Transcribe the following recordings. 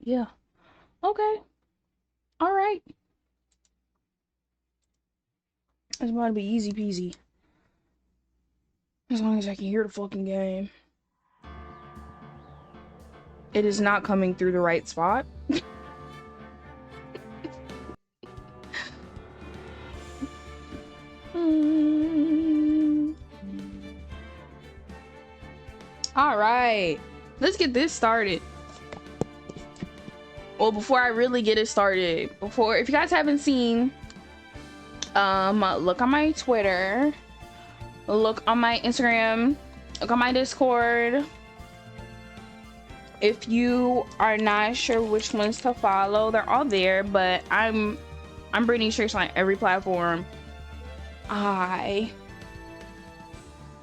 Yeah. Okay. All right. It's about to be easy peasy. As long as I can hear the fucking game. It is not coming through the right spot. All right. Let's get this started. Well, before I really get it started, if you guys haven't seen, look on my Twitter, look on my Instagram, look on my Discord. If you are not sure which ones to follow, they're all there, but I'm bringing shirts on every platform. I'm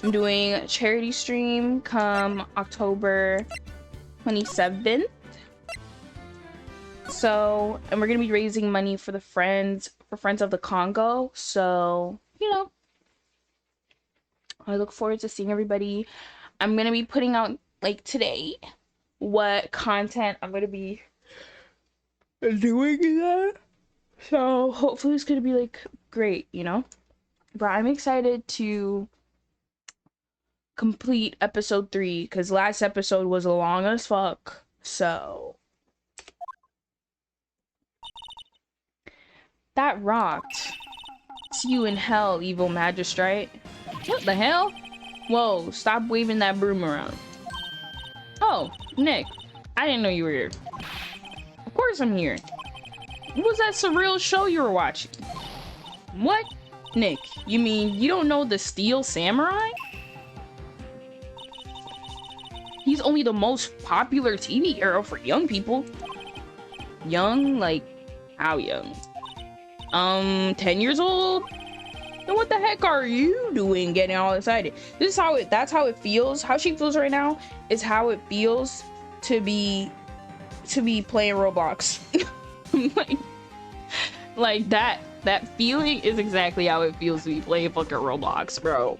doing a charity stream come October 27th. So, and we're gonna be raising money for Friends of the Congo. So, you know, I look forward to seeing everybody. I'm gonna be putting out, like, today what content I'm gonna be doing in that. So hopefully it's gonna be, like, great, you know? But I'm excited to complete episode 3 because last episode was long as fuck. So that rocked. See you in hell, evil magistrate. What the hell? Whoa, stop waving that broom around. Oh, Nick, I didn't know you were here. Of course I'm here. What was that surreal show you were watching? What? Nick, you mean you don't know the Steel Samurai? He's only the most popular TV hero for young people. Young? Like, how young? 10 years old? Then what the heck are you doing getting all excited? That's how it feels. How she feels right now is how it feels to be playing Roblox. like that feeling is exactly how it feels to be playing fucking Roblox, bro.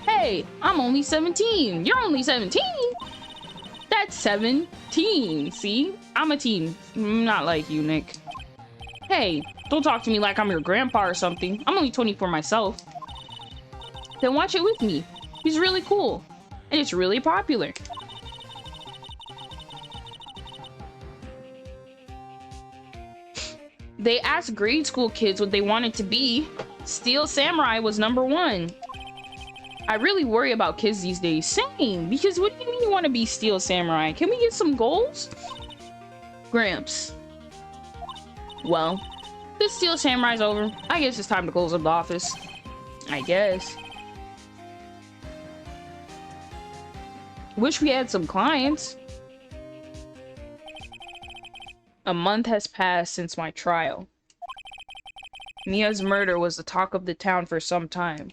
Hey, I'm only 17. You're only 17? That's 17. See? I'm a teen. Not like you, Nick. Hey, don't talk to me like I'm your grandpa or something. I'm only 24 myself. Then watch it with me. He's really cool. And it's really popular. They asked grade school kids what they wanted to be. Steel Samurai was #1. I really worry about kids these days. Same, because what do you mean you want to be Steel Samurai? Can we get some goals? Gramps. Well, this Steel Samurai's over. I guess it's time to close up the office. I guess. Wish we had some clients. A month has passed since my trial. Mia's murder was the talk of the town for some time,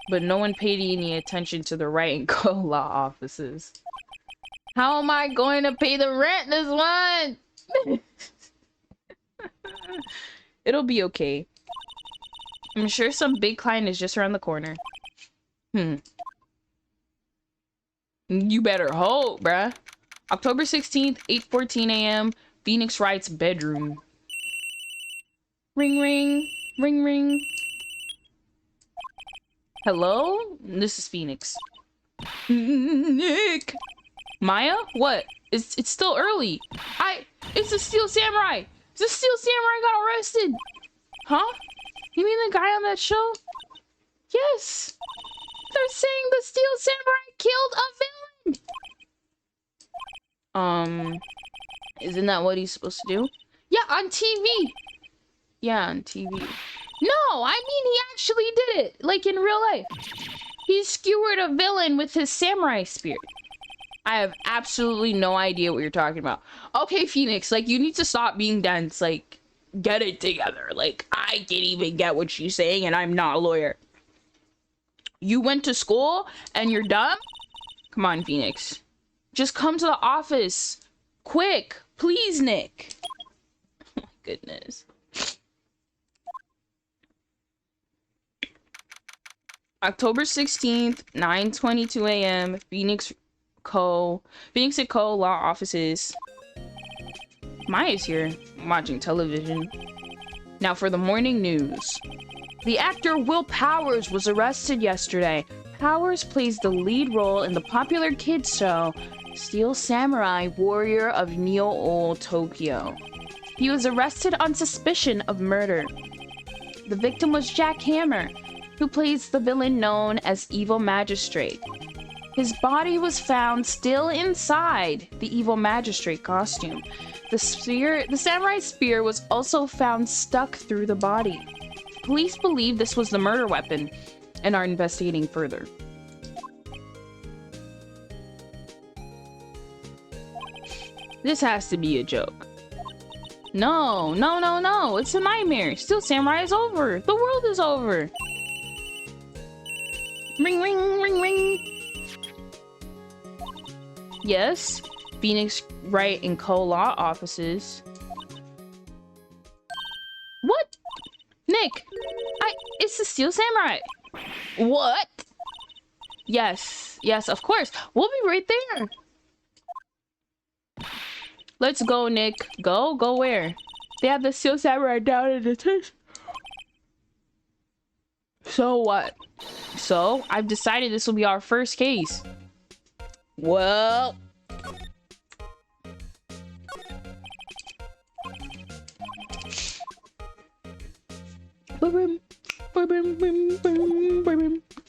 but no one paid any attention to the right and co law offices. How am I going to pay the rent this month? It'll be okay. I'm sure some big client is just around the corner. You better hope, bruh. October 16th, 8:14 a.m. Phoenix Wright's bedroom. Ring, ring. Ring, ring. Hello? This is Phoenix. Nick! Maya? What? It's still early. It's the Steel Samurai! The Steel Samurai got arrested! Huh? You mean the guy on that show? Yes! They're saying the Steel Samurai killed a villain! Isn't that what he's supposed to do? Yeah, on TV! Yeah, on TV. No, I mean he actually did it, like in real life. He skewered a villain with his samurai spear. I have absolutely no idea what you're talking about. Okay, Phoenix, like, you need to stop being dense. Like, get it together. Like, I can't even get what she's saying, and I'm not a lawyer. You went to school, and you're dumb? Come on, Phoenix. Just come to the office. Quick. Please, Nick. Oh, my goodness. October 16th, 9:22 a.m. Phoenix and Co. law offices. Maya's here, watching television. Now for the morning news. The actor Will Powers was arrested yesterday. Powers plays the lead role in the popular kids show Steel Samurai Warrior of Neo-Old Tokyo. He was arrested on suspicion of murder. The victim was Jack Hammer, who plays the villain known as Evil Magistrate. His body was found still inside the Evil Magistrate costume. The samurai spear was also found stuck through the body. Police believe this was the murder weapon and are investigating further. This has to be a joke. No, no, no, no. It's a nightmare. Steel Samurai is over. The world is over. Ring, ring, ring, ring. Yes, Phoenix Wright and Co. law offices. What? Nick, it's the Steel Samurai. What? Yes, yes, of course. We'll be right there. Let's go, Nick. Go where? They have the Steel Samurai down in the tent. So what? So, I've decided this will be our first case. Well...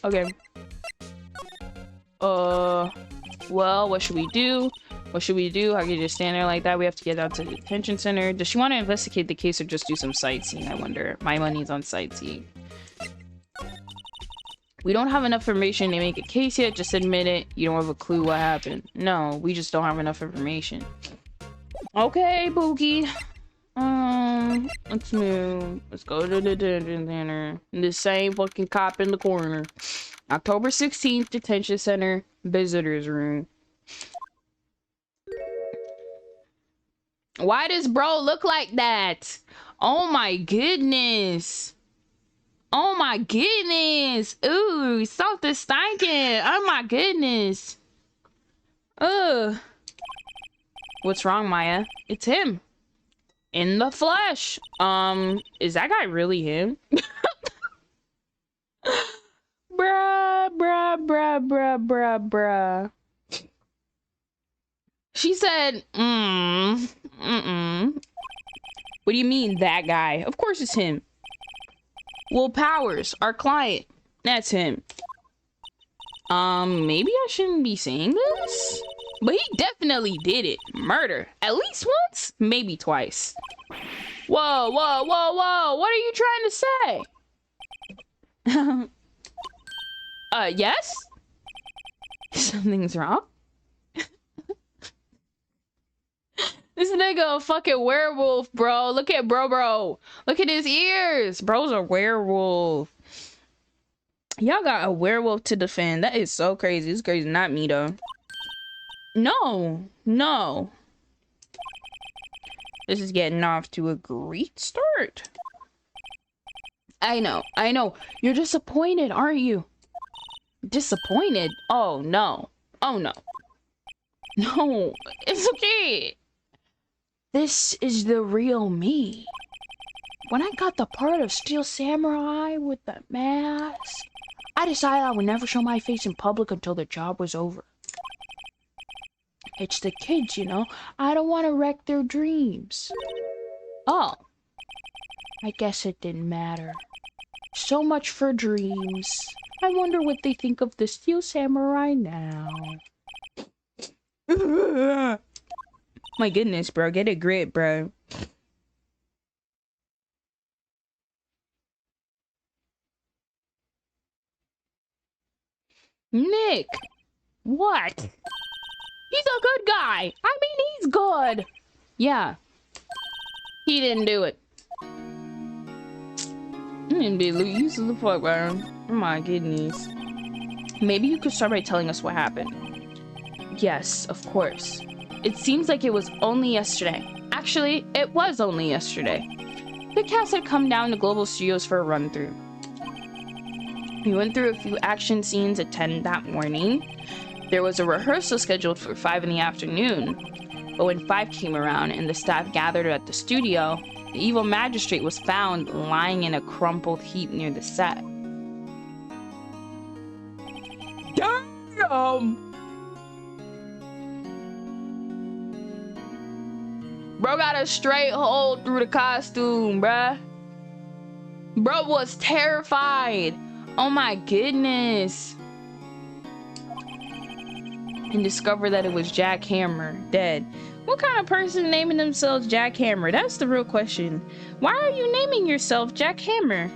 Okay. Well, what should we do? What should we do? How can you just stand there like that? We have to get out to the detention center. Does she want to investigate the case or just do some sightseeing? I wonder. My money's on sightseeing. We don't have enough information to make a case yet. Just admit it. You don't have a clue what happened. No, we just don't have enough information. Okay, Pookie. Let's move. Let's go to the detention center. The same fucking cop in the corner. October 16th, detention center, visitors room. Why does bro look like that? Oh my goodness. Oh my goodness. Ooh, something's stinking. Oh my goodness. Ugh. What's wrong, Maya? It's him. In the flesh. Is that guy really him? Bruh. She said, What do you mean, that guy? Of course it's him. Will Powers, our client. That's him. Maybe I shouldn't be saying this? But he definitely did it. Murder. At least once? Maybe twice. Whoa. What are you trying to say? Yes? Something's wrong? This nigga a fucking werewolf, bro. Look at bro. Look at his ears. Bro's a werewolf. Y'all got a werewolf to defend. That is so crazy. It's crazy. Not me, though. No. This is getting off to a great start. I know. You're disappointed, aren't you? Disappointed? Oh, no. No, it's okay. This is the real me. When I got the part of Steel Samurai with the mask, I decided I would never show my face in public until the job was over. It's the kids, you know. I don't want to wreck their dreams. Oh. I guess it didn't matter. So much for dreams. I wonder what they think of the Steel Samurai now. My goodness, bro. Get a grip, bro. Nick! What? He's a good guy. I mean, he's good. Yeah. He didn't do it. He didn't be useless the fuck, bro. Oh my goodness. Maybe you could start by telling us what happened. Yes, of course. It seems like it was only yesterday. Actually, it was only yesterday. The cast had come down to Global Studios for a run-through. We went through a few action scenes at 10 that morning. There was a rehearsal scheduled for 5 in the afternoon. But when 5 came around and the staff gathered at the studio, the evil magistrate was found lying in a crumpled heap near the set. Damn! Bro got a straight hole through the costume, bruh. Bro was terrified. Oh my goodness. And discovered that it was Jack Hammer, dead. What kind of person naming themselves Jack Hammer? That's the real question. Why are you naming yourself Jack Hammer?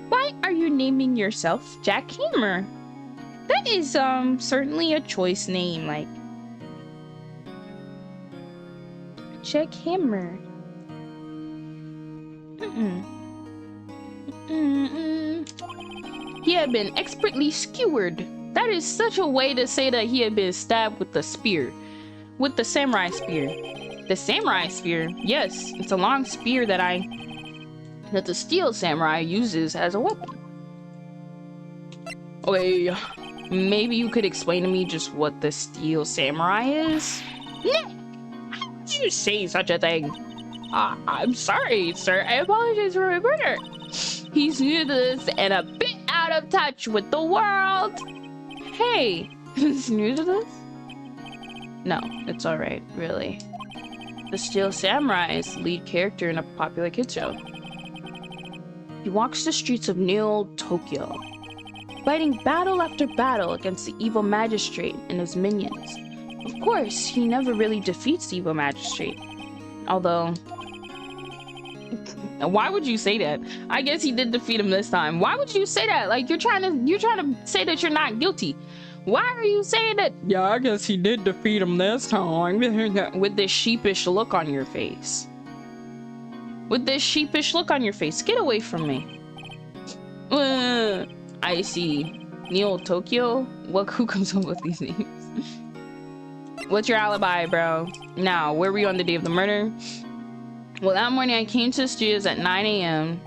Why are you naming yourself Jack Hammer? That is certainly a choice name, like Jack Hammer. He had been expertly skewered. That is such a way to say that he had been stabbed with the spear. With the samurai spear. The samurai spear? Yes, it's a long spear that the steel samurai uses as a weapon. Okay, maybe you could explain to me just what the steel samurai is? Nick! How would you say such a thing? I'm sorry, sir. I apologize for my brother. He's new to this and a bit out of touch with the world. Hey, he's new to this? No, it's alright, really. The Steel Samurai is the lead character in a popular kids show. He walks the streets of Neo Tokyo, fighting battle after battle against the evil magistrate and his minions. Of course, he never really defeats the evil magistrate. Although, why would you say that? I guess he did defeat him this time. Why would you say that? Like you're trying to say that you're not guilty. Why are you saying that? Yeah, I guess he did defeat him this time. With this sheepish look on your face. With this sheepish look on your face. Get away from me. I see. Neo Tokyo? Who comes up with these names? What's your alibi, bro? Now, where were you on the day of the murder? Well, that morning I came to the studios at 9 a.m.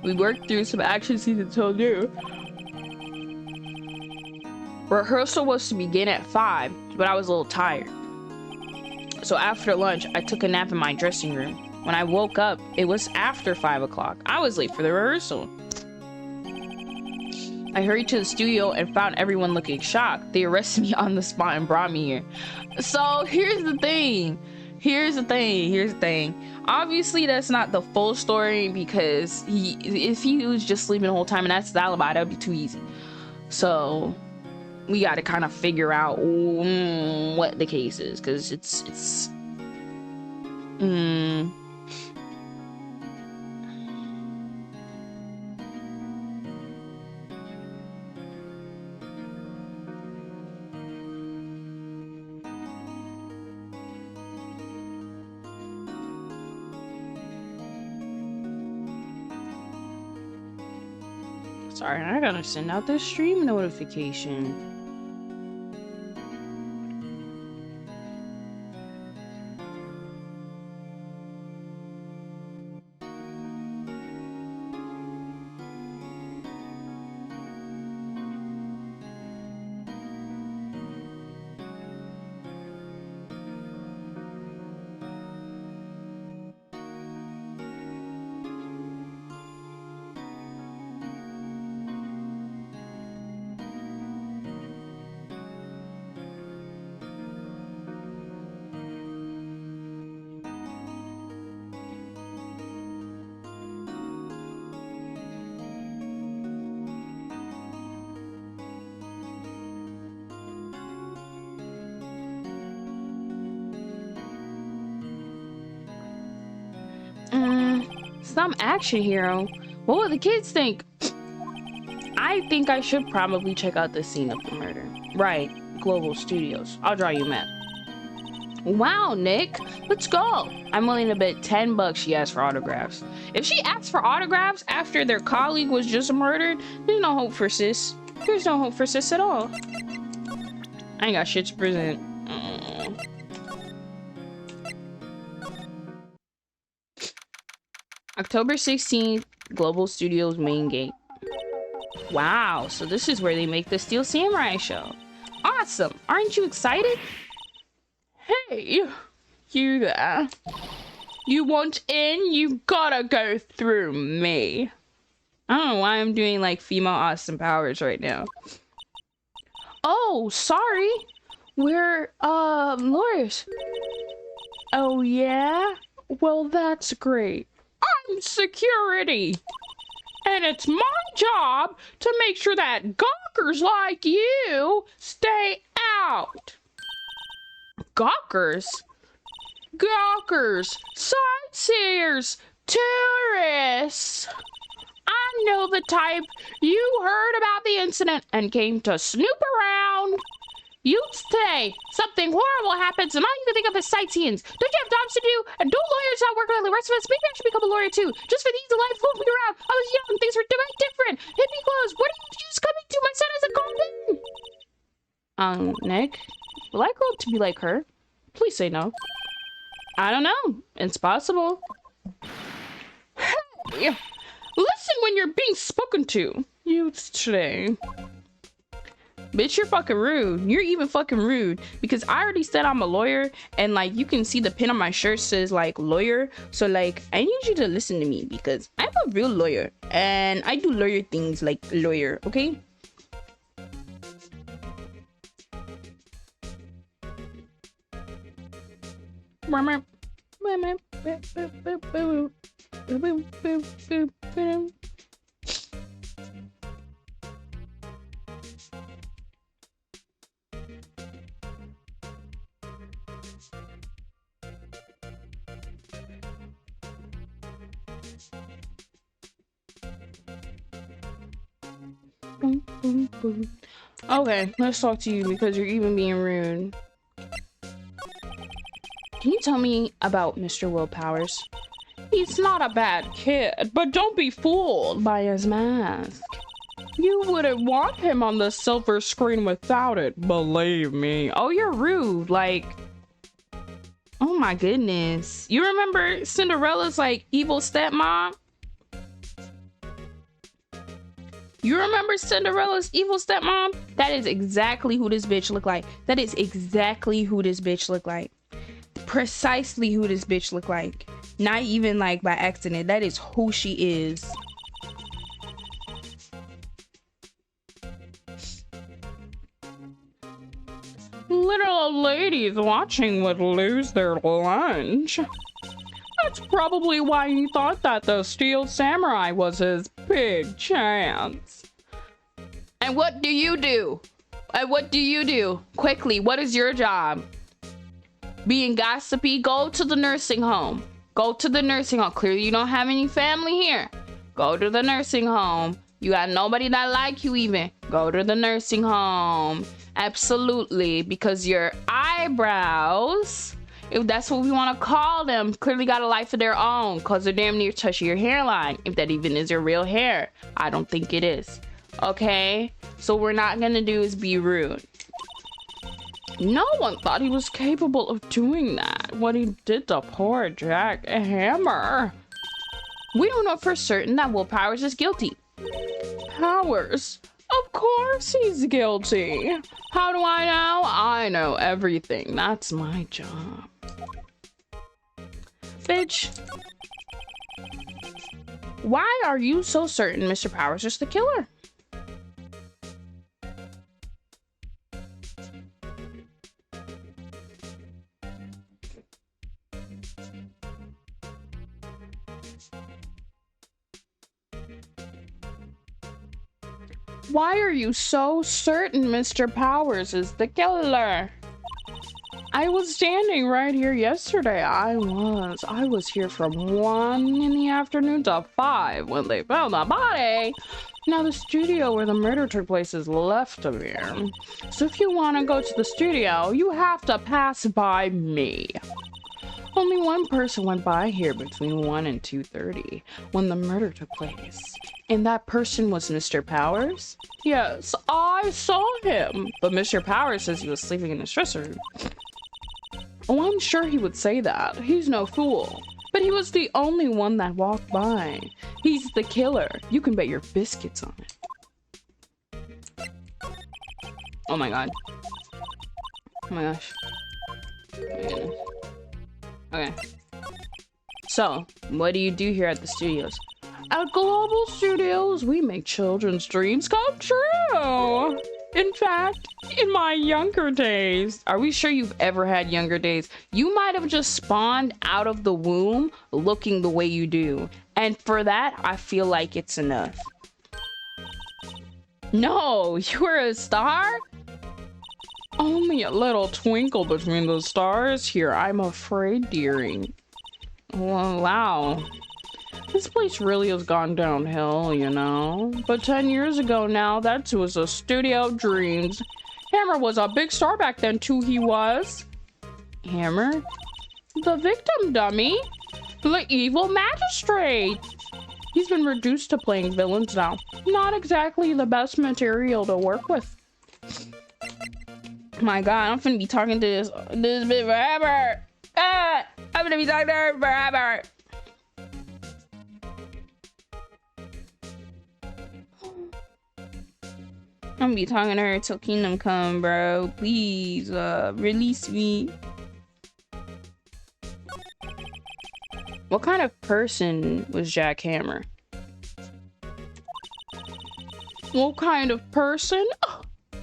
We worked through some action scenes until noon. Rehearsal was to begin at 5, but I was a little tired. So after lunch, I took a nap in my dressing room. When I woke up, it was after 5 o'clock. I was late for the rehearsal. I hurried to the studio and found everyone looking shocked. They arrested me on the spot and brought me here. So here's the thing. Obviously, that's not the full story because if he was just sleeping the whole time and that's his alibi, that would be too easy. So we got to kind of figure out what the case is because it's sorry, I gotta send out this stream notification. Some action hero. What would the kids think? I think I should probably check out the scene of the murder. Right. Global Studios. I'll draw you a map. Wow, Nick, let's go. I'm willing to bet $10 she asked for autographs. If she asked for autographs after their colleague was just murdered, there's no hope for sis. There's no hope for sis at all. I ain't got shit to present. October 16th, Global Studios main gate. Wow, so this is where they make the Steel Samurai show. Awesome, aren't you excited? Hey, you there. You want in? You gotta go through me. I don't know why I'm doing like female Austin Powers right now. Oh, sorry. We're, lawyers. Oh, yeah? Well, that's great. I'm security. And it's my job to make sure that gawkers like you stay out. Gawkers? Gawkers, sightseers, tourists. I know the type. You heard about the incident and came to snoop around. You say something horrible happens and all you can think of is sightseeing. Don't you have jobs to do? And don't lawyers not work like the rest of us? Maybe I should become a lawyer too. Just for the ease of life, move me around. I was young, things were different. Hit me close. What are you just coming to? My son hasn't called in. Nick, will I grow up to be like her? Please say no. I don't know. It's possible. Hey, listen when you're being spoken to. Youths today. Bitch, you're fucking rude. You're even fucking rude because I already said I'm a lawyer and like you can see the pin on my shirt says like lawyer. So like I need you to listen to me because I'm a real lawyer and I do lawyer things like lawyer, okay? Okay, let's talk to you because you're even being rude. Can you tell me about Mr. Will Powers? He's not a bad kid, but don't be fooled by his mask. You wouldn't want him on the silver screen without it, believe me. Oh, you're rude, like... Oh my goodness. You remember Cinderella's like evil stepmom? You remember Cinderella's evil stepmom? That is exactly who this bitch look like. That is exactly who this bitch look like. Precisely who this bitch look like. Not even like by accident. That is who she is. Little ladies watching would lose their lunch. That's probably why he thought that the Steel Samurai was his big chance. And what do you do? And what do you do? Quickly, what is your job? Being gossipy? Go to the nursing home. Go to the nursing home. Clearly you don't have any family here. Go to the nursing home. You got nobody that like you even. Go to the nursing home. Absolutely, because your eyebrows, if that's what we want to call them, clearly got a life of their own because they're damn near touching your hairline, if that even is your real hair. I don't think it is. Okay? So what we're not gonna do is be rude. No one thought he was capable of doing that. What he did to poor Jack Hammer. We don't know for certain that Will Powers is guilty. Powers? Of course he's guilty. How do I know? I know everything. That's my job. Bitch. Why are you so certain Mr. Powers is the killer? Why are you so certain Mr. Powers is the killer? I was standing right here yesterday. I was here from 1 in the afternoon to 5 when they found the body. Now the studio where the murder took place is left of here. So if you want to go to the studio, you have to pass by me. Only one person went by here between 1 and 2:30 when the murder took place. And that person was Mr. Powers? Yes, I saw him. But Mr. Powers says he was sleeping in his dresser room. Oh, I'm sure he would say that. He's no fool. But he was the only one that walked by. He's the killer. You can bet your biscuits on it. Oh my god. Oh my gosh. Oh my goodness. Okay. So, what do you do here at the studios? At Global Studios, we make children's dreams come true. In fact, in my younger days. Are we sure you've ever had younger days? You might have just spawned out of the womb looking the way you do. And for that, I feel like it's enough. No, you were a star? Only a little twinkle between the stars here, I'm afraid, dearie. Well, wow. This place really has gone downhill, you know? But 10 years ago now, that was a studio of dreams. Hammer was a big star back then, too, he was. Hammer? The victim dummy? The evil magistrate! He's been reduced to playing villains now. Not exactly the best material to work with. My god, I'm finna be talking to this bitch forever! Ah! I'm gonna be talking to her forever! I'm gonna be talking to her till Kingdom Come, bro. Please, release me. What kind of person was Jack Hammer? What kind of person?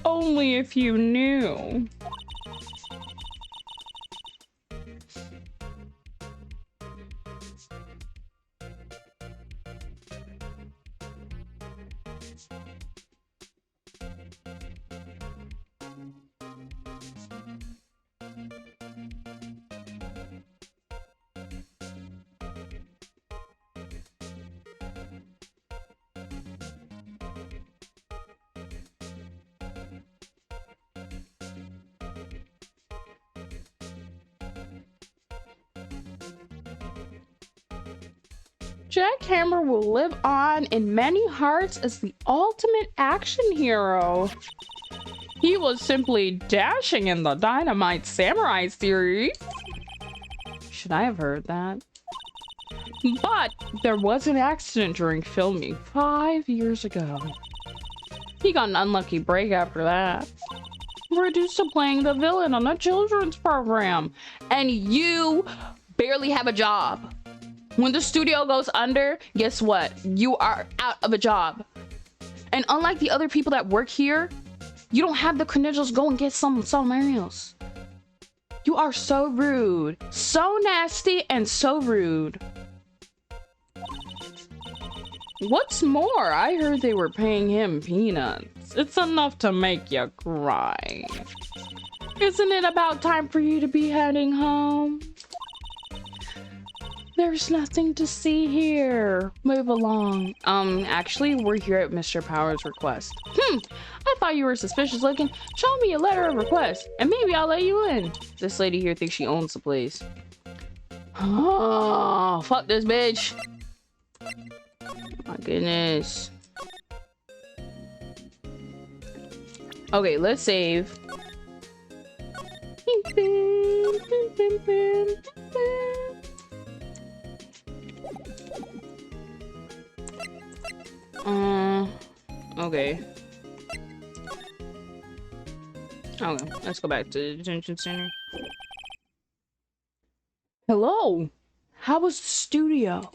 Only if you knew. Jack Hammer will live on in many hearts as the ultimate action hero. He was simply dashing in the Dynamite Samurai series. Should I have heard that? But there was an accident during filming 5 years ago. He got an unlucky break after that. Reduced to playing the villain on a children's program. And you barely have a job. When the studio goes under, guess what? You are out of a job. And unlike the other people that work here, you don't have the credentials to go and get somewhere else. You are so rude. So nasty and so rude. What's more, I heard they were paying him peanuts. It's enough to make you cry. Isn't it about time for you to be heading home? There's nothing to see here. Move along. Actually, we're here at Mr. Powers' request. I thought you were suspicious looking. Show me a letter of request, and maybe I'll let you in. This lady here thinks she owns the place. Oh, fuck this bitch. My goodness. Okay, let's save. Okay. Okay, let's go back to the detention center. Hello. How was the studio?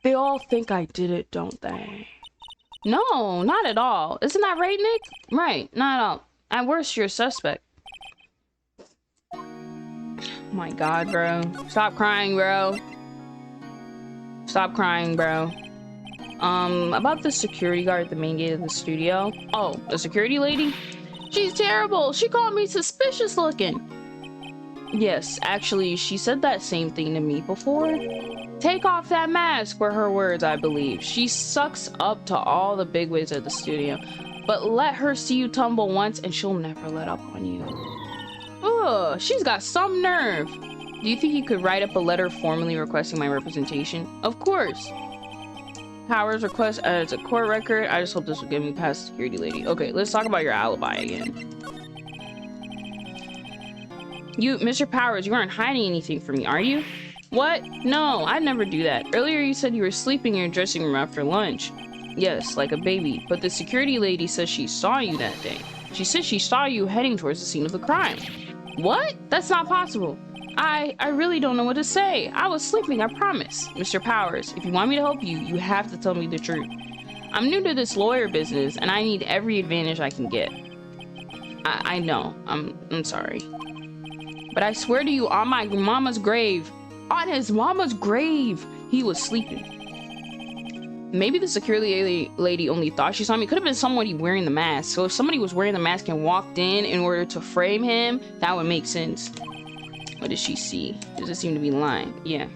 They all think I did it, don't they? No, not at all. Isn't that right, Nick? Right, not at all. At worst, you're a suspect. Oh my god, bro. Stop crying, bro. Stop crying, bro. About the security guard at the main gate of the studio. Oh, the security lady? She's terrible. She called me suspicious looking. Yes, actually, she said that same thing to me before. Take off that mask were her words, I believe. She sucks up to all the bigwigs at the studio. But let her see you tumble once and she'll never let up on you. Ugh, she's got some nerve. Do you think you could write up a letter formally requesting my representation? Of course. Powers request as a court record. I just hope this will get me past the security lady. Okay, let's talk about your alibi again. You, Mr. Powers, you aren't hiding anything from me, are you? What? No, I'd never do that. Earlier you said you were sleeping in your dressing room after lunch. Yes, like a baby. But the security lady says she saw you that day. She said she saw you heading towards the scene of the crime. What? That's not possible. I really don't know what to say. I was sleeping, I promise. Mr. Powers, if you want me to help you, you have to tell me the truth. I'm new to this lawyer business, and I need every advantage I can get. I know. I'm sorry. But I swear to you, on my mama's grave, on his mama's grave, he was sleeping. Maybe the security lady only thought she saw me. It could have been somebody wearing the mask. So if somebody was wearing the mask and walked in order to frame him, that would make sense. What does she see? Does it seem to be lying? Yeah.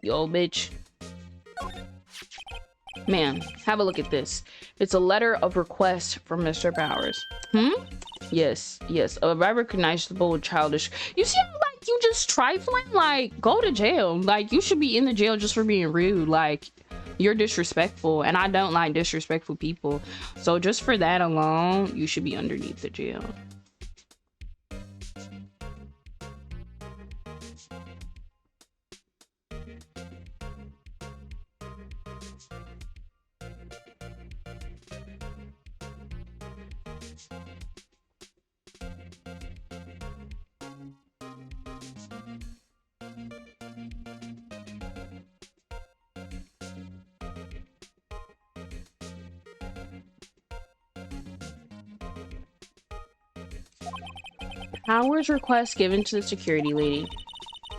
Yo, bitch. Ma'am, have a look at this. It's a letter of request from Mr. Powers. Yes. A recognizable childish. You see how, like, you just trifling? Like, go to jail. Like, you should be in the jail just for being rude. Like, you're disrespectful, and I don't like disrespectful people. So just for that alone, you should be underneath the jail. Howard's request given to the security lady.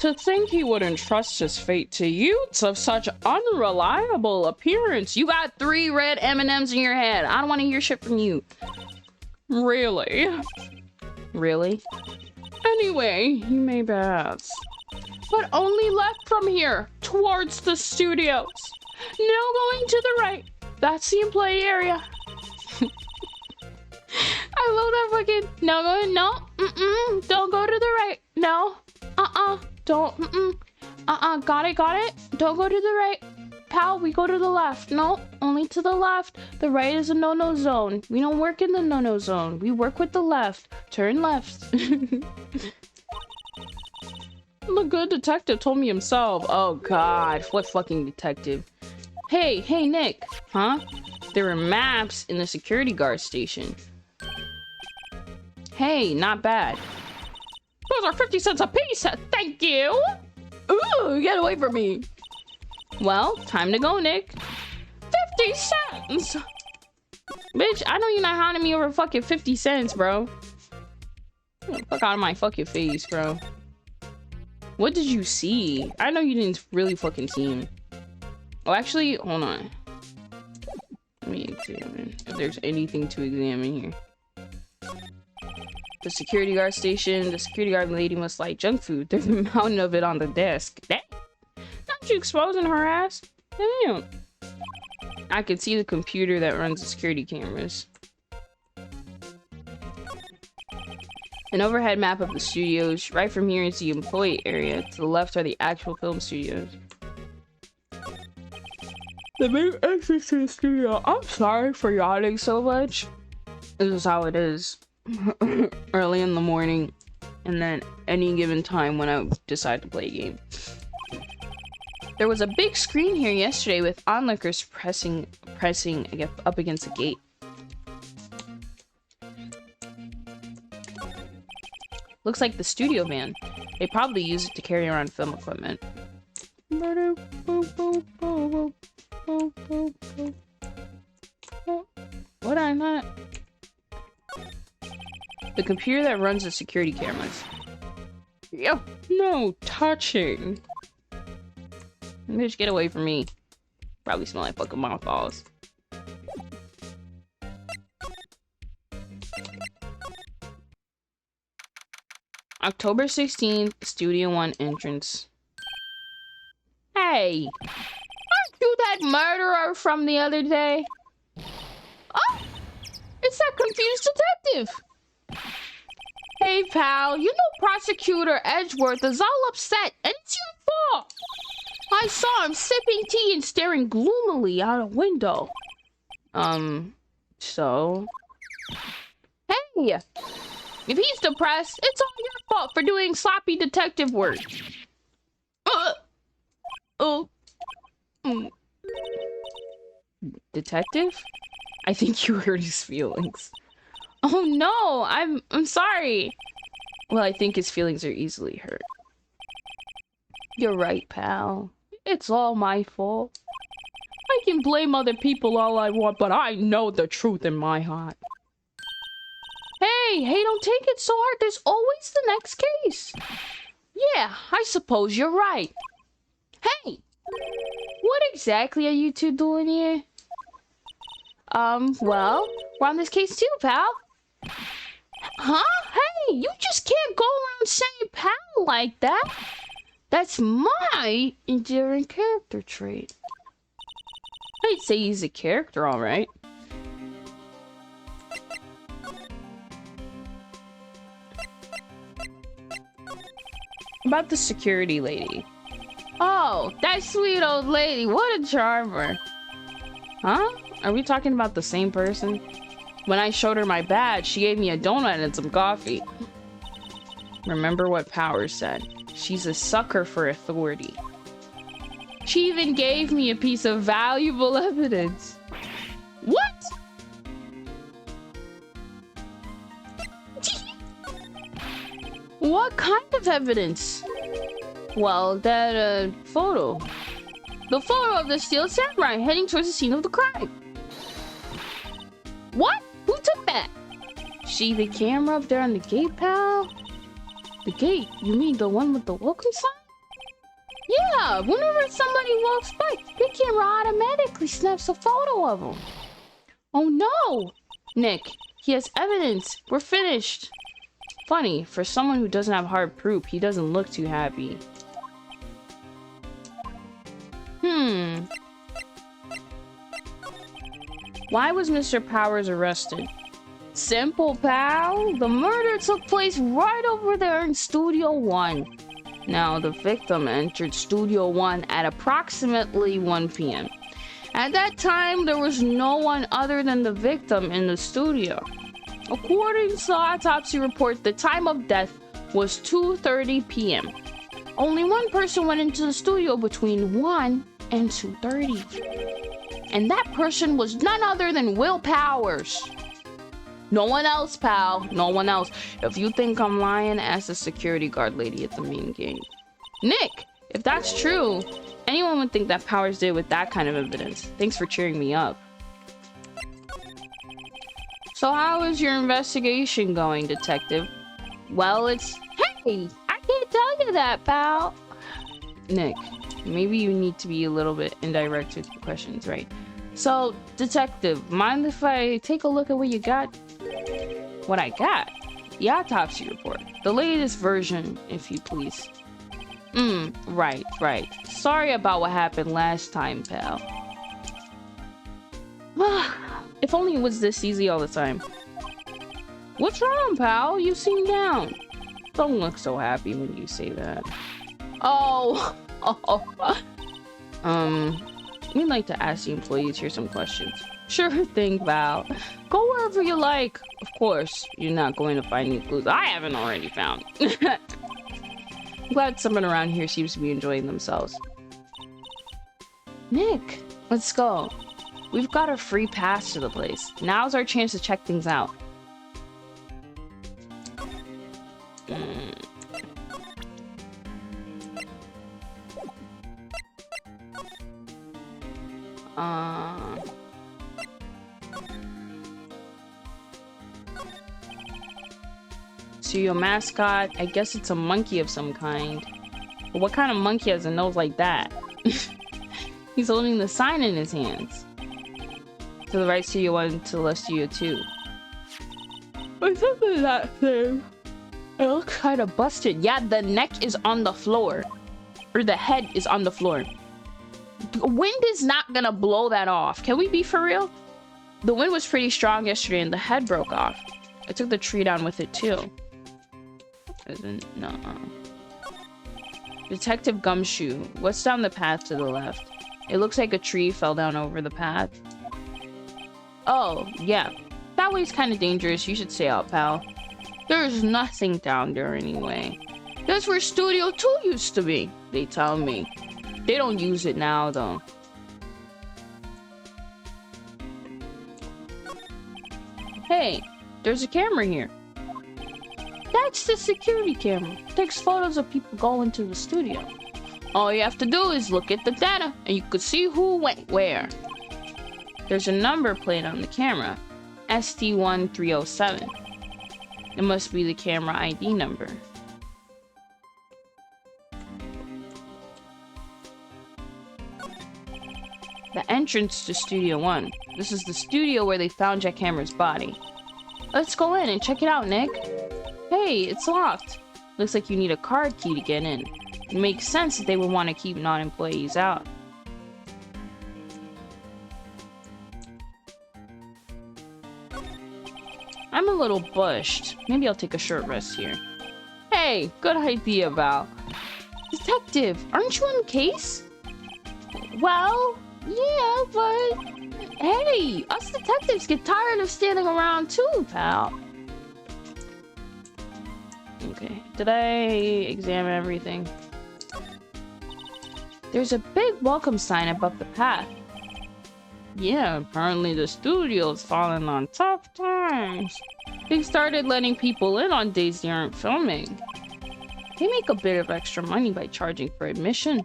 To think he would entrust his fate to youths of such unreliable appearance. You got 3 red M&Ms in your head. I don't want to hear shit from you. Really? Really? Anyway, you may pass. But only left from here, towards the studios. No going to the right. That's the employee area. I love that fucking no going no don't go to the right no don't got it don't go to the right pal, we go to the left. No, only to the left. The right is a no-no zone. We don't work in the no-no zone. We work with the left. Turn left. The good detective told me himself. Oh god, what fucking detective? Hey Nick. Huh? There were maps in the security guard station. Hey, not bad. Those are 50 cents a piece. Thank you. Ooh, get away from me. Well, time to go, Nick. 50 cents. Bitch, I know you're not hounding me over fucking 50 cents, bro. Fuck out of my fucking face, bro. What did you see? I know you didn't really fucking see him. Oh, actually, hold on. Let me examine if there's anything to examine here. The security guard station. The security guard lady must like junk food. There's a mountain of it on the desk. Damn. Not you exposing her ass. Damn. I can see the computer that runs the security cameras. An overhead map of the studios. Right from here is the employee area. To the left are the actual film studios. The main entrance to the studio. I'm sorry for yawning so much. This is how it is. Early in the morning, and then any given time when I decide to play a game. There was a big screen here yesterday with onlookers pressing up against the gate. Looks like the studio van. They probably use it to carry around film equipment. What I not? The computer that runs the security cameras. Yo, no touching. Bitch, get away from me. Probably smell like fucking mothballs. October 16th, Studio 1 entrance. Hey, aren't you that murderer from the other day? Oh, it's that confused detective. Hey, pal, you know Prosecutor Edgeworth is all upset, and it's your fault. I saw him sipping tea and staring gloomily out a window. So? Hey, if he's depressed, it's all your fault for doing sloppy detective work. Detective? I think you hurt his feelings. Oh no, I'm sorry. Well, I think his feelings are easily hurt. You're right, pal. It's all my fault. I can blame other people all I want, but I know the truth in my heart. Hey, don't take it so hard. There's always the next case. Yeah, I suppose you're right. Hey, what exactly are you two doing here? Well, we're on this case too, pal. Huh? Hey, you just can't go around saying pal like that. That's my endearing character trait. I'd say he's a character, all right. About the security lady. Oh, that sweet old lady. What a charmer. Huh? Are we talking about the same person? When I showed her my badge, she gave me a donut and some coffee. Remember what Powers said. She's a sucker for authority. She even gave me a piece of valuable evidence. What? What kind of evidence? Well, that photo. The photo of the Steel Samurai heading towards the scene of the crime. What? Who took that? See the camera up there on the gate, pal? The gate? You mean the one with the welcome sign? Yeah, whenever somebody walks by, the camera automatically snaps a photo of them. Oh no! Nick, he has evidence. We're finished. Funny, for someone who doesn't have hard proof, he doesn't look too happy. Why was Mr. Powers arrested? Simple, pal. The murder took place right over there in Studio 1. Now, the victim entered Studio 1 at approximately 1 p.m. At that time, there was no one other than the victim in the studio. According to the autopsy report, the time of death was 2:30 p.m. Only one person went into the studio between 1 and 2:30. And that person was none other than Will Powers. No one else, pal. No one else. If you think I'm lying, ask the security guard lady at the main gate. Nick, if that's true, anyone would think that Powers did with that kind of evidence. Thanks for cheering me up. So how is your investigation going, detective? Well, it's... Hey, I can't tell you that, pal. Nick, maybe you need to be a little bit indirect with your questions, right? So, detective, mind if I take a look at what you got? What I got? The autopsy report. The latest version, if you please. Right. Sorry about what happened last time, pal. If only it was this easy all the time. What's wrong, pal? You seem down. Don't look so happy when you say that. Oh. We'd like to ask the employees here some questions. Sure thing, pal. Go wherever you like. Of course, you're not going to find any clues I haven't already found. I'm glad someone around here seems to be enjoying themselves. Nick, let's go. We've got a free pass to the place. Now's our chance to check things out. So your mascot, I guess it's a monkey of some kind. But what kind of monkey has a nose like that? He's holding the sign in his hands. To the right, Studio 1, to the left, Studio 2. Or something that same. It looks kind of busted. Yeah, the neck is on the floor. Or the head is on the floor. The wind is not gonna blow that off. Can we be for real? The wind was pretty strong yesterday and the head broke off. I took the tree down with it too. No. Detective Gumshoe. What's down the path to the left? It looks like a tree fell down over the path. Oh, yeah. That way's kind of dangerous. You should stay out, pal. There's nothing down there anyway. That's where Studio 2 used to be, they tell me. They don't use it now, though. Hey, there's a camera here. That's the security camera. It takes photos of people going to the studio. All you have to do is look at the data, and you could see who went where. There's a number plate on the camera. SD1307. It must be the camera ID number. The entrance to Studio 1. This is the studio where they found Jack Hammer's body. Let's go in and check it out, Nick. Hey, it's locked. Looks like you need a card key to get in. It makes sense that they would want to keep non-employees out. I'm a little bushed. Maybe I'll take a short rest here. Hey, good idea, Val. Detective, aren't you in case? Well, yeah, but... Hey, us detectives get tired of standing around too, pal. Okay, did I examine everything? There's a big welcome sign above the path. Yeah, apparently the studio's fallen on tough times. They started letting people in on days they aren't filming. They make a bit of extra money by charging for admission.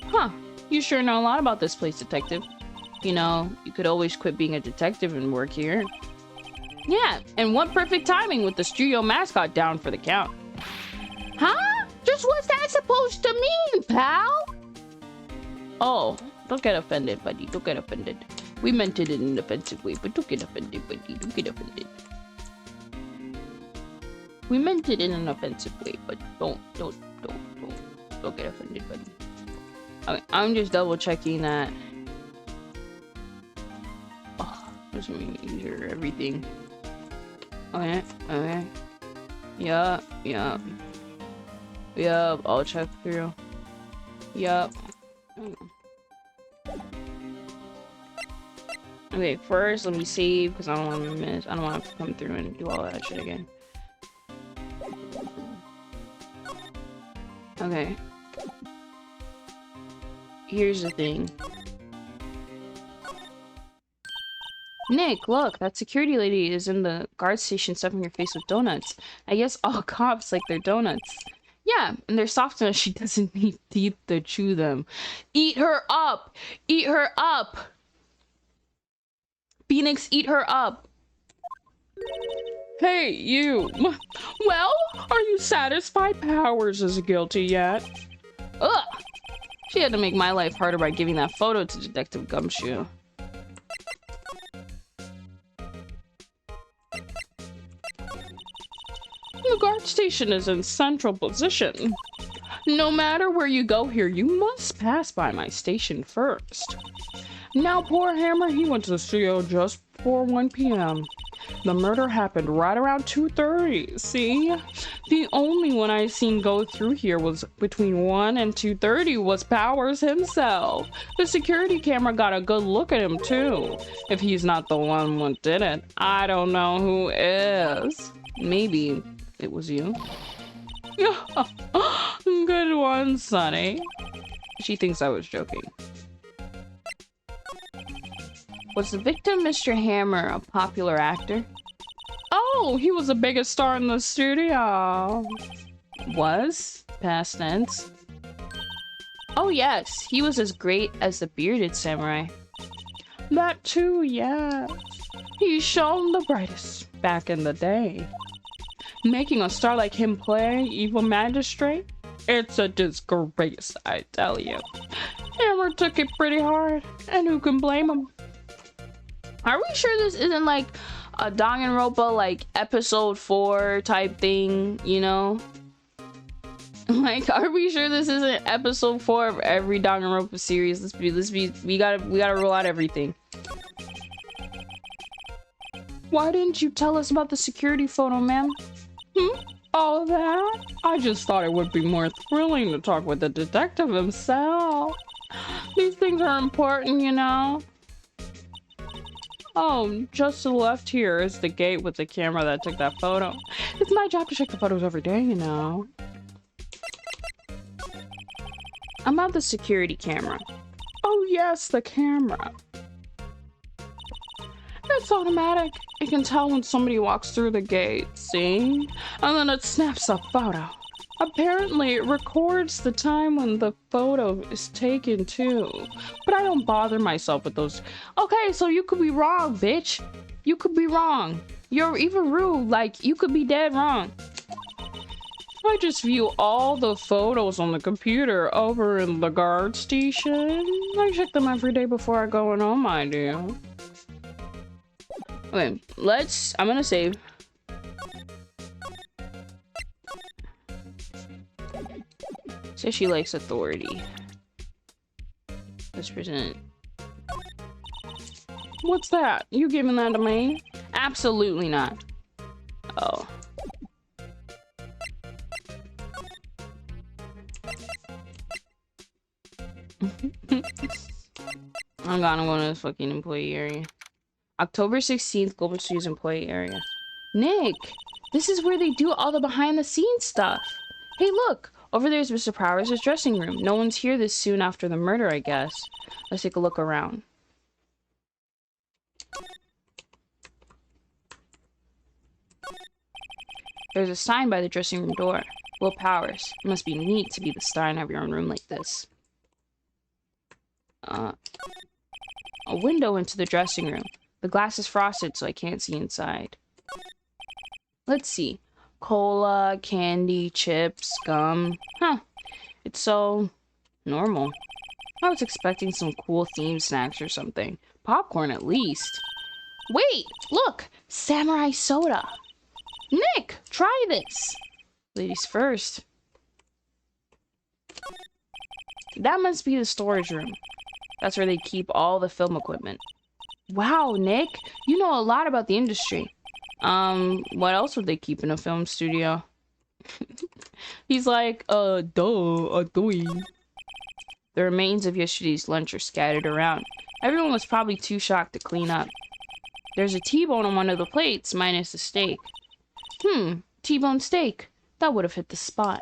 Huh, you sure know a lot about this place, detective. You know, you could always quit being a detective and work here. Yeah, and what perfect timing with the studio mascot down for the count. Huh? Just what's that supposed to mean, pal? Oh, don't get offended, buddy. Don't get offended. We meant it in an offensive way, but don't get offended, buddy. Don't get offended. We meant it in an offensive way, but don't get offended, buddy. Okay, I'm just double checking that. Oh, there's me user everything. Okay, okay. Yup. I'll check through. Yup. Okay, first let me save because I don't want to miss. I don't want to come through and do all that shit again. Okay. Here's the thing. Nick, look, that security lady is in the guard station stuffing her face with donuts. I guess all cops like their donuts. Yeah, and they're soft enough she doesn't need teeth to chew them. Eat her up! Eat her up! Phoenix, eat her up! Hey, you! Well, are you satisfied Powers is guilty yet? Ugh! She had to make my life harder by giving that photo to Detective Gumshoe. The guard station is in central position. No matter where you go here, you must pass by my station first. Now, poor Hammer, he went to the studio just before 1 p.m. The murder happened right around 2:30, see? The only one I seen go through here was between 1 and 2:30 was Powers himself. The security camera got a good look at him, too. If he's not the one who did it, I don't know who is. Maybe it was you. Good one, Sonny. She thinks I was joking. Was the victim Mr. Hammer a popular actor? Oh, he was the biggest star in the studio. Was? Past tense. Oh yes, he was as great as the bearded samurai. That too, yes. He shone the brightest back in the day. Making a star like him play evil magistrate? It's a disgrace, I tell you. Hammer took it pretty hard, and who can blame him? Are we sure this isn't like a Danganronpa like episode 4 type thing, you know? Like, are we sure this isn't episode 4 of every Danganronpa series? We gotta roll out everything. Why didn't you tell us about the security photo, ma'am? All that? I just thought it would be more thrilling to talk with the detective himself. These things are important, you know? Oh, just to the left here is the gate with the camera that took that photo. It's my job to check the photos every day, you know? About the security camera. Oh yes, the camera. It's automatic. It can tell when somebody walks through the gate, see? And then it snaps a photo. Apparently, it records the time when the photo is taken too. But I don't bother myself with those. Okay, so you could be wrong, bitch. You could be wrong. You're even rude, like you could be dead wrong. I just view all the photos on the computer over in the guard station. I check them every day before I go home, I do. Okay, I'm gonna save. Says she likes authority. Let's present. What's that? You giving that to me? Absolutely not. Oh. I'm gonna go to this fucking employee area. October 16th, Global Studios employee area. Nick, this is where they do all the behind the scenes stuff. Hey, look, over there's Mr. Powers' dressing room. No one's here this soon after the murder, I guess. Let's take a look around. There's a sign by the dressing room door. Will Powers. It must be neat to be the star and have your own room like this. A window into the dressing room. The glass is frosted, so I can't see inside. Let's see. Cola, candy, chips, gum. Huh. It's so normal. I was expecting some cool themed snacks or something. Popcorn, at least. Wait! Look! Samurai soda! Nick! Try this! Ladies first. That must be the storage room. That's where they keep all the film equipment. Wow, Nick! You know a lot about the industry. What else would they keep in a film studio? He's like, duh, a doy. The remains of yesterday's lunch are scattered around. Everyone was probably too shocked to clean up. There's a T-bone on one of the plates, minus the steak. T-bone steak. That would have hit the spot.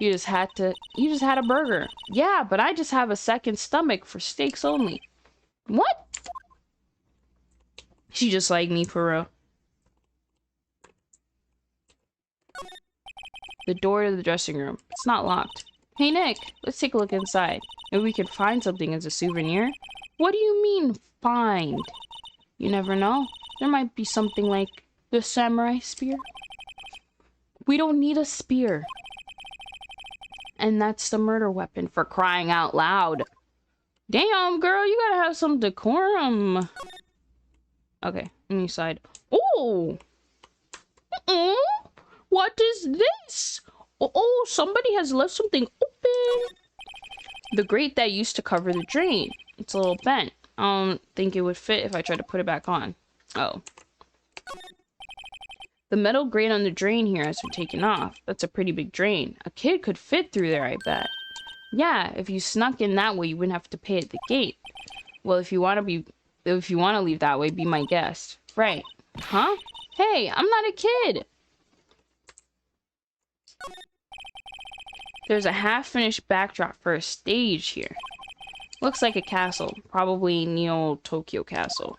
You just had a burger. Yeah, but I just have a second stomach for steaks only. What? She just like me, for real. The door to the dressing room. It's not locked. Hey, Nick, let's take a look inside. Maybe we could find something as a souvenir. What do you mean, find? You never know. There might be something like the samurai spear. We don't need a spear. And that's the murder weapon, for crying out loud. Damn, girl, you gotta have some decorum. Okay, let me side. Oh! What is this? Oh, somebody has left something open. The grate that used to cover the drain. It's a little bent. I don't think it would fit if I tried to put it back on. Oh. The metal grate on the drain here has been taken off. That's a pretty big drain. A kid could fit through there, I bet. Yeah, if you snuck in that way, you wouldn't have to pay at the gate. Well, if you want to leave that way, be my guest. Right. Huh? Hey, I'm not a kid. There's a half-finished backdrop for a stage here. Looks like a castle. Probably Neo Tokyo Castle.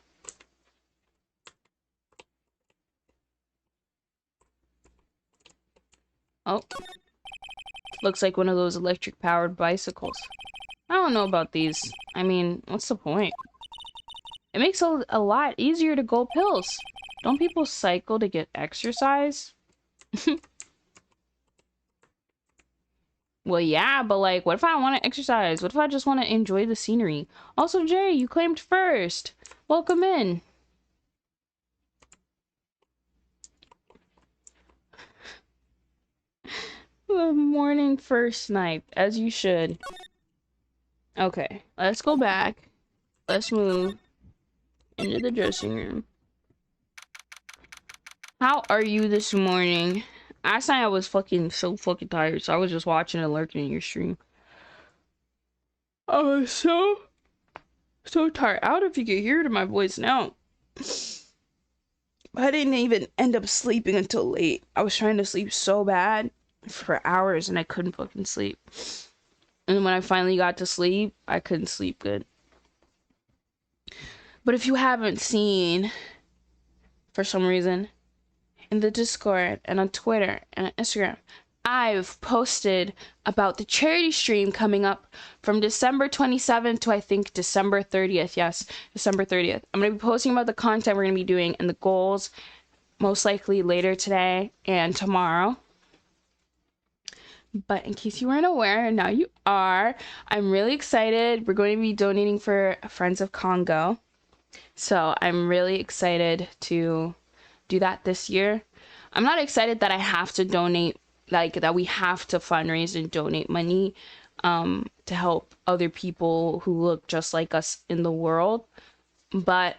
Oh. Looks like one of those electric-powered bicycles. I don't know about these. I mean, what's the point? It makes it a lot easier to go pills. Don't people cycle to get exercise? Well, yeah, but like, what if I want to exercise? What if I just want to enjoy the scenery? Also, Jay, you claimed first. Welcome in. the morning first night, as you should. Okay, let's go back. Let's move into the dressing room. How are you this morning? Last night I was so fucking tired, so I was just watching and lurking in your stream. I was so tired. I don't know if you can hear it in my voice now. I didn't even end up sleeping until late. I was trying to sleep so bad for hours and I couldn't fucking sleep. And when I finally got to sleep, I couldn't sleep good. But if you haven't seen, for some reason, in the Discord and on Twitter and on Instagram, I've posted about the charity stream coming up from December 27th to I think December 30th. Yes, December 30th. I'm going to be posting about the content we're going to be doing and the goals most likely later today and tomorrow. But in case you weren't aware, now you are. I'm really excited. We're going to be donating for Friends of Congo. So I'm really excited to do that this year. I'm not excited that I have to donate, like that we have to fundraise and donate money to help other people who look just like us in the world. But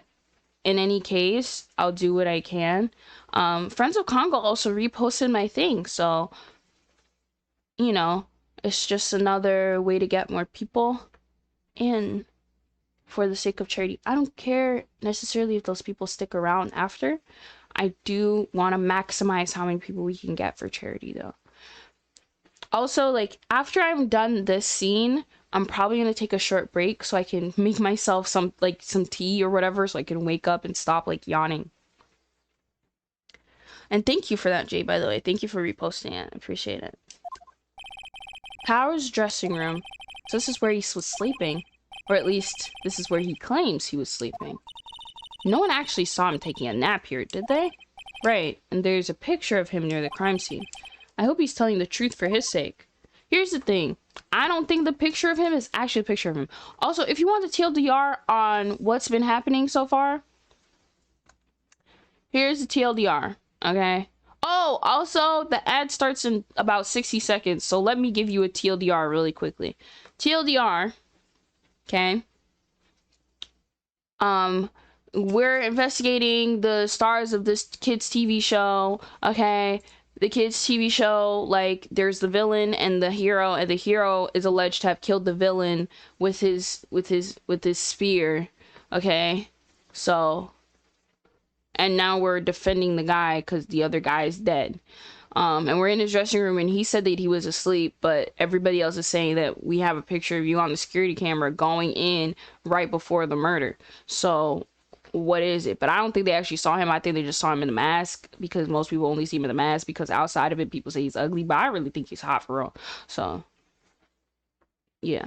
in any case, I'll do what I can. Friends of Congo also reposted my thing. So, you know, it's just another way to get more people in for the sake of charity. I don't care necessarily if those people stick around after. I do want to maximize how many people we can get for charity though. Also, like after I'm done this scene, I'm probably going to take a short break so I can make myself some tea or whatever so I can wake up and stop like yawning. And thank you for that, Jay, by the way. Thank you for reposting it. I appreciate it. Power's dressing room. So this is where he was sleeping. Or at least, this is where he claims he was sleeping. No one actually saw him taking a nap here, did they? Right, and there's a picture of him near the crime scene. I hope he's telling the truth for his sake. Here's the thing. I don't think the picture of him is actually a picture of him. Also, if you want the TLDR on what's been happening so far, here's the TLDR, okay? Oh, also, the ad starts in about 60 seconds, so let me give you a TLDR really quickly. TLDR, okay? We're investigating the stars of this kids TV show, okay? The kids TV show, like there's the villain and the hero is alleged to have killed the villain with his spear, okay? So, and now we're defending the guy because the other guy is dead. And we're in his dressing room and he said that he was asleep, but everybody else is saying that we have a picture of you on the security camera going in right before the murder. So what is it? But I don't think they actually saw him. I think they just saw him in the mask because most people only see him in the mask because outside of it, people say he's ugly, but I really think he's hot for real. So yeah.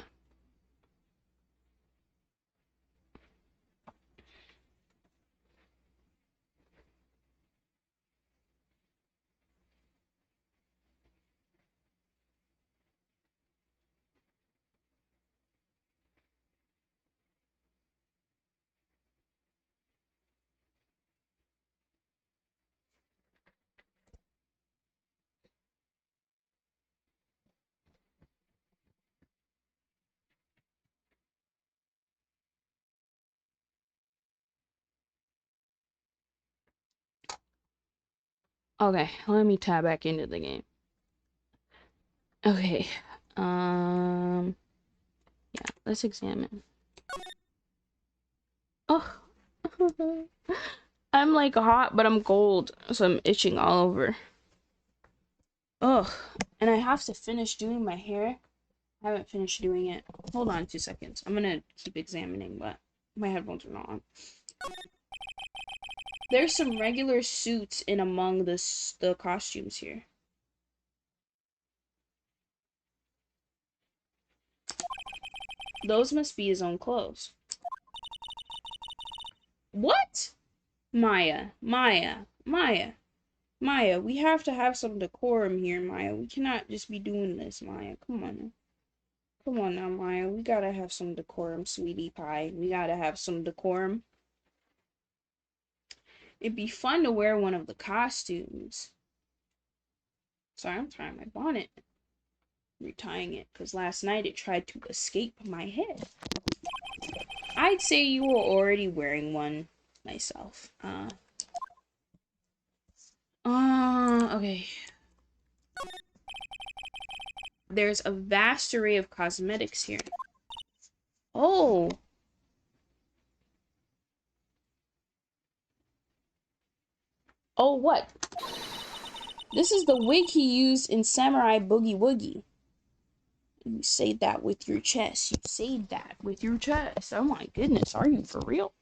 Okay, let me tab back into the game. Okay. Yeah, let's examine. Oh. I'm like hot, but I'm cold, so I'm itching all over. Ugh. And I have to finish doing my hair. I haven't finished doing it. Hold on 2 seconds. I'm gonna keep examining, but my headphones are not on. There's some regular suits in among the costumes here. Those must be his own clothes. What? Maya, we have to have some decorum here, Maya. We cannot just be doing this, Maya. Come on now. Come on now, Maya. We gotta have some decorum, sweetie pie. We gotta have some decorum. It'd be fun to wear one of the costumes. Sorry, I'm tying my bonnet. retying it because last night it tried to escape my head. I'd say you were already wearing one myself. Okay. There's a vast array of cosmetics here. Oh. Oh, what? This is the wig he used in Samurai Boogie Woogie. You say that with your chest. You say that with your chest. Oh my goodness, are you for real?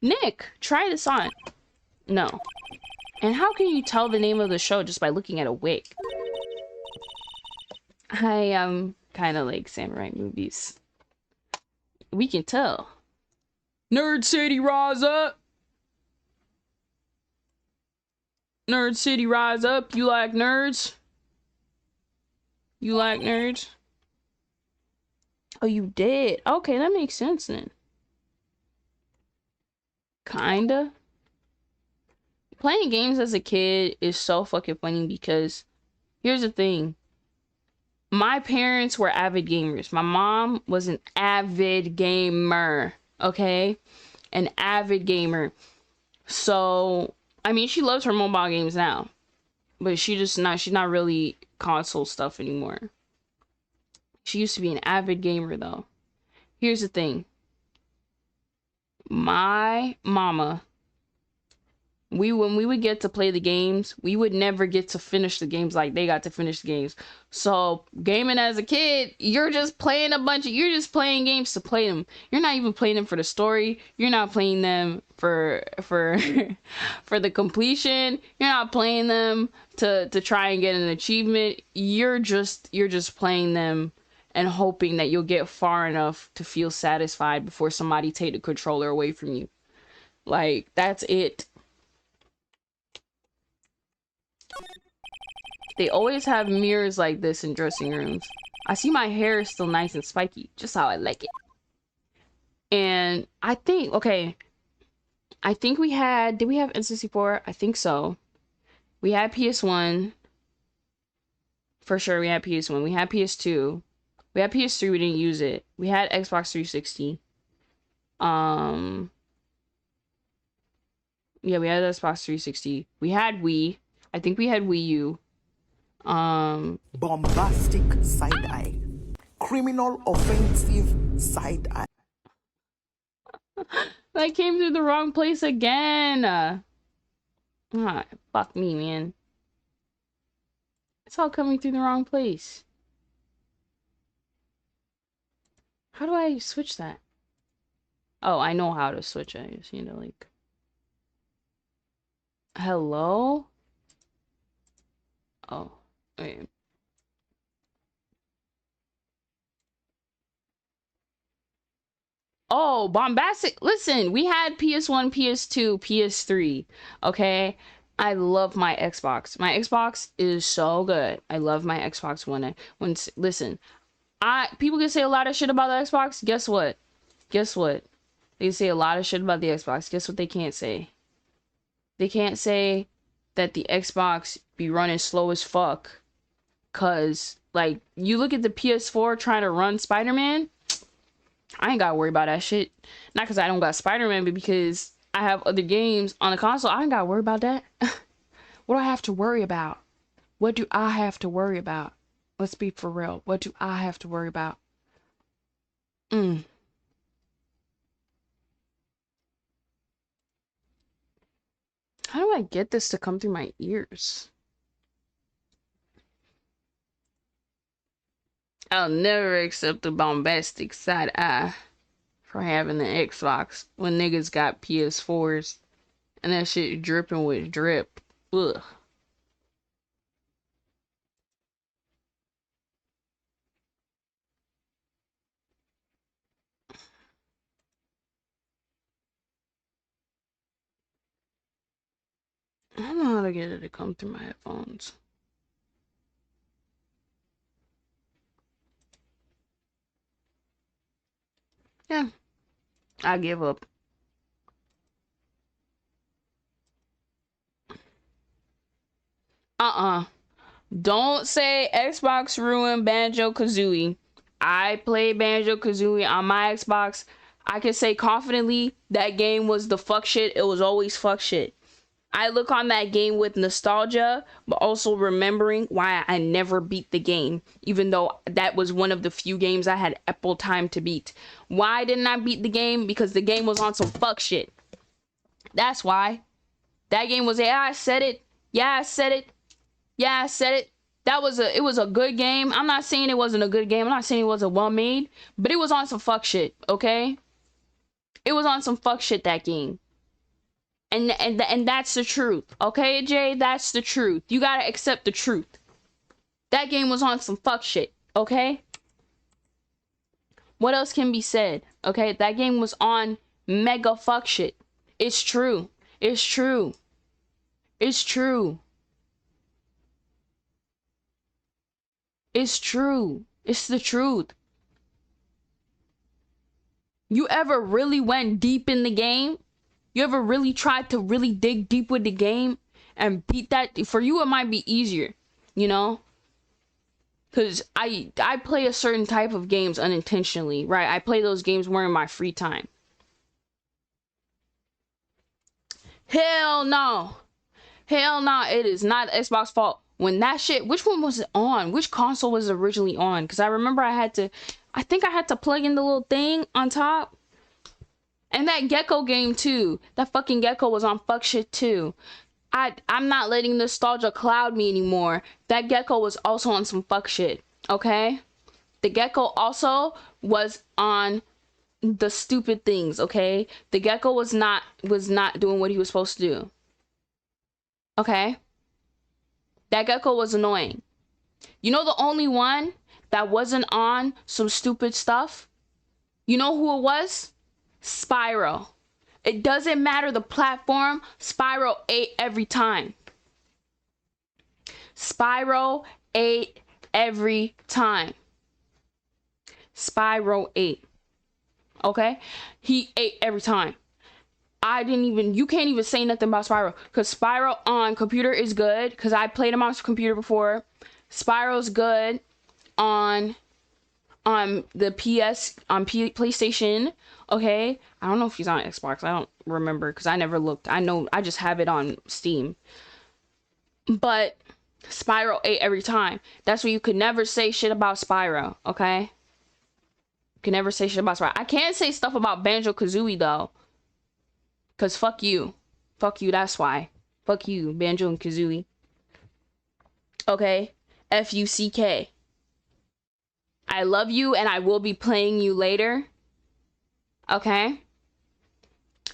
Nick, try this on. No. And how can you tell the name of the show just by looking at a wig? I kind of like samurai movies. We can tell. Nerd City, rise up! Nerd City, rise up. You like nerds? You like nerds? Oh, you did? Okay, that makes sense then. Kinda. Playing games as a kid is so fucking funny because here's the thing. My parents were avid gamers. My mom was an avid gamer, okay? An avid gamer. So, I mean, she loves her mobile games now, but she's not really console stuff anymore. She used to be an avid gamer though. Here's the thing. My mama, when we would get to play the games, we would never get to finish the games like they got to finish the games. So gaming as a kid, you're just playing games to play them. You're not even playing them for the story. You're not playing them for for the completion. You're not playing them to try and get an achievement. You're just playing them and hoping that you'll get far enough to feel satisfied before somebody take the controller away from you. Like, that's it. They always have mirrors like this in dressing rooms. I see my hair is still nice and spiky, just how I like it. And I think, okay, I think we had, did we have N64? I think so. We had PS1. For sure, we had PS1. We had PS2. We had PS3, we didn't use it. We had Xbox 360. Yeah, we had Xbox 360. We had Wii. I think we had Wii U. Bombastic side eye. Criminal offensive side eye. I came through the wrong place again. Fuck me, man. It's all coming through the wrong place. How do I switch that? Oh, I know how to switch it. I just need to like... Hello? Oh, wait. Oh, bombastic. Listen, we had PS1, PS2, PS3. Okay? I love my Xbox. My Xbox is so good. I love my Xbox One. Listen, people can say a lot of shit about the Xbox. Guess what? Guess what? They say a lot of shit about the Xbox. Guess what they can't say? They can't say that the Xbox be running slow as fuck. Cause, like, you look at the PS4 trying to run Spider-Man, I ain't gotta worry about that shit. Not because I don't got Spider-Man, but because I have other games on the console. I ain't gotta worry about that. What do I have to worry about? What do I have to worry about? Let's be for real. What do I have to worry about? How do I get this to come through my ears? I'll never accept the bombastic side eye for having the Xbox when niggas got PS4s and that shit dripping with drip. Ugh. I don't know how to get it to come through my headphones. Yeah, I give up. Don't say Xbox ruined Banjo-Kazooie. I played Banjo-Kazooie on my Xbox. I can say confidently that game was the fuck shit. It was always fuck shit. I look on that game with nostalgia, but also remembering why I never beat the game, even though that was one of the few games I had ample time to beat. Why didn't I beat the game? Because the game was on some fuck shit. That's why. That game was, yeah, I said it. Yeah, I said it. Yeah, I said it. It was a good game. I'm not saying it wasn't a good game. I'm not saying it wasn't well made, but it was on some fuck shit, okay? It was on some fuck shit, that game. And that's the truth, okay, Jay? That's the truth. You gotta accept the truth. That game was on some fuck shit, okay? What else can be said, okay? That game was on mega fuck shit. It's true. It's true. It's true. It's true. It's the truth. You ever really went deep in the game? You ever really tried to really dig deep with the game and beat that? For you, it might be easier, you know? Because I play a certain type of games unintentionally, right? I play those games more in my free time. Hell no. Hell no. It is not Xbox fault. When that shit, which one was it on? Which console was it originally on? Because I remember I think I had to plug in the little thing on top. And that Gecko game too. That fucking Gecko was on fuck shit too. I'm not letting nostalgia cloud me anymore. That Gecko was also on some fuck shit. Okay? The Gecko also was on the stupid things, okay? The Gecko was not doing what he was supposed to do. Okay? That Gecko was annoying. You know the only one that wasn't on some stupid stuff? You know who it was? Spyro. It doesn't matter the platform, Spyro ate every time. Spyro ate every time. Spyro ate. Okay? He ate every time. You can't even say nothing about Spyro, because Spyro on computer is good, because I played him on computer before. Spyro's good on the PlayStation. Okay, I don't know if he's on Xbox. I don't remember, because I never looked. I know I just have it on Steam. But Spyro ate every time. That's why you could never say shit about Spyro. Okay, you can never say shit about Spyro. I can't say stuff about Banjo-Kazooie though, because fuck you. Fuck you, that's why. Fuck you, Banjo and Kazooie. Okay? F-U-C-K. I love you and I will be playing you later. Okay?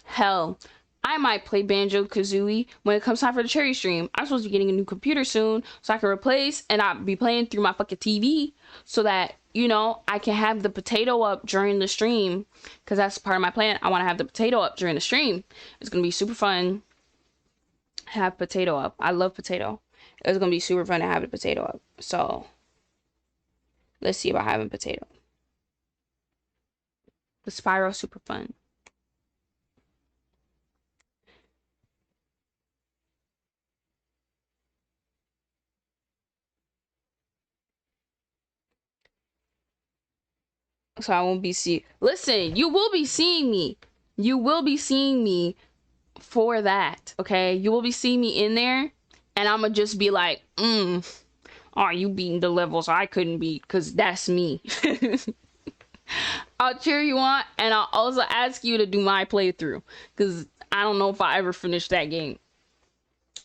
Hell, I might play Banjo-Kazooie when it comes time for the cherry stream. I'm supposed to be getting a new computer soon so I can replace and I'll be playing through my fucking TV so that, you know, I can have the potato up during the stream, because that's part of my plan. I want to have the potato up during the stream. It's going to be super fun. Have potato up. I love potato. It's going to be super fun to have the potato up. So, let's see about having potato. The Spyro super fun. So I won't be listen, you will be seeing me. You will be seeing me for that, okay? You will be seeing me in there, and I'm gonna just be like, oh, you beating the levels I couldn't beat, because that's me. I'll cheer you on, and I'll also ask you to do my playthrough, because I don't know if I ever finished that game.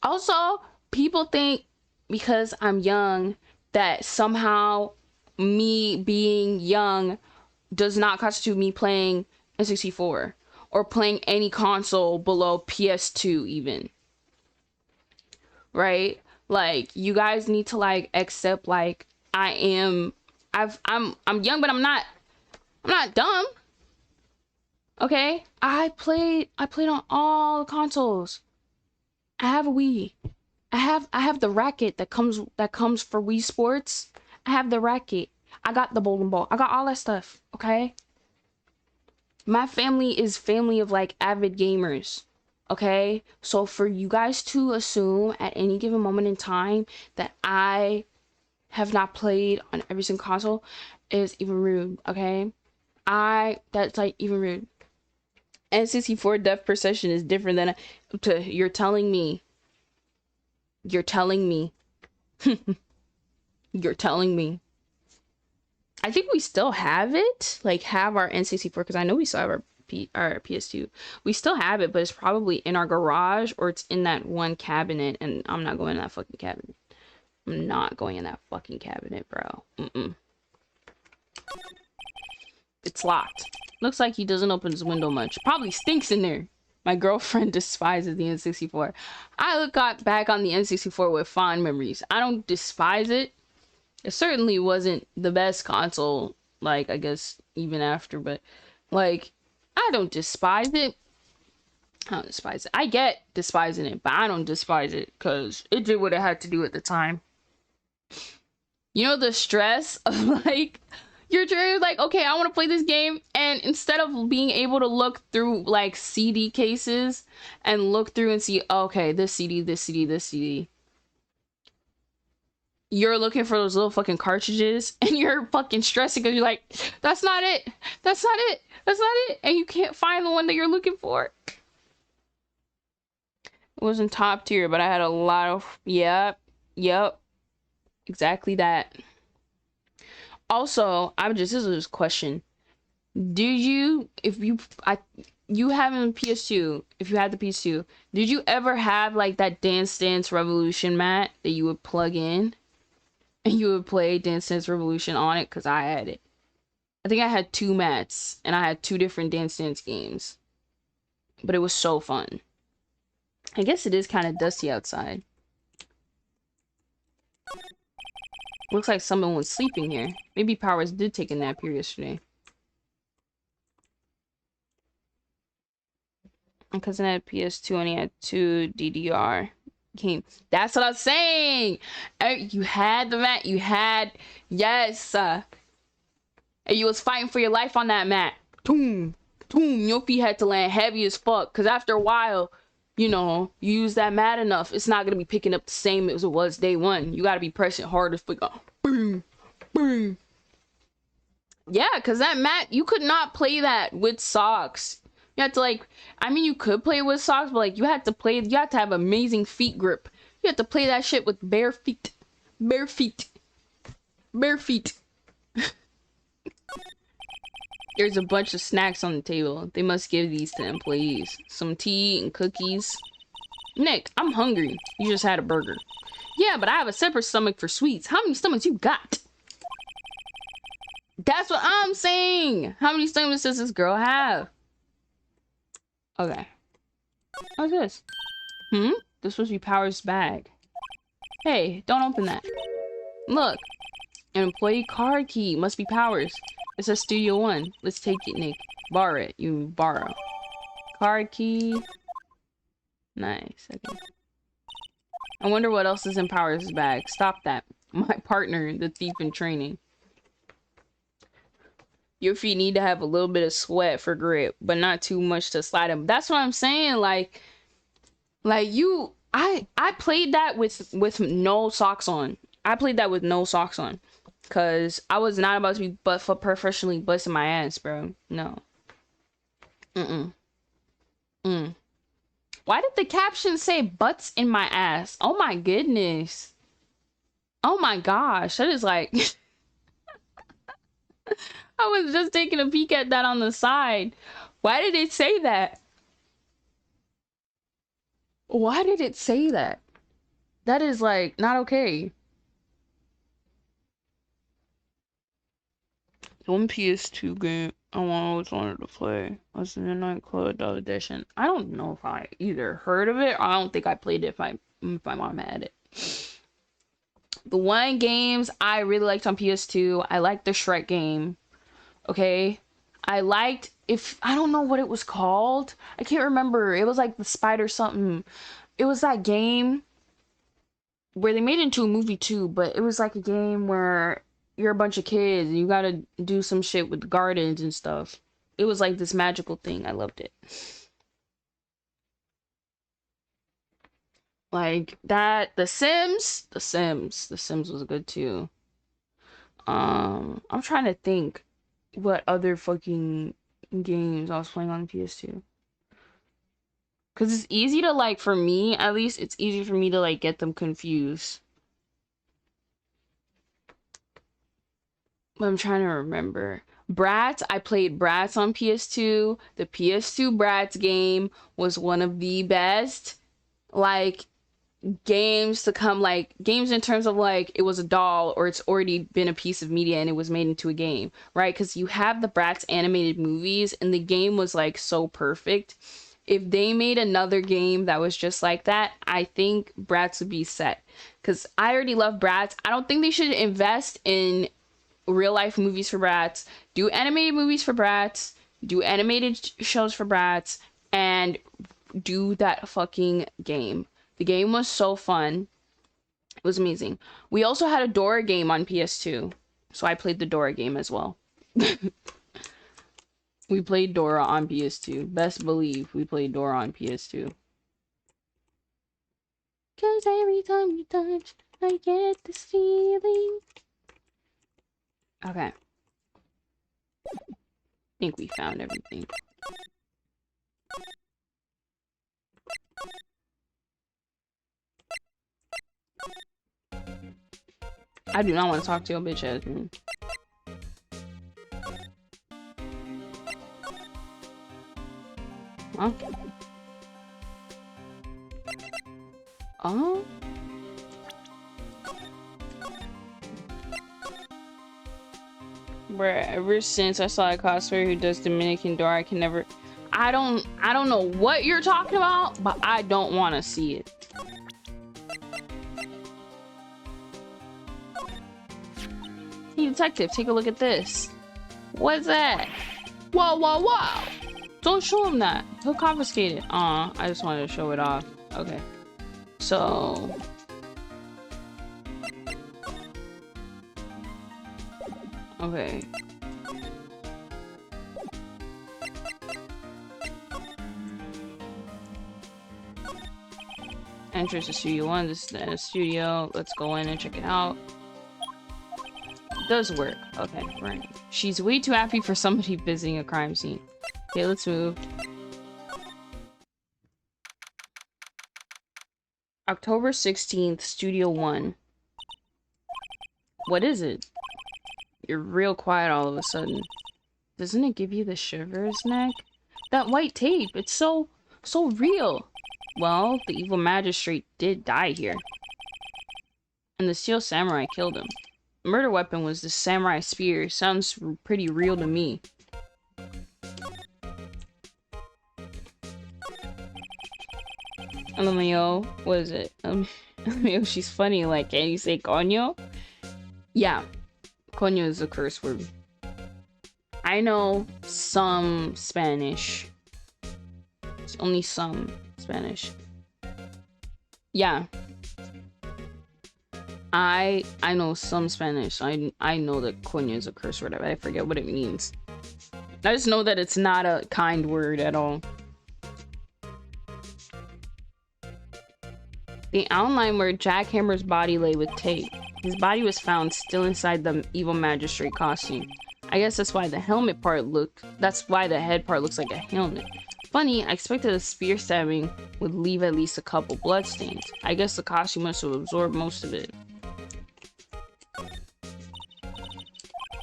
Also, people think because I'm young that somehow me being young does not constitute me playing N64 or playing any console below PS2 even. Right? Like, you guys need to like accept like I'm young, but I'm not dumb. Okay? I played on all the consoles. I have a Wii. I have the racket that comes for Wii Sports. I have the racket. I got the bowling ball. I got all that stuff, okay? My family is family of like avid gamers. Okay, so for you guys to assume at any given moment in time that I have not played on every single console is even rude. Okay, that's like even rude. N64 depth perception is different than you're telling me. You're telling me. You're telling me. I think we still have it, like have our N64, because I know we still have our PS2. We still have it, but it's probably in our garage or it's in that one cabinet, and I'm not going in that fucking cabinet. I'm not going in that fucking cabinet, bro. It's locked. Looks like he doesn't open his window much. Probably stinks in there. My girlfriend despises the N64. I look back on the N64 with fond memories. I don't despise it. It certainly wasn't the best console, like, I guess, even after, but, like, I don't despise it. I don't despise it. I get despising it, but I don't despise it, because it did what it had to do at the time. You know, the stress of, like, you're like, okay, I want to play this game, and instead of being able to look through, like, CD cases, and look through and see, okay, this CD, this CD, this CD, you're looking for those little fucking cartridges, and you're fucking stressing because you're like, that's not it, that's not it, that's not it, and you can't find the one that you're looking for. It wasn't top tier, but I had a lot of, yep, exactly that. Also, this is a question. Did you, you having PS2, if you had the PS2, did you ever have, like, that Dance Dance Revolution mat that you would plug in? And you would play Dance Dance Revolution on it? Because I had it. I think I had 2 mats, and I had 2 different Dance Dance games. But it was so fun. I guess it is kind of dusty outside. Looks like someone was sleeping here. Maybe Powers did take a nap here yesterday. My cousin had PS2 and he had 2 DDR games. That's what I was saying! You had the mat. You had... Yes! And you was fighting for your life on that mat. Boom! Boom! Your feet had to land heavy as fuck. Because after a while, you know, you use that mat enough, it's not going to be picking up the same as it was day one. You got to be pressing hard as fuck. Boom! Boom! Yeah, because that mat, you could not play that with socks. You had to, like, I mean, you could play with socks, but, like, you had to have amazing feet grip. You had to play that shit with bare feet. Bare feet. Bare feet. There's a bunch of snacks on the table. They must give these to employees. Some tea and cookies. Nick, I'm hungry. You just had a burger. Yeah, but I have a separate stomach for sweets. How many stomachs you got? That's what I'm saying. How many stomachs does this girl have? Okay. What's this? This supposed to be Power's bag. Hey, don't open that. Look. An employee card key. Must be Power's. It says Studio One. Let's take it, Nick. Borrow it. You borrow. Card key. Nice. Okay. I wonder what else is in Power's bag. Stop that. My partner, the thief in training. Your feet need to have a little bit of sweat for grip, but not too much to slide them. That's what I'm saying. Like you, I played that with no socks on. I played that with no socks on, cause I was not about to be professionally busting my ass, bro. No. Why did the caption say butts in my ass? Oh my goodness. Oh my gosh, that is like. I was just taking a peek at that on the side. Why did it say that? Why did it say that? That is, like, not okay. One PS2 game I always wanted to play was the Midnight Club Edition. I don't know if I either heard of it or I don't think I played it if my mom had it. The one games I really liked on PS2, I liked the Shrek game. Okay, I liked, I don't know what it was called. I can't remember. It was like the spider something. It was that game where they made it into a movie too, but it was like a game where you're a bunch of kids and you gotta do some shit with gardens and stuff. It was like this magical thing. I loved it. Like that, The Sims was good too. I'm trying to think what other fucking games I was playing on the PS2. Cause it's easy to like, for me at least, it's easy for me to like get them confused. But I'm trying to remember. Bratz, I played Bratz on PS2. The PS2 Bratz game was one of the best, like, games to come, like games in terms of like it was a doll or it's already been a piece of media and it was made into a game, right? Because you have the Bratz animated movies and the game was like so perfect. If they made another game that was just like that, I think Bratz would be set. Because I already love Bratz. I don't think they should invest in real life movies for Bratz. Do animated movies for Bratz. Do animated shows for Bratz. And do that fucking game. The game was so fun. It was amazing. We also had a Dora game on PS2. So I played the Dora game as well. We played Dora on PS2. Best believe we played Dora on PS2. Cause every time you touch, I get this feeling. Okay. I think we found everything. I do not want to talk to your bitch ass, man. Huh? Oh? Bruh, ever since I saw a cosplayer who does Dominican door, I can never... I don't know what you're talking about, but I don't want to see it. Hey, detective, take a look at this. What's that? Whoa, whoa, whoa! Don't show him that. He'll confiscate it. Aw, I just wanted to show it off. Okay. So... okay. Entrance to Studio 1. This is the studio. Let's go in and check it out. It does work. Okay, right. She's way too happy for somebody visiting a crime scene. Okay, let's move. October 16th, Studio 1. What is it? You're real quiet all of a sudden. Doesn't it give you the shivers, Nick? That white tape, it's so real. Well, the evil magistrate did die here. And the steel samurai killed him. The murder weapon was the samurai spear. Sounds pretty real to me. LMAO, what is it? LMAO, she's funny, like, can you say coño? Yeah, coño is a curse word. I know some Spanish. It's only some Spanish. Yeah. I know some Spanish. I know that coño is a curse word. I forget what it means. I just know that it's not a kind word at all. The outline where Jackhammer's body lay with tape. His body was found still inside the evil magistrate costume. I guess that's why the helmet part that's why the head part looks like a helmet. Funny, I expected a spear stabbing would leave at least a couple bloodstains. I guess the costume must have absorbed most of it.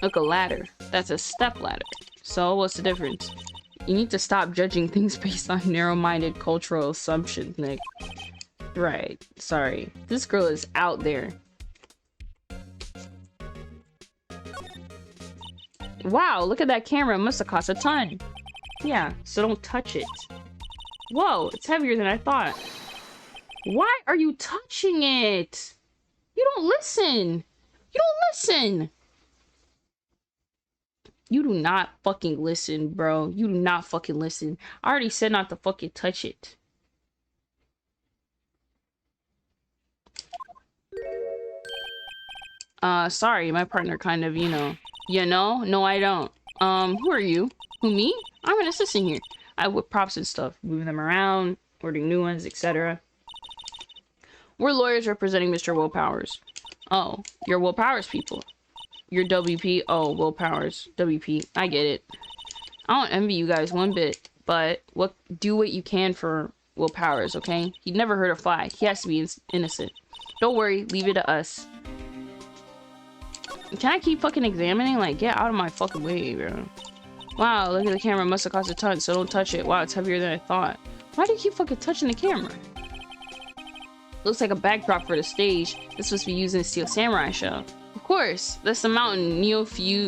Look, a ladder. That's a step ladder. So, what's the difference? You need to stop judging things based on narrow-minded cultural assumptions, Nick. Right, sorry. This girl is out there. Wow, look at that camera. It must have cost a ton. Yeah, so don't touch it. Whoa, it's heavier than I thought. Why are you touching it? You don't listen. You don't listen. You do not fucking listen, bro. You do not fucking listen. I already said not to fucking touch it. Sorry, my partner kind of, you know. No, I don't. Who are you? Who, me? I'm an assistant here. I whip props and stuff, moving them around, ordering new ones, etc. We're lawyers representing Mr. Will Powers. Oh, you're Will Powers people. You're WP. Oh, Will Powers. WP. I get it. I don't envy you guys one bit, but do what you can for Will Powers, okay? He'd never hurt a fly. He has to be innocent. Don't worry, leave it to us. Can I keep fucking examining? Like, get out of my fucking way, bro. Wow, look at the camera. Must have cost a ton, so don't touch it. Wow, it's heavier than I thought. Why do you keep fucking touching the camera? Looks like a backdrop for the stage. This must be used in a Steel Samurai show. Of course, that's the mountain Fujiyama.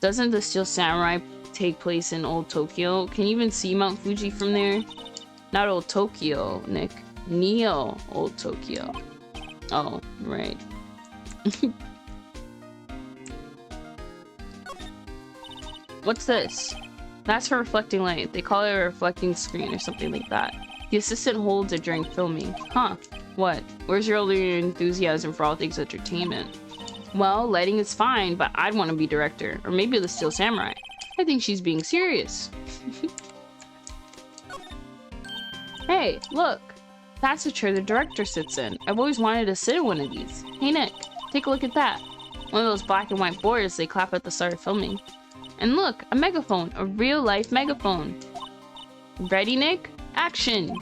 Doesn't the Steel Samurai take place in Old Tokyo? Can you even see Mount Fuji from there? Not Old Tokyo, Nick. Neo Old Tokyo. Oh, right. What's this? That's for reflecting light. They call it a reflecting screen or something like that. The assistant holds it during filming. Huh. What? Where's your enthusiasm for all things entertainment? Well, lighting is fine, but I'd want to be director. Or maybe the Steel Samurai. I think she's being serious. Hey, look. That's the chair the director sits in. I've always wanted to sit in one of these. Hey, Nick, take a look at that. One of those black and white boards they clap at the start of filming. And look, a megaphone. A real-life megaphone. Ready, Nick? Action!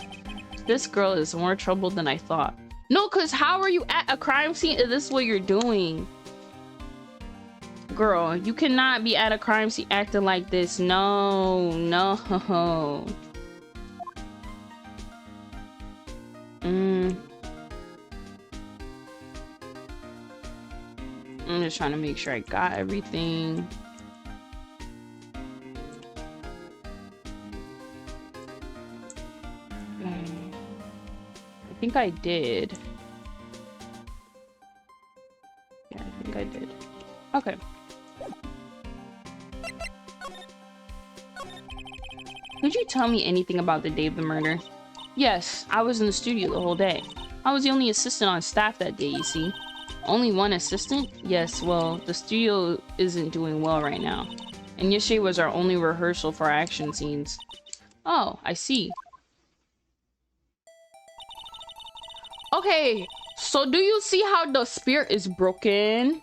This girl is more troubled than I thought. No, because how are you at a crime scene if this is what you're doing? Girl, you cannot be at a crime scene acting like this. No, no. I'm just trying to make sure I got everything. I think I did. Yeah, I think I did. Okay. Could you tell me anything about the day of the murder? Yes, I was in the studio the whole day. I was the only assistant on staff that day, you see. Only one assistant? Yes, well, the studio isn't doing well right now. And yesterday was our only rehearsal for our action scenes. Oh, I see. Okay, so do you see how the spear is broken?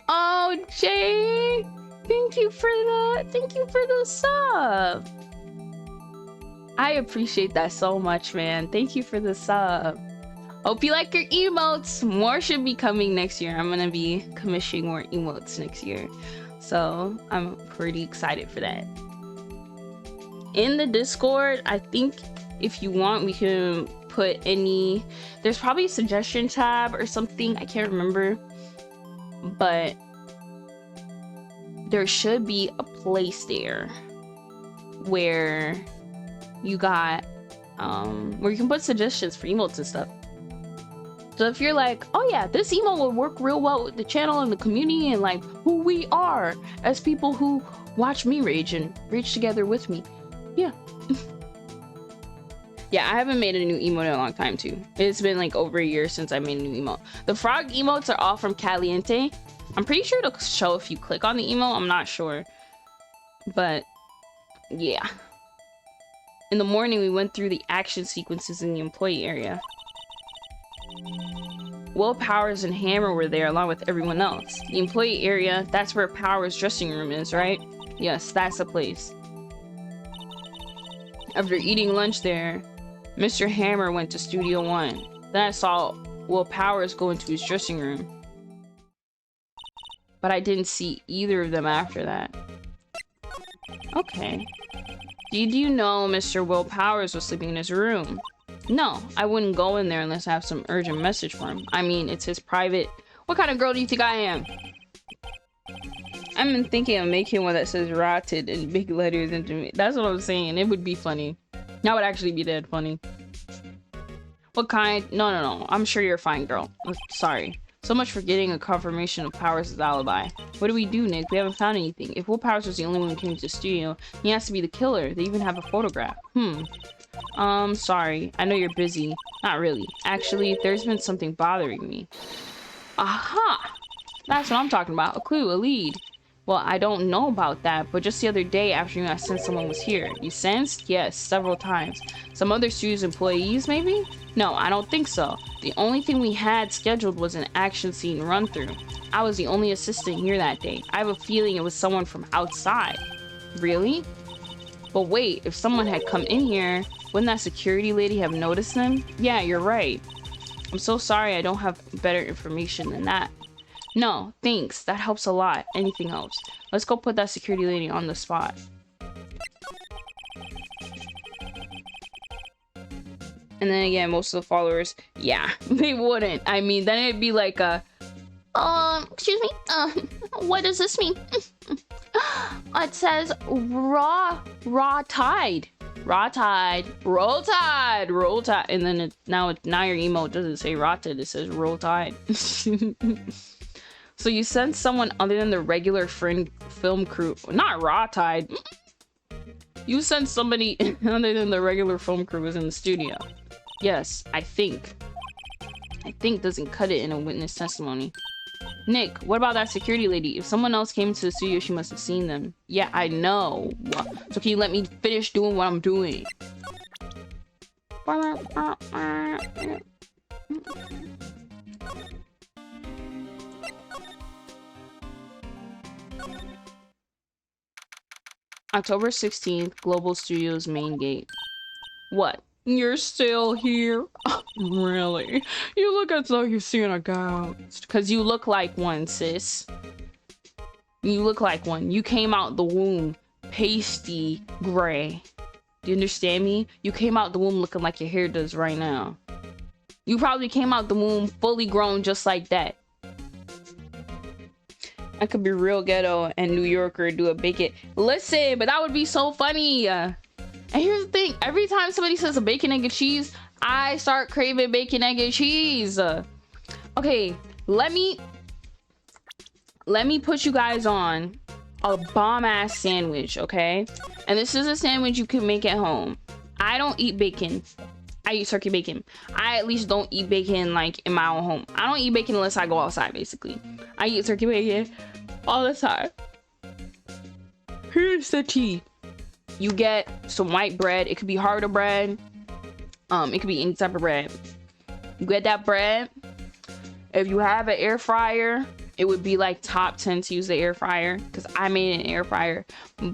Oh, Jay! Thank you for the sub! I appreciate that so much, man. Thank you for the sub. Hope you like your emotes. More should be coming next year. I'm gonna be commissioning more emotes next year. So I'm pretty excited for that. In the Discord, I think if you want, we can put any... There's probably a suggestion tab or something. I can't remember. But there should be a place there where you got where you can put suggestions for emotes and stuff. So if you're like, oh yeah, this emote will work real well with the channel and the community and like who we are as people who watch me rage and rage together with me. Yeah. Yeah, I haven't made a new emote in a long time too. It's been like over a year since I made a new emote. The frog emotes are all from Caliente. I'm pretty sure it'll show if you click on the emote. I'm not sure. But yeah. In the morning, we went through the action sequences in the employee area. Will Powers and Hammer were there along with everyone else. The employee area, that's where Powers' dressing room is, right? Yes, that's the place. After eating lunch there, Mr. Hammer went to Studio 1. Then I saw Will Powers go into his dressing room. But I didn't see either of them after that. Okay. Did you know Mr. Will Powers was sleeping in his room? No, I wouldn't go in there unless I have some urgent message for him. I mean, it's his private... What kind of girl do you think I am? I've been thinking of making one that says rotted in big letters into me. That's what I'm saying. It would be funny. That would actually be dead funny. What kind? No. I'm sure you're fine, girl. Sorry. So much for getting a confirmation of Powers' alibi. What do we do, Nick? We haven't found anything. If Will Powers was the only one who came to the studio, he has to be the killer. They even have a photograph. Sorry. I know you're busy. Not really. Actually, there's been something bothering me. Aha! That's what I'm talking about. A clue, a lead. Well, I don't know about that, but just the other day afternoon I sensed someone was here. You sensed? Yes, several times. Some other studio's employees, maybe? No, I don't think so. The only thing we had scheduled was an action scene run-through. I was the only assistant here that day. I have a feeling it was someone from outside. Really? But wait, if someone had come in here, wouldn't that security lady have noticed them? Yeah, you're right. I'm so sorry I don't have better information than that. No, thanks. That helps a lot. Anything else? Let's go put that security lady on the spot. And then again, most of the followers, yeah, they wouldn't. I mean, then it'd be like excuse me, what does this mean? It says raw tide. Raw tide, roll tide, roll tide. And then now your emote doesn't say raw tide, it says roll tide. So you sent someone other than the regular film crew, not raw tide. You sent somebody other than the regular film crew was in the studio. Yes, I think doesn't cut it in a witness testimony. Nick, what about that security lady? If someone else came to the studio, she must have seen them. Yeah, I know. So can you let me finish doing what I'm doing? October 16th, Global Studios main gate. What? You're still here? Really? You look as though you've seen a ghost. Cause you look like one, sis. You look like one. You came out the womb pasty gray. Do you understand me? You came out the womb looking like your hair does right now. You probably came out the womb fully grown just like that. I could be real ghetto and New Yorker do a bacon. Listen, but that would be so funny. And here's the thing. Every time somebody says a bacon, egg, and cheese, I start craving bacon, egg, and cheese. Okay, let me put you guys on a bomb-ass sandwich, okay? And this is a sandwich you can make at home. I don't eat bacon. I eat turkey bacon. I at least don't eat bacon like in my own home. I don't eat bacon unless I go outside, basically. I eat turkey bacon all the time. Here's the tea. You get some white bread. It could be harder bread. It could be any type of bread. You get that bread. If you have an air fryer, it would be like top 10 to use the air fryer because I made an air fryer.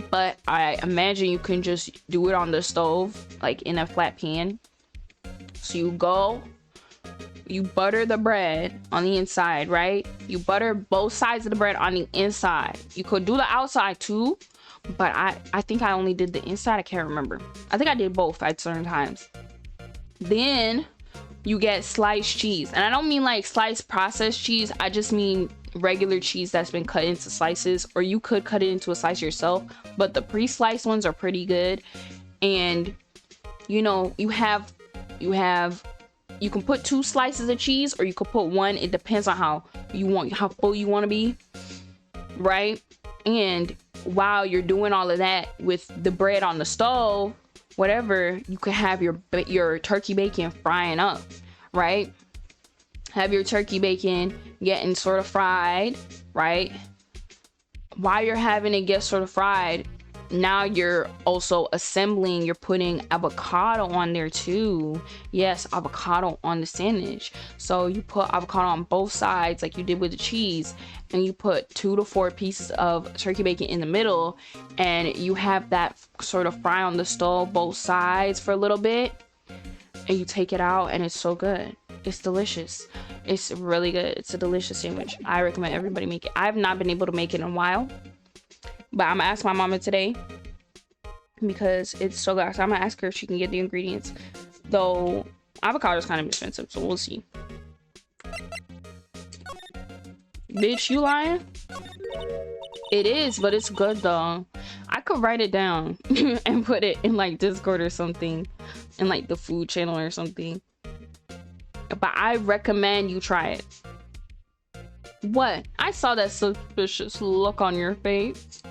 But I imagine you can just do it on the stove, like in a flat pan. So you butter the bread on the inside, right? You butter both sides of the bread on the inside. You could do the outside too, but I think I only did the inside. I can't remember. I think I did both at certain times. Then you get sliced cheese. And I don't mean like sliced processed cheese. I just mean regular cheese that's been cut into slices, or you could cut it into a slice yourself, but the pre-sliced ones are pretty good. And you know, you can put 2 slices of cheese, or you could put 1. It depends on how full you want to be, right? And while you're doing all of that with the bread on the stove, whatever, you could have your turkey bacon frying up, right? Have your turkey bacon getting sort of fried, right? While you're having it get sort of fried, now you're also assembling, you're putting avocado on there too. Yes, avocado on the sandwich. So you put avocado on both sides like you did with the cheese, and you put 2 to 4 pieces of turkey bacon in the middle, and you have that sort of fry on the stove both sides for a little bit, and you take it out, and it's so good. It's delicious. It's really good. It's a delicious sandwich. I recommend everybody make it. I've not been able to make it in a while, but I'm gonna ask my mama today because it's so good. So I'm gonna ask her if she can get the ingredients. Though avocado is kind of expensive, so we'll see. Bitch, you lying? It is, but it's good though. I could write it down and put it in like Discord or something, in like the food channel or something. But I recommend you try it. What? I saw that suspicious look on your face.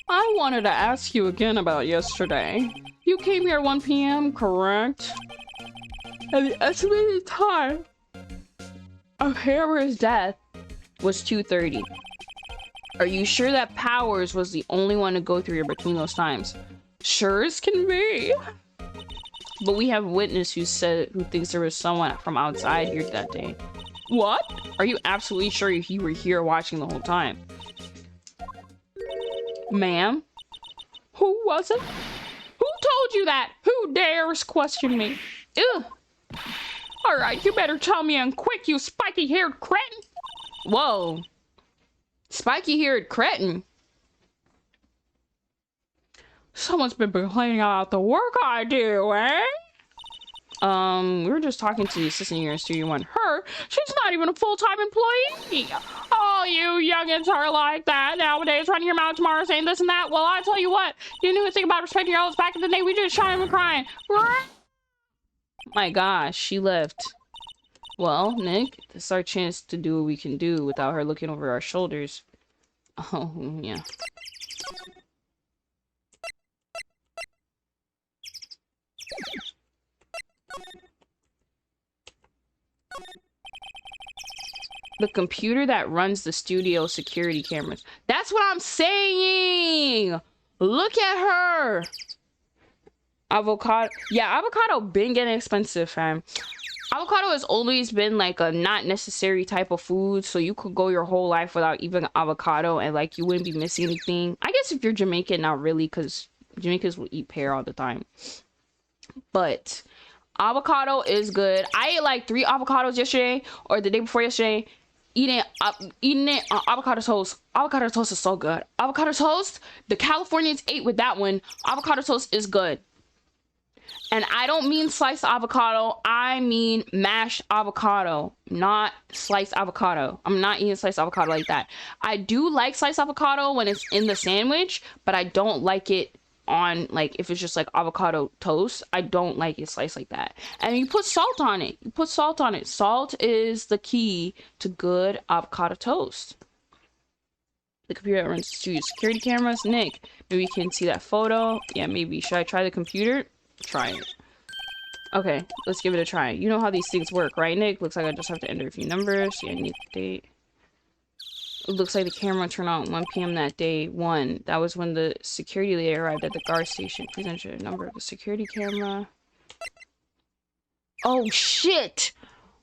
I wanted to ask you again about yesterday. You came here 1 p.m., correct? And the estimated time of Harry's death was 2:30. Are you sure that Powers was the only one to go through here between those times? Sure as can be. But we have a witness who thinks there was someone from outside here that day. What? Are you absolutely sure you were here watching the whole time? Ma'am? Who was it? Who told you that? Who dares question me? Ugh. All right, you better tell me and quick, you spiky-haired cretin. Whoa. Spiky-haired cretin? Someone's been complaining about the work I do, eh? We were just talking to the assistant here in Studio One. Her? She's not even a full-time employee. All you youngins are like that nowadays, running your mouth tomorrow saying this and that. Well, I tell you what, you knew a thing about respecting your elders back in the day. We just shot him and crying. My gosh, she left. Well, Nick, this is our chance to do what we can do without her looking over our shoulders. Oh, yeah. The computer that runs the studio security cameras. That's what I'm saying! Look at her! Avocado. Yeah, avocado been getting expensive, fam. Avocado has always been like a not necessary type of food, so you could go your whole life without even avocado and like you wouldn't be missing anything. I guess if you're Jamaican, not really, because Jamaicans will eat pear all the time. But avocado is good. I ate like 3 avocados yesterday or the day before yesterday. Eating it on avocado toast. Avocado toast is so good. Avocado toast, the Californians ate with that one. Avocado toast is good. And I don't mean sliced avocado. I mean mashed avocado, not sliced avocado. I'm not eating sliced avocado like that. I do like sliced avocado when it's in the sandwich, but I don't like it on, like, if it's just like avocado toast. I don't like it sliced like that. And you put salt on it. You put salt on it. Salt is the key to good avocado toast. The computer that runs studio security cameras. Nick, maybe you can see that photo. Yeah, maybe. Should I try the computer? Try it. Okay, let's give it a try. You know how these things work, right, Nick? Looks like I just have to enter a few numbers. Yeah, need the date. It looks like the camera turned on at 1 p.m. that day. 1. That was when the security lady arrived at the guard station. Please enter the number of the security camera. Oh, shit!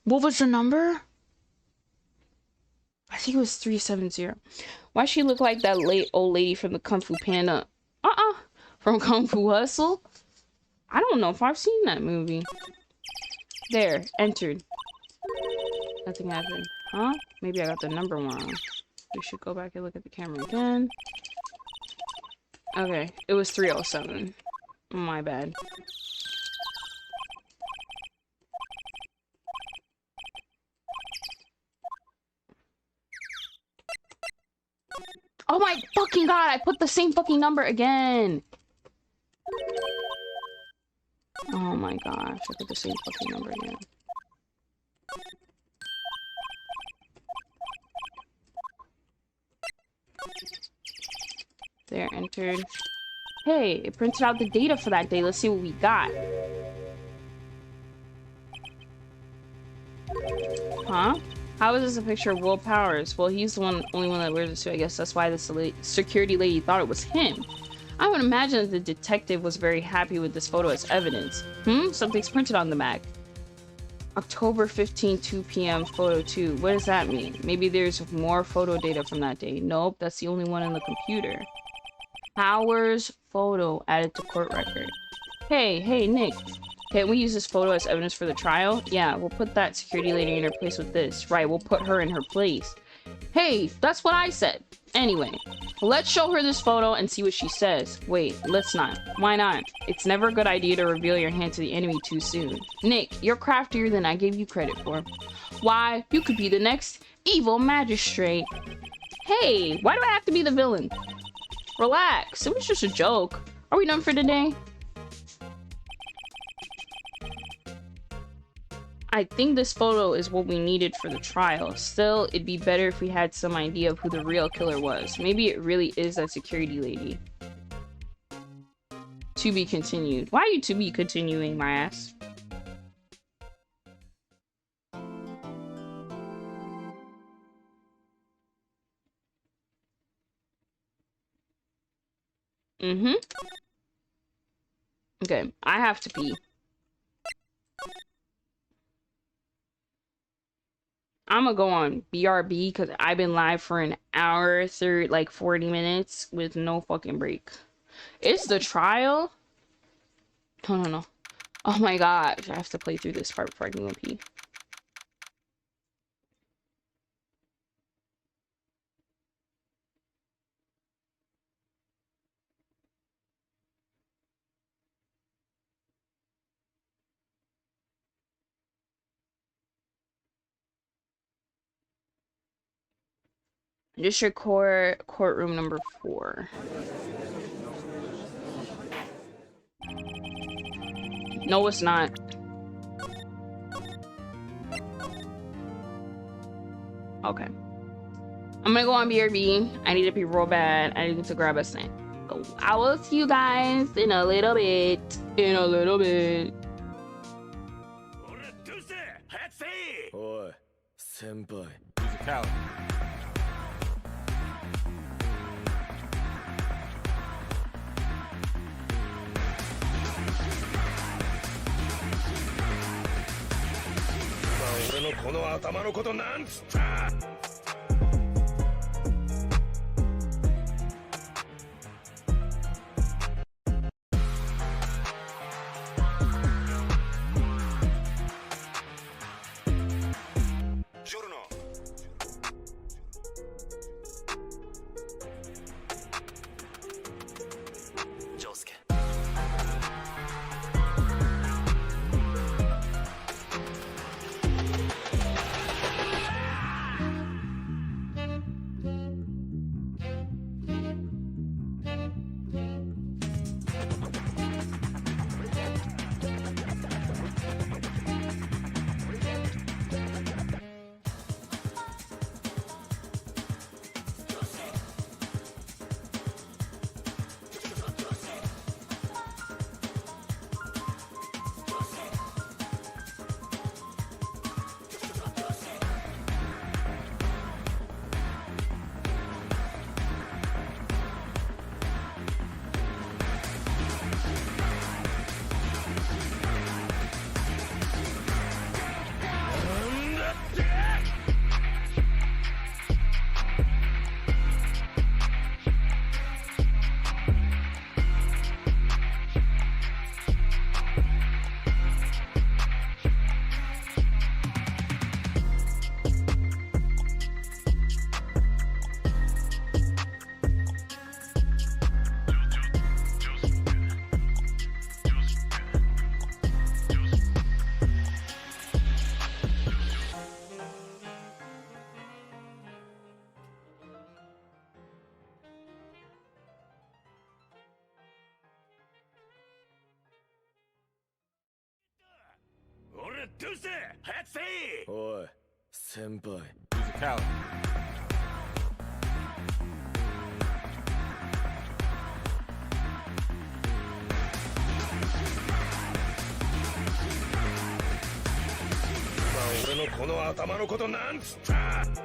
What was the number? I think it was 370. Why she look like that old lady from the Kung Fu Panda? From Kung Fu Hustle? I don't know if I've seen that movie. There, entered. Nothing happened. Huh? Maybe I got the number wrong. We should go back and look at the camera again. Okay, it was 307. My bad. Oh my fucking god, I put the same fucking number again! Oh my gosh, I put the same fucking number again. There, entered. Hey, it printed out the data for that day. Let's see what we got. Huh? How is this a picture of Will Powers? Well, he's the only one that wears it, so I guess that's why the security lady thought it was him. I would imagine that the detective was very happy with this photo as evidence. Something's printed on the back. October 15, 2 p.m. photo 2. What does that mean? Maybe there's more photo data from that day. Nope, that's the only one in the computer. Powers photo added to court record. Hey, Nick. Can't we use this photo as evidence for the trial? Yeah, we'll put that security lady in her place with this. Right, we'll put her in her place. Hey, that's what I said. Anyway, let's show her this photo and see what she says. Wait, let's not. Why not? It's never a good idea to reveal your hand to the enemy too soon. Nick, you're craftier than I gave you credit for. Why, you could be the next evil magistrate. Hey, why do I have to be the villain? Relax, it was just a joke. Are we done for today? I think this photo is what we needed for the trial. Still, it'd be better if we had some idea of who the real killer was. Maybe it really is that security lady. To be continued. Why are you to be continuing, my ass? Mm-hmm. Okay, I have to pee. I'm gonna go on BRB because I've been live for an hour, 40 minutes with no fucking break. It's the trial. No. Oh my gosh, I have to play through this part before I can go pee. District Court, courtroom number 4. No, it's not. Okay. I'm gonna go on BRB. I need to pee real bad. I need to grab a snack. So I will see you guys in a little bit. In a little bit. おい、先輩。 俺のこの頭のことなんつった。 おい、先輩。 俺のこの頭のことなんつった。 「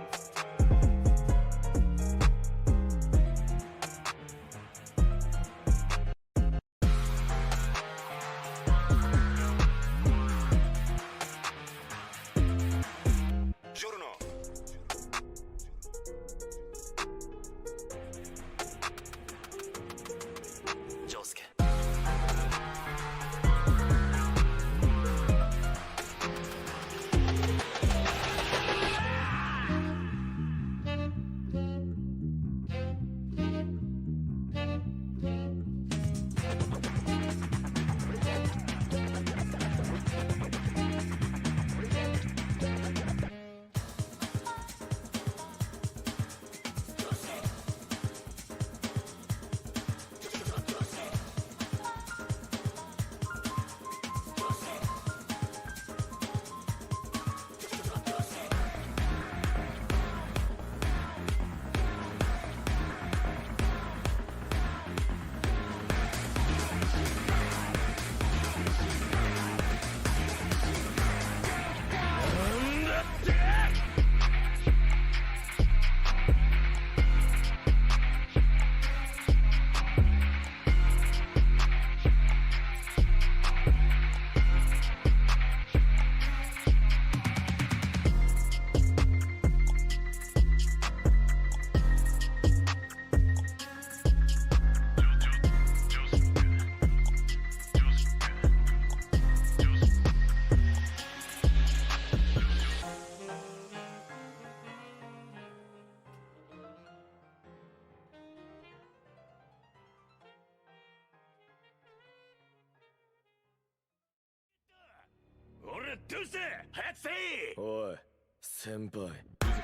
俺どうせ早くせい。おい先輩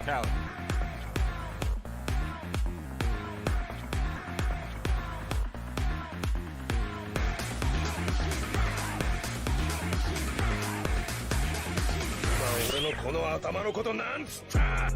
Coward. 俺のこの頭のことなんつった。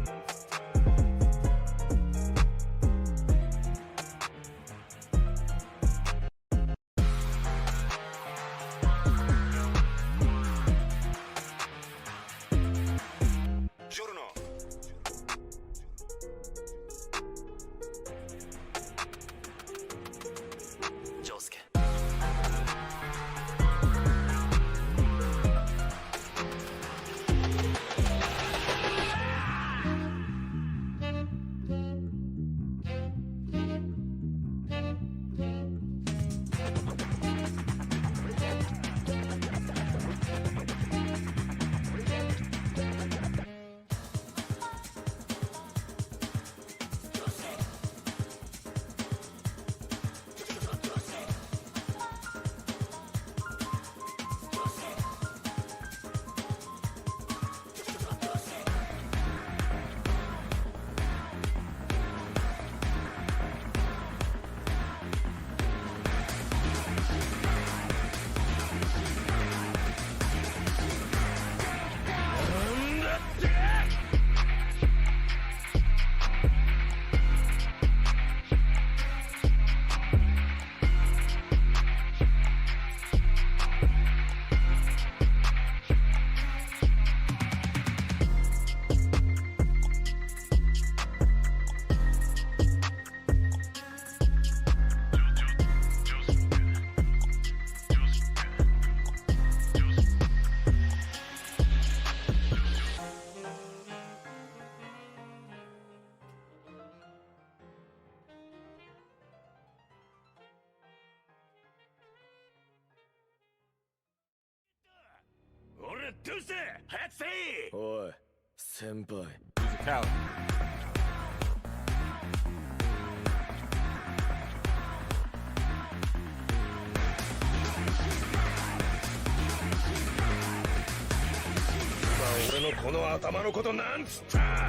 俺どうせ早くせい。おい先輩 Coward. 俺のこの頭のことなんつった。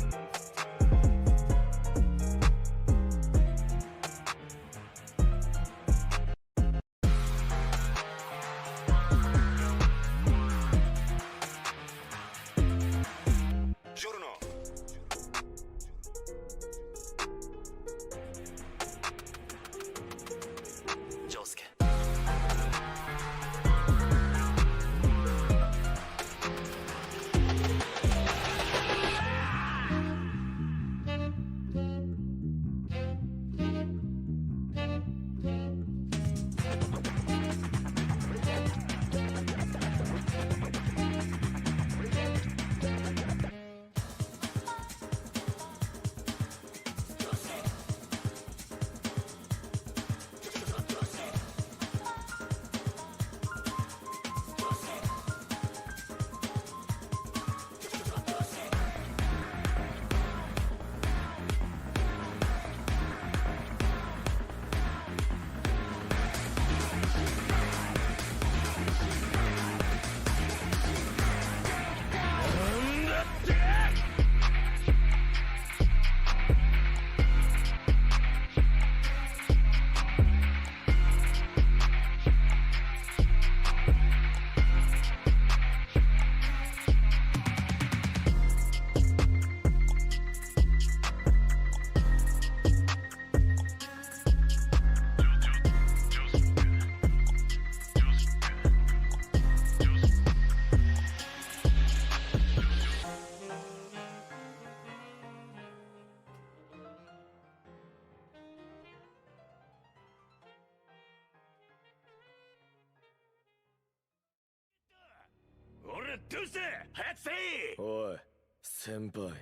俺どうせ早くせい。おい先輩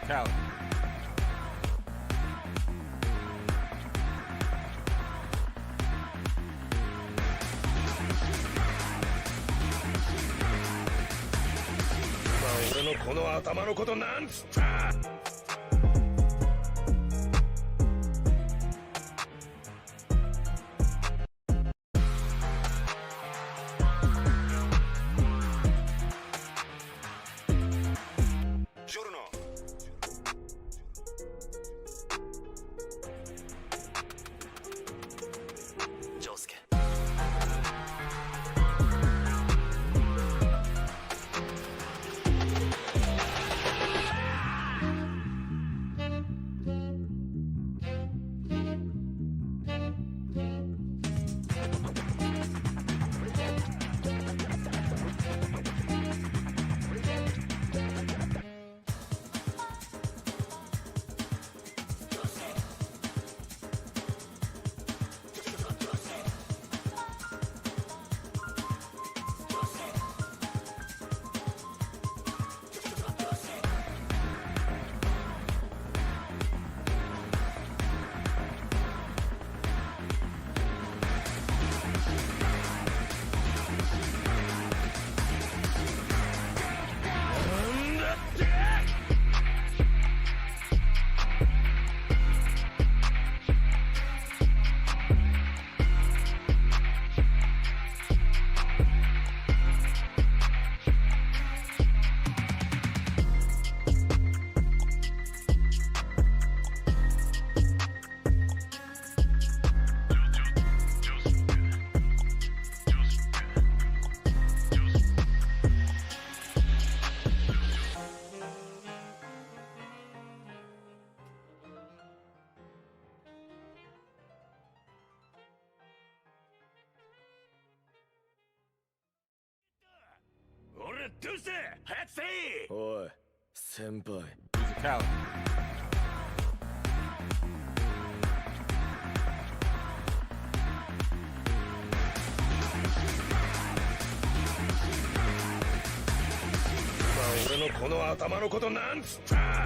Coward. 俺のこの頭のことなんつった。どうした早くせい。おい先輩 Coward. 俺のこの頭のことなんつった。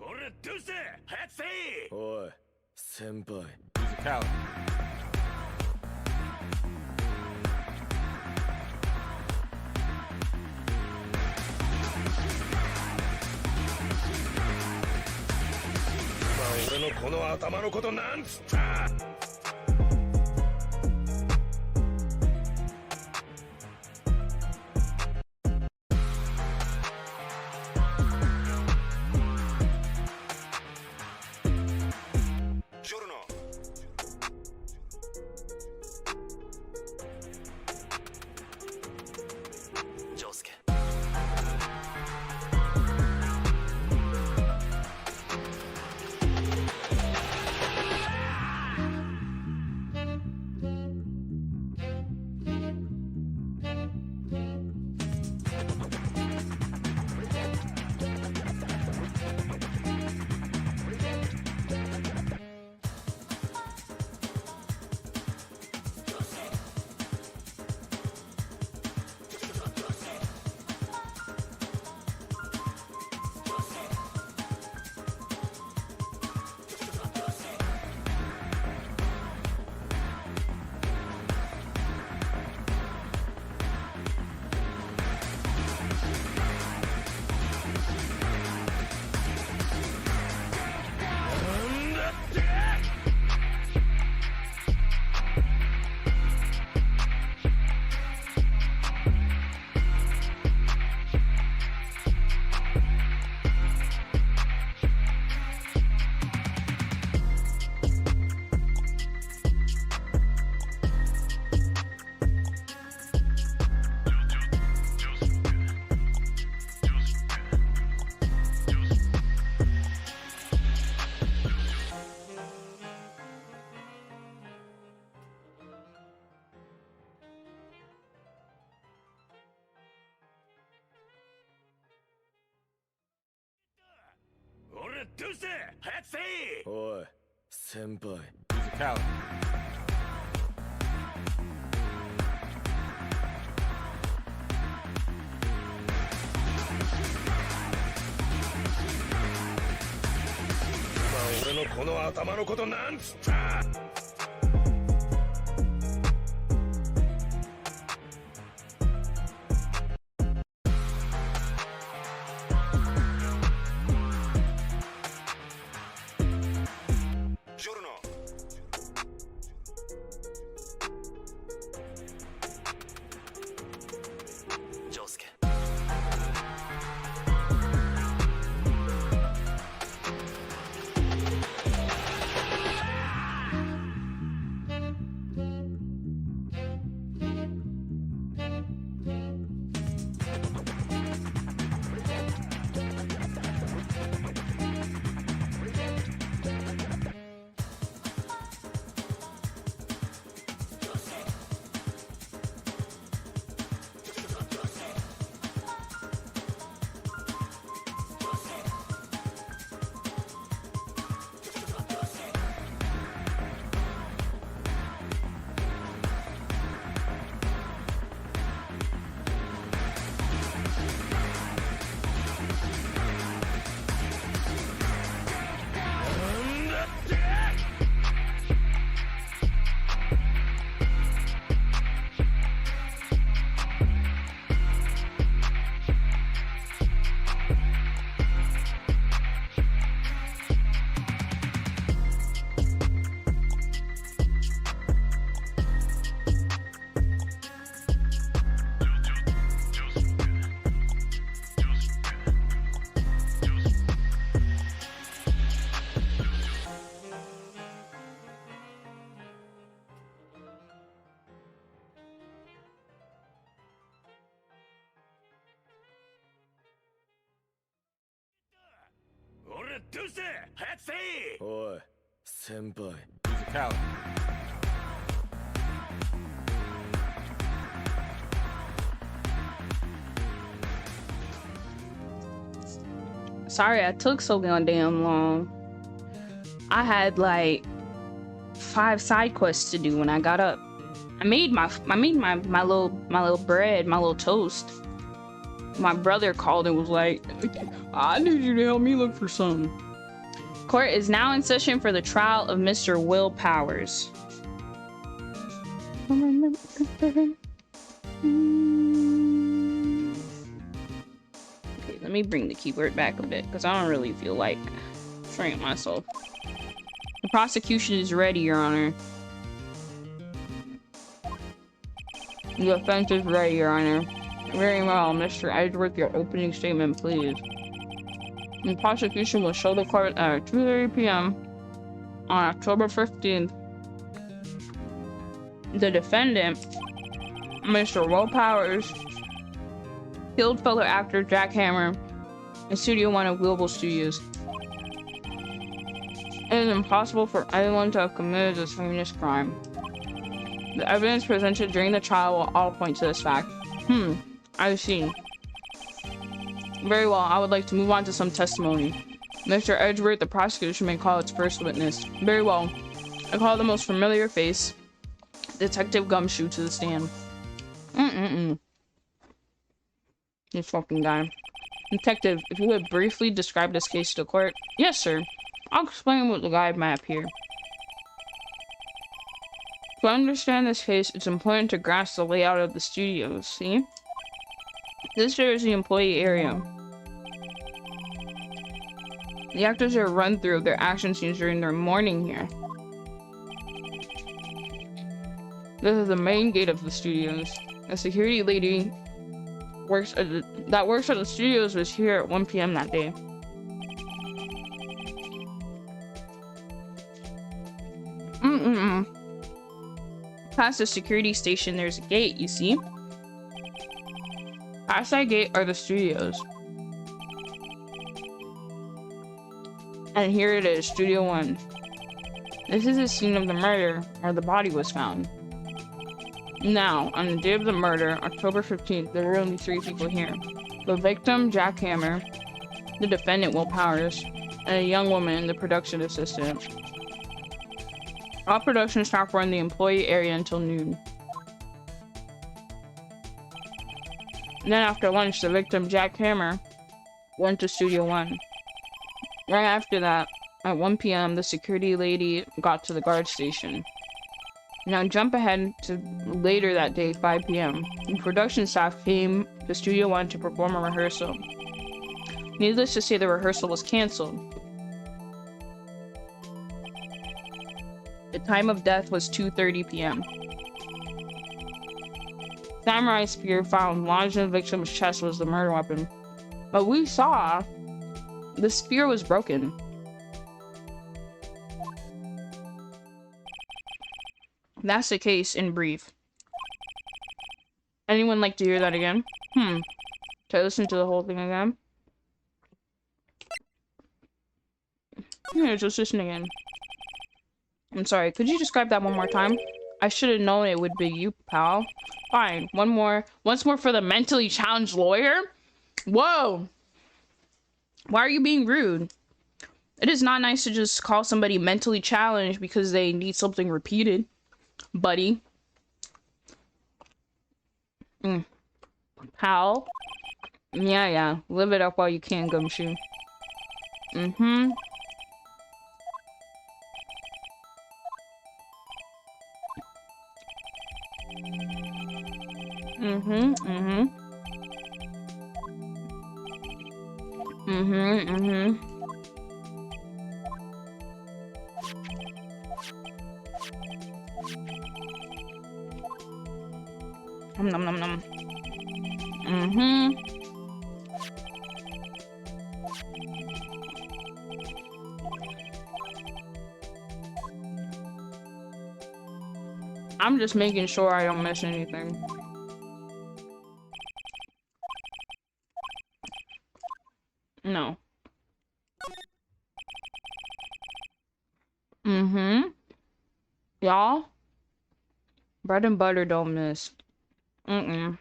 俺どうした早くせい。おい先輩 Coward. 俺のこの頭のことなんつった。俺どうした早くせい。おい先輩 Coward. 俺のこの頭のことなんつった。先輩 Physicality. Sorry I took so goddamn long. I had like 5 side quests to do when I got up. I made my little bread, my little toast. My brother called and was like, I need you to help me look for some. Court is now in session for the trial of Mr. Will Powers. Okay, let me bring the keyboard back a bit because I don't really feel like showing it myself. The prosecution is ready, Your Honor. The offense is ready, Your Honor. Very well, Mr. Edgeworth, your opening statement, please. The prosecution will show the court at 2:30 p.m. on October 15th. The defendant, Mr. Will Powers, killed fellow actor Jack Hammer in Studio One of Global Studios. It is impossible for anyone to have committed this heinous crime. The evidence presented during the trial will all point to this fact. I see. Very well, I would like to move on to some testimony. Mr. Edgeworth, the prosecution may call its first witness. Very well. I call the most familiar face, Detective Gumshoe, to the stand. This fucking guy. Detective, if you would briefly describe this case to the court. Yes, sir. I'll explain with the guide map here. To understand this case, it's important to grasp the layout of the studios, see? This here is the employee area. The actors are run through their action scenes during their morning here. This is the main gate of the studios. A security lady works at the studios was here at 1 p.m. that day. Past the security station, there's a gate, you see? Past that gate are the studios. And here it is, Studio One. This is the scene of the murder, where the body was found. Now, on the day of the murder, October 15th, there were only 3 people here. The victim, Jack Hammer, the defendant, Will Powers, and a young woman, the production assistant. All production staff were in the employee area until noon. Then after lunch, the victim, Jack Hammer, went to Studio One. Right after that, at 1 p.m., the security lady got to the guard station. Now jump ahead to later that day, 5 p.m. The production staff came to Studio One to perform a rehearsal. Needless to say, the rehearsal was canceled. The time of death was 2:30 p.m. Samurai spear found lodged in the victim's chest was the murder weapon. But we saw the spear was broken. That's the case in brief. Anyone like to hear that again? Should I listen to the whole thing again? Yeah, just listen again. I'm sorry, could you describe that one more time? I should have known it would be you, pal. Fine, once more for the mentally challenged lawyer? Whoa! Why are you being rude? It is not nice to just call somebody mentally challenged because they need something repeated, buddy. Pal? Yeah, live it up while you can, Gumshoe. Nom nom nom. I'm just making sure I don't miss anything. No. Mm-hmm. Y'all, bread and butter don't miss. Mm-mm.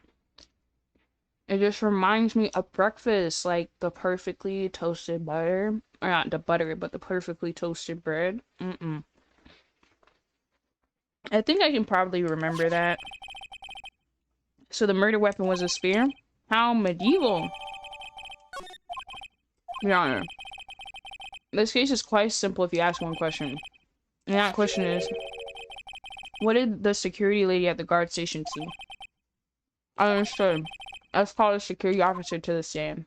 It just reminds me of breakfast, like the perfectly toasted butter. Or not the butter, but the perfectly toasted bread. Mm-mm. I think I can probably remember that. So the murder weapon was a spear? How medieval. Your Honor, this case is quite simple if you ask one question. And that question is, what did the security lady at the guard station see? I understood. Let's call the security officer to the stand.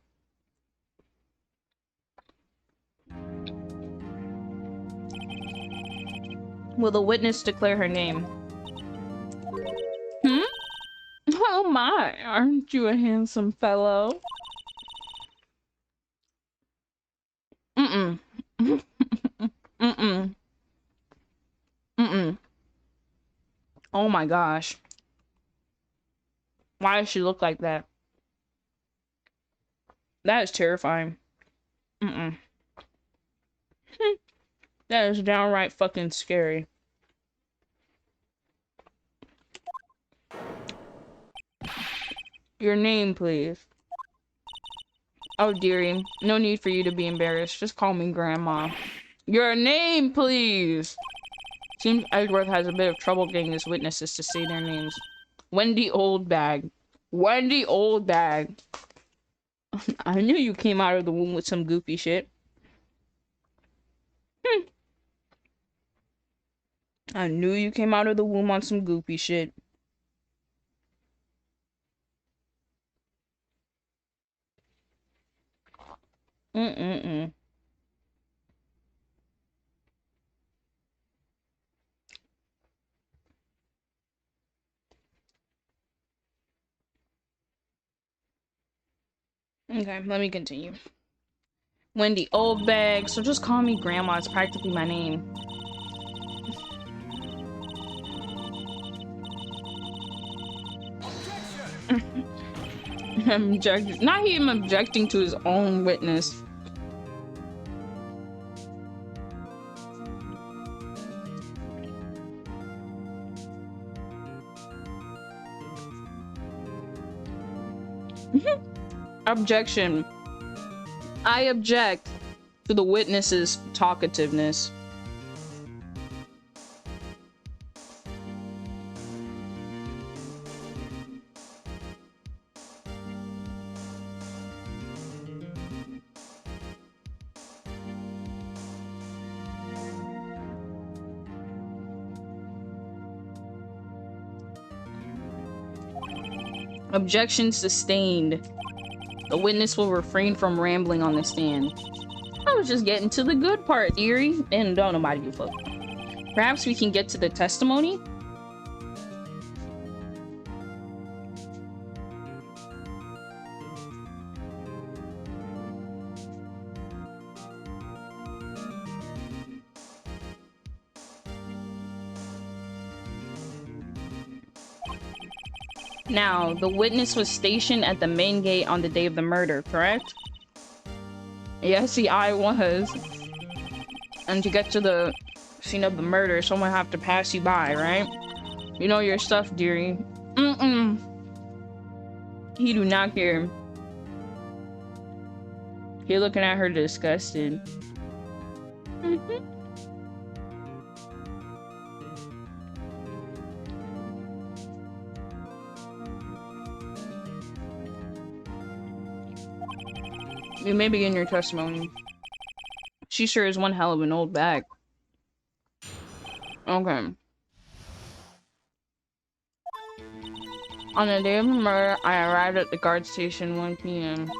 Will the witness declare her name? Hmm? Oh my, aren't you a handsome fellow? Mm-mm. Mm-mm. Mm-mm. Oh my gosh. Why does she look like that? That is terrifying. Mm-mm. That is downright fucking scary. Your name, please. Oh, dearie. No need for you to be embarrassed. Just call me Grandma. Your name, please! Seems Edgeworth has a bit of trouble getting his witnesses to say their names. Wendy Oldbag. Wendy Oldbag. I knew you came out of the womb with some goofy shit. I knew you came out of the womb on some goofy shit. Mm-mm-mm. Okay, let me continue. Wendy Oldbag, so just call me Grandma. It's practically my name. Not him objecting to his own witness. Objection. I object to the witness's talkativeness. Objection sustained. The witness will refrain from rambling on the stand. I was just getting to the good part, dearie. And don't nobody give a fuck. Perhaps we can get to the testimony? Now, the witness was stationed at the main gate on the day of the murder, correct? Yes, see, I was. And to get to the scene of the murder, someone have to pass you by, right? You know your stuff, dearie. Mm-mm. He do not care. He looking at her disgusted. Mm-hmm. You may begin your testimony. She sure is one hell of an old bag. Okay. On the day of the murder, I arrived at the guard station 1 p.m.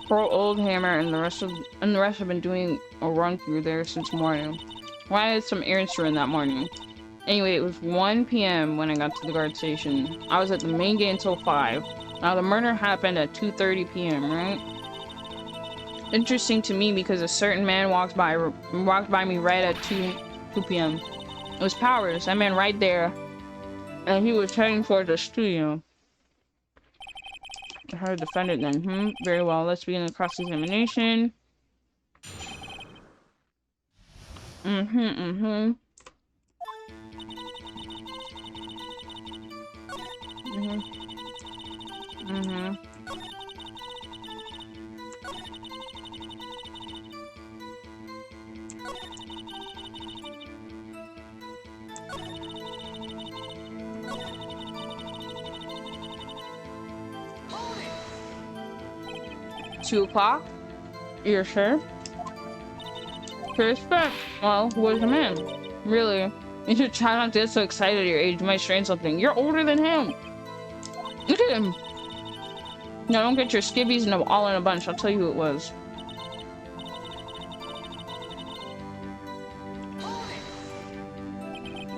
Poor old Hammer and the rest have been doing a run through there since morning. Well, I had some errands to run that morning. Anyway, it was 1 p.m. when I got to the guard station. I was at the main gate until 5. Now the murder happened at 2:30 p.m., right? Interesting to me because a certain man walked by me right at 2 p.m. It was Powers, that man right there, and he was heading towards the studio. I heard the defendant then. Very well, let's begin the cross-examination. Mm-hmm. Two o'clock? You're sure? Respect. Well, where's the man? Really? You should try not to get so excited at your age. You might strain something. You're older than him. Look at him. No, don't get your skivvies all in a bunch. I'll tell you who it was.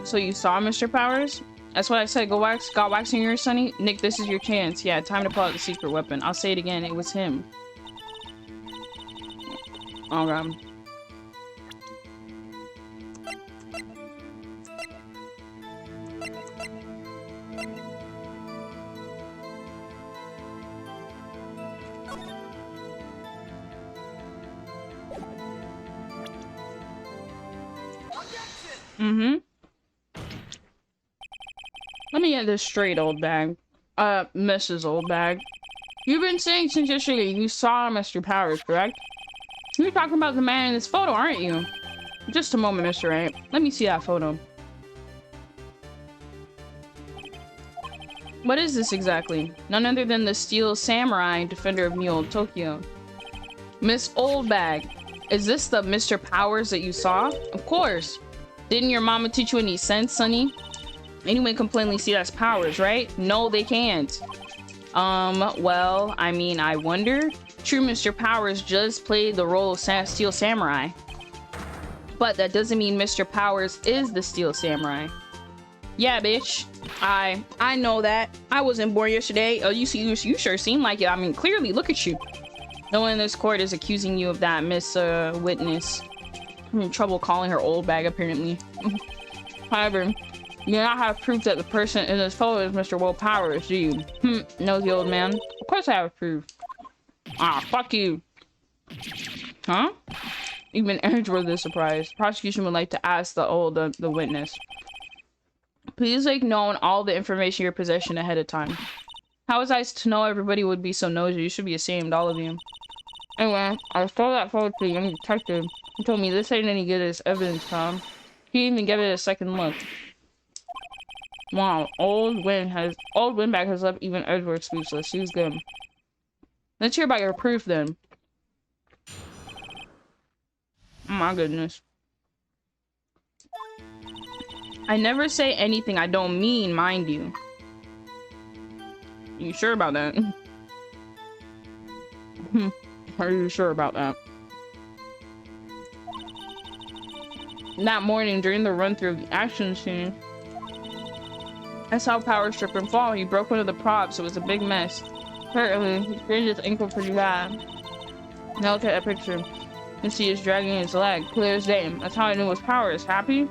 So you saw Mr. Powers? That's what I said. Go wax. Got waxing yours, Sonny? Nick, this is your chance. Yeah, time to pull out the secret weapon. I'll say it again. It was him. Oh, God. Let me get this straight, old bag. Mrs. Old Bag. You've been saying since yesterday you saw Mr. Powers, correct? You're talking about the man in this photo, aren't you? Just a moment, Mr. Wright. Let me see that photo. What is this exactly? None other than the Steel Samurai, defender of New Old Tokyo. Miss Old Bag, is this the Mr. Powers that you saw? Of course. Didn't your mama teach you any sense, Sonny? Anyone can plainly see that's Powers, right? No, they can't. Well, I mean, I wonder. True, Mr. Powers just played the role of Steel Samurai. But that doesn't mean Mr. Powers is the Steel Samurai. Yeah, bitch. I know that. I wasn't born yesterday. Oh, you sure seem like it. I mean, clearly, look at you. No one in this court is accusing you of that, Miss Witness. I'm in trouble calling her old bag, apparently. However, you do not have proof that the person in this photo is Mr. Will Powers, do you? Nosy old man. Of course I have proof. Ah, fuck you. Huh? Even Edgeworth is surprised. Prosecution would like to ask the witness. Please make known all the information in your possession ahead of time. How was I to know everybody would be so nosy? You should be ashamed, all of you. Anyway, I stole that photo to the young detective. He told me this ain't any good as evidence, Tom. He even gave it a second look. Wow, old Windbag has left even Edward speechless. He was good. Let's hear about your proof then. Oh my goodness. I never say anything I don't mean, mind you. You sure about that? Are you sure about that? That morning, during the run-through of the action scene, I saw Powers trip and fall. He broke one of the props. It was a big mess. Apparently, he sprained his ankle pretty bad. Now look at that picture. You can see he's dragging his leg. Clear as day. That's how I knew it was Powers. Happy?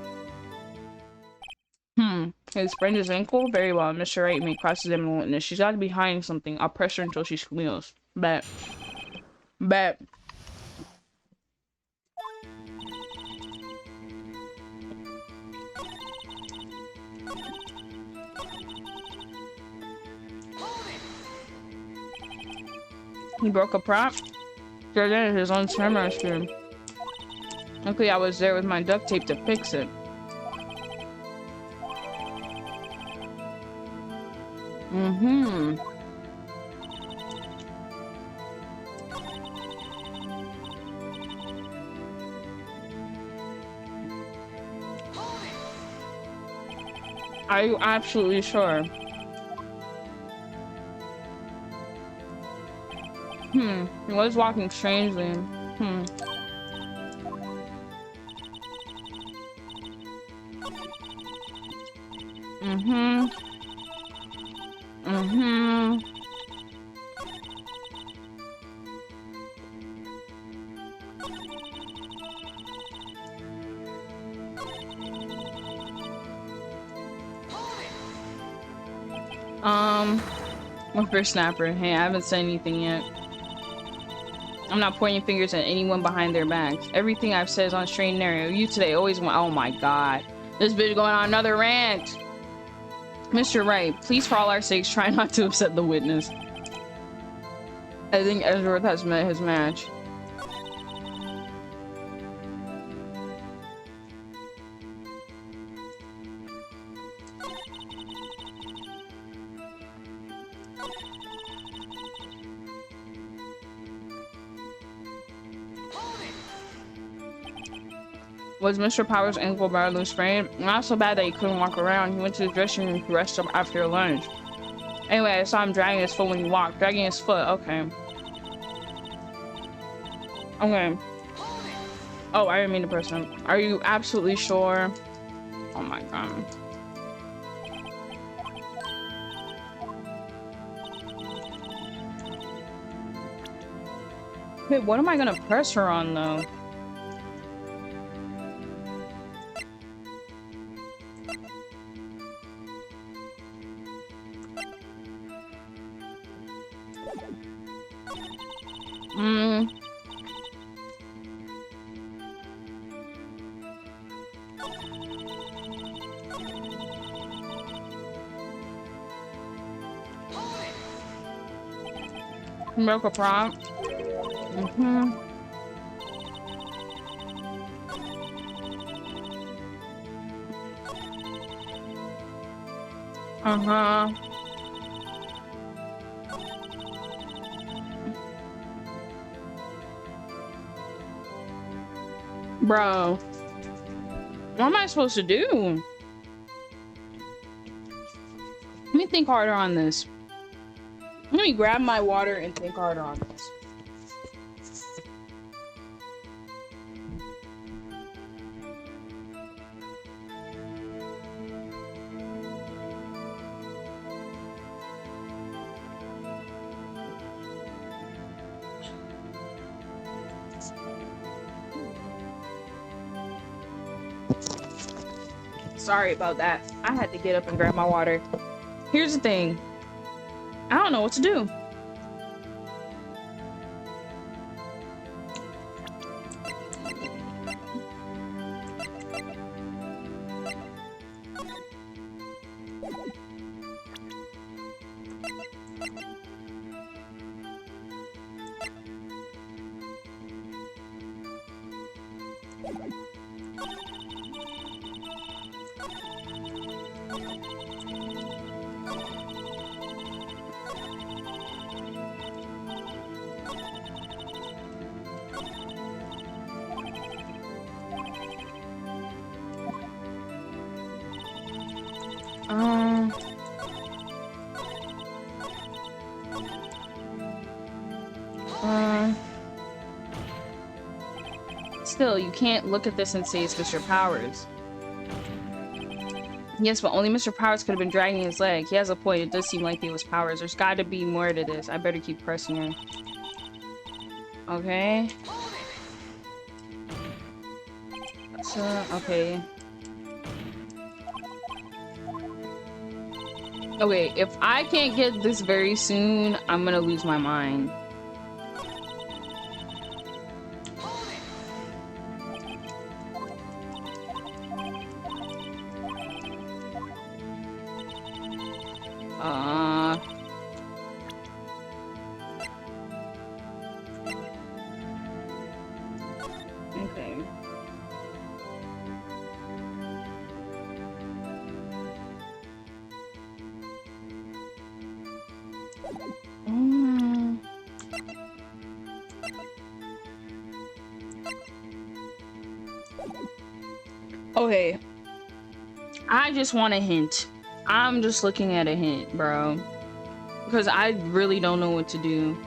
He sprained his ankle? Very well. Mr. Wright may cross-examine the witness. She's got to be hiding something. I'll press her until she squeals. Bet. Bet. He broke a prop? Sure did. His own camera screen. Luckily, I was there with my duct tape to fix it. Are you absolutely sure? He was walking strangely. Whippersnapper. Hey, I haven't said anything yet. I'm not pointing fingers at anyone behind their backs. Everything I've said is on straight and narrow. You today always want. Oh my god. This bitch going on another rant. Mr. Wright, please for all our sakes try not to upset the witness. I think Ezra has met his match. Was Mr. Powers' ankle badly sprained? Not so bad that he couldn't walk around. He went to the dressing room to rest up after lunch. Anyway, I saw him dragging his foot when he walked. Dragging his foot, okay. Okay. Oh, I didn't mean to press him. Are you absolutely sure? Oh my god. Wait, what am I gonna press her on though? Milk a prompt. Bro. What am I supposed to do? Let me think harder on this. Let me grab my water and think harder on this. Sorry about that. I had to get up and grab my water. Here's the thing. I don't know what to do. Still, you can't look at this and say it's Mr. Powers. Yes, but only Mr. Powers could have been dragging his leg. He has a point. It does seem like it was Powers. There's got to be more to this. I better keep pressing her. Okay. So, okay. Okay, if I can't get this very soon, I'm gonna lose my mind. Okay. Okay. I just want a hint. I'm just looking at a hint, bro. Because I really don't know what to do.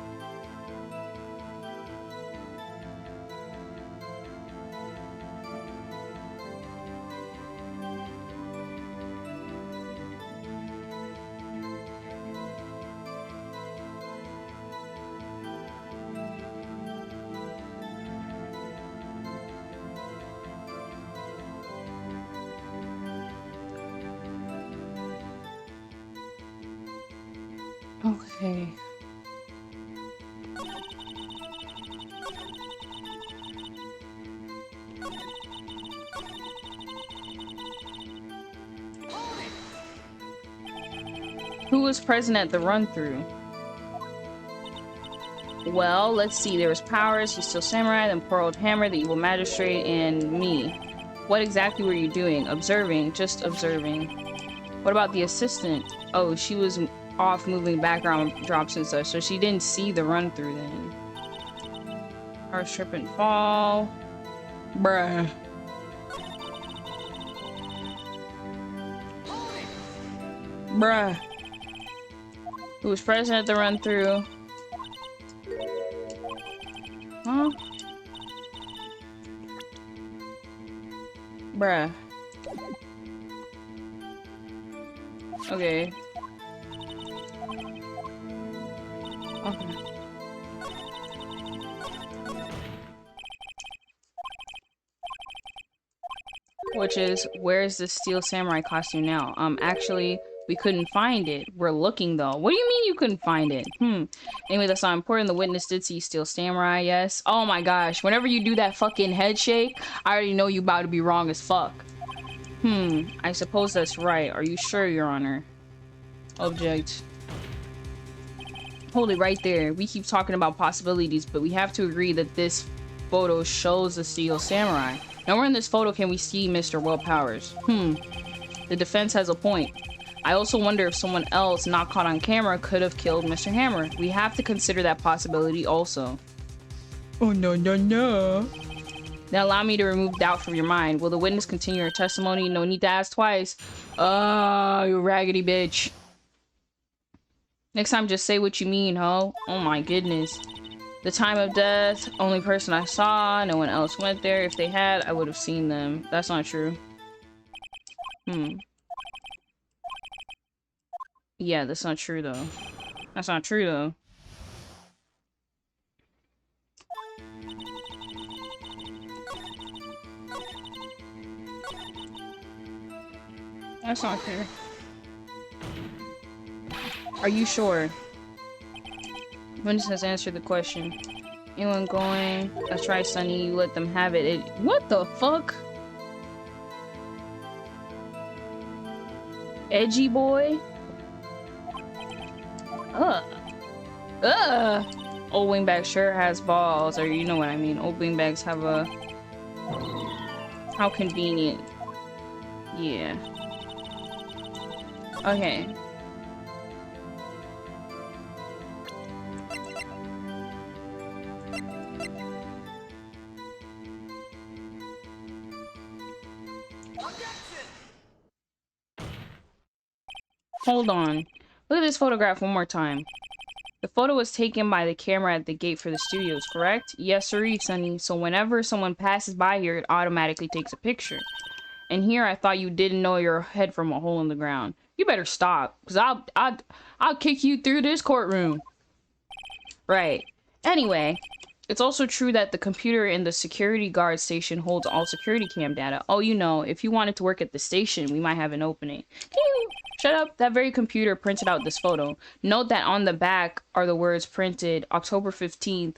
Okay. Who was present at the run-through? Well, let's see. There was Powers, he's still Samurai, then poor old Hammer, the evil magistrate, and me. What exactly were you doing? Observing. Just observing. What about the assistant? Oh, she was off moving background drops and such, so she didn't see the run-through then. Our trip and fall. Bruh. Bruh. Who was present at the run-through? Huh? Bruh. Okay. Okay. Which is, where's the Steel Samurai costume now? Actually, we couldn't find it. We're looking, though. What do you mean you couldn't find it? Anyway, that's not important. The witness did see Steel Samurai, yes. Oh my gosh. Whenever you do that fucking head shake, I already know you about to be wrong as fuck. I suppose that's right. Are you sure, Your Honor? Object. Hold it right there. We keep talking about possibilities, but we have to agree that this photo shows the Steel Samurai. Nowhere in this photo can we see Mr. Will Powers. The defense has a point. I also wonder if someone else not caught on camera could have killed Mr. Hammer. We have to consider that possibility also. Oh no. Now allow me to remove doubt from your mind. Will the witness continue her testimony? No need to ask twice. Oh, you raggedy bitch. Next time just say what you mean, ho. Oh my goodness. The time of death, only person I saw, no one else went there. If they had, I would have seen them. That's not true. Yeah, that's not true though. That's not true though. That's not true. Are you sure? Witness has answered the question. Anyone going? That's right, Sonny. You let them have it. What the fuck? Edgy boy? Old wingback sure has balls, or you know what I mean. Old wingbacks have a... How convenient. Yeah. Okay. Hold on. Look at this photograph one more time. The photo was taken by the camera at the gate for the studios, correct? Yes, sirree, Sonny. So whenever someone passes by here, it automatically takes a picture. And here, I thought you didn't know your head from a hole in the ground. You better stop, because I'll kick you through this courtroom. Right. Anyway, it's also true that the computer in the security guard station holds all security cam data. Oh, you know, if you wanted to work at the station, we might have an opening. Can you shut up? That very computer printed out this photo. Note that on the back are the words printed October 15th,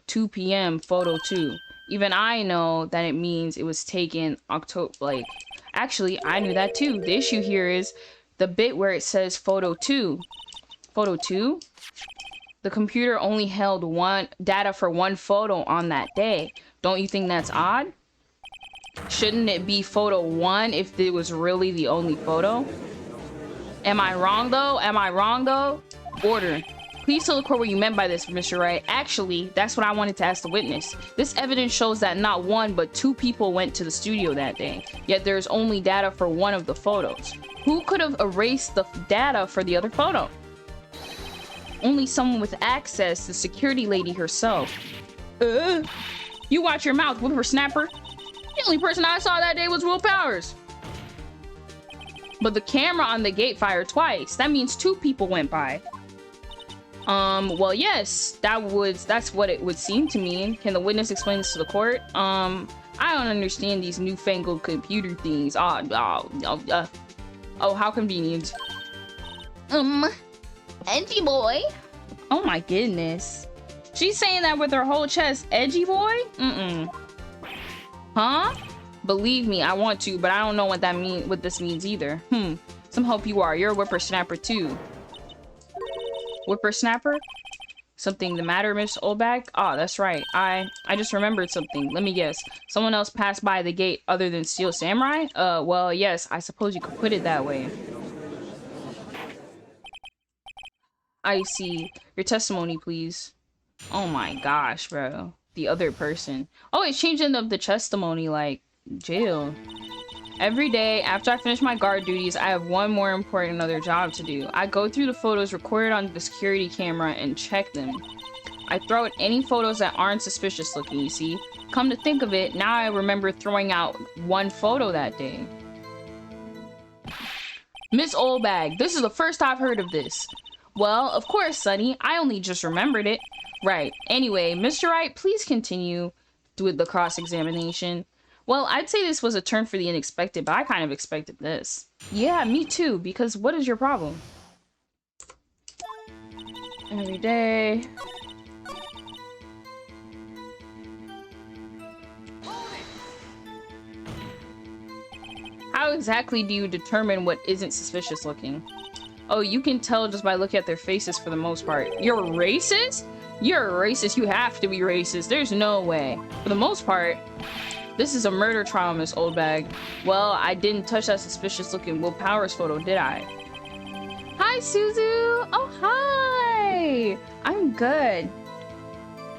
2 p.m. photo 2. Even I know that it means it was taken October, like, actually, I knew that too. The issue here is the bit where it says photo 2. Photo 2? The computer only held data for one photo on that day. Don't you think that's odd? Shouldn't it be photo 1 if it was really the only photo? Am I wrong though? Order. Please tell the court what you meant by this, Mr. Wright. Actually, that's what I wanted to ask the witness. This evidence shows that not one, but 2 people went to the studio that day. Yet there's only data for one of the photos. Who could have erased the data for the other photo? Only someone with access, the security lady herself. You watch your mouth, whippersnapper. The only person I saw that day was Will Powers. But the camera on the gate fired twice. That means 2 people went by. Well, yes, that's what it would seem to mean. Can the witness explain this to the court? I don't understand these newfangled computer things. Oh, how convenient. Edgy boy. Oh my goodness. She's saying that with her whole chest. Edgy boy? Huh? Believe me, I want to, but I don't know what this means either. Some hope you are. You're a whippersnapper too. Whippersnapper? Something the matter, Miss Oldbag? Ah, that's right. I just remembered something. Let me guess. Someone else passed by the gate other than Steel Samurai? Well, yes, I suppose you could put it that way. I see. Your testimony, please. Oh my gosh, bro. The other person. Oh, it's changing of the testimony, like, jail. Every day, after I finish my guard duties, I have one more important other job to do. I go through the photos recorded on the security camera and check them. I throw out any photos that aren't suspicious looking, you see? Come to think of it, now I remember throwing out one photo that day. Miss Oldbag, this is the first I've heard of this. Well, of course, Sonny. I only just remembered it. Right. Anyway, Mr. Wright, please continue with the cross-examination. Well, I'd say this was a turn for the unexpected, but I kind of expected this. Yeah, me too, because what is your problem? Every day. How exactly do you determine what isn't suspicious looking? Oh, you can tell just by looking at their faces for the most part. You're racist? You're racist. You have to be racist. There's no way. For the most part, this is a murder trial, Miss Oldbag. Well, I didn't touch that suspicious looking Will Powers photo, did I? Hi, Suzu. Oh, hi. I'm good.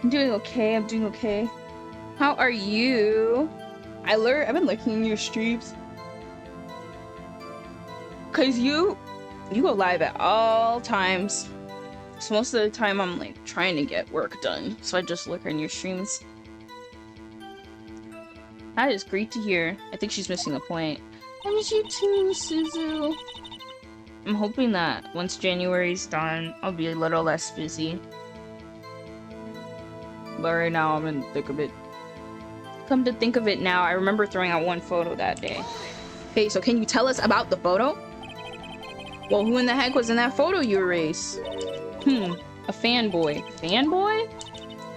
I'm doing okay. I'm doing okay. How are you? I've been looking at your streams. Cause you go live at all times. So most of the time I'm like trying to get work done. So I just look on your streams. That is great to hear. I think she's missing the point. I miss you too, Suzu. I'm hoping that once January's done, I'll be a little less busy. But right now I'm in the thick of it. Come to think of it now, I remember throwing out one photo that day. Hey, so can you tell us about the photo? Well, who in the heck was in that photo you erased? A fanboy. Fanboy?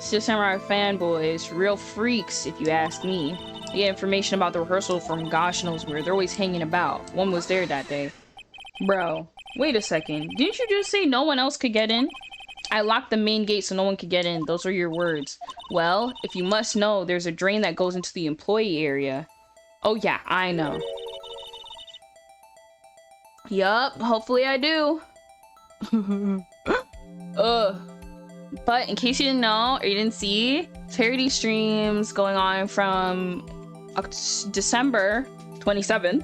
Steel Samurai fanboys. Real freaks, if you ask me. They get information about the rehearsal from gosh knows where. They're always hanging about. One was there that day. Bro, wait a second. Didn't you just say no one else could get in? I locked the main gate so no one could get in. Those are your words. Well, if you must know, there's a drain that goes into the employee area. Oh yeah, I know. Yup, hopefully I do. But in case you didn't know or you didn't see, charity streams going on from December 27th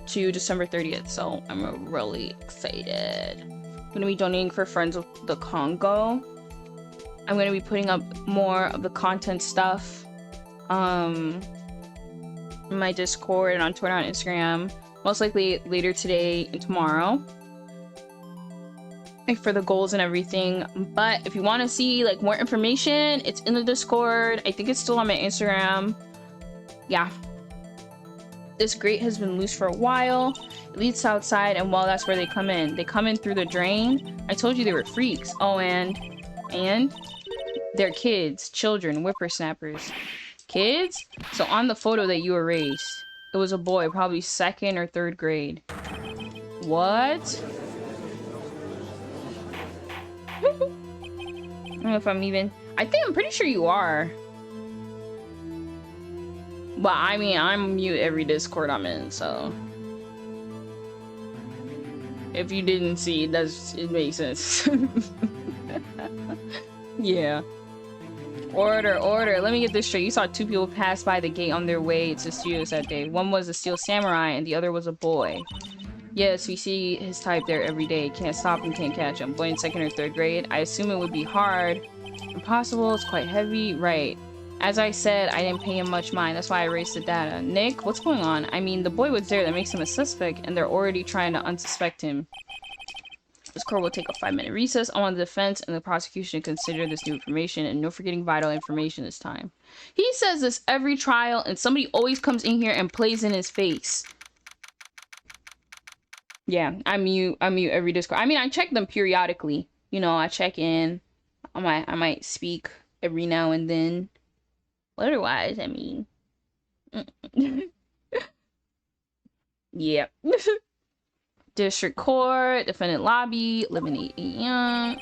to December 30th. So I'm really excited. I'm gonna be donating for Friends of the Congo. I'm gonna be putting up more of the content stuff in my Discord and on Twitter and Instagram. Most likely later today and tomorrow. Like for the goals and everything. But if you want to see like more information, it's in the Discord. I think it's still on my Instagram. Yeah. This grate has been loose for a while. It leads outside, and well, that's where they come in. They come in through the drain. I told you they were freaks. Oh, and they're kids, children, whippersnappers. Kids? So on the photo that you erased, it was a boy, probably 2nd or 3rd grade. What? I don't know if I'm even... I think I'm pretty sure you are. But I mean, I'm mute every Discord I'm in, so... If you didn't see, it makes sense. Yeah. Order. Let me get this straight. You saw 2 people pass by the gate on their way to studios that day. One was a Steel Samurai and the other was a boy. Yes, we see his type there every day. Can't stop him, can't catch him. Boy in 2nd or 3rd grade. I assume it would be hard. Impossible, it's quite heavy. Right. As I said, I didn't pay him much mind. That's why I erased the data. Nick, what's going on? I mean, the boy was there. That makes him a suspect, and they're already trying to unsuspect him. This court will take a 5-minute recess. I want the defense and the prosecution to consider this new information, and no forgetting vital information this time. He says this every trial, and somebody always comes in here and plays in his face. Yeah, I mute every Discord. I mean, I check them periodically. You know, I check in. I might speak every now and then. Otherwise, I mean... Yeah. District Court, Defendant Lobby, 11 a.m.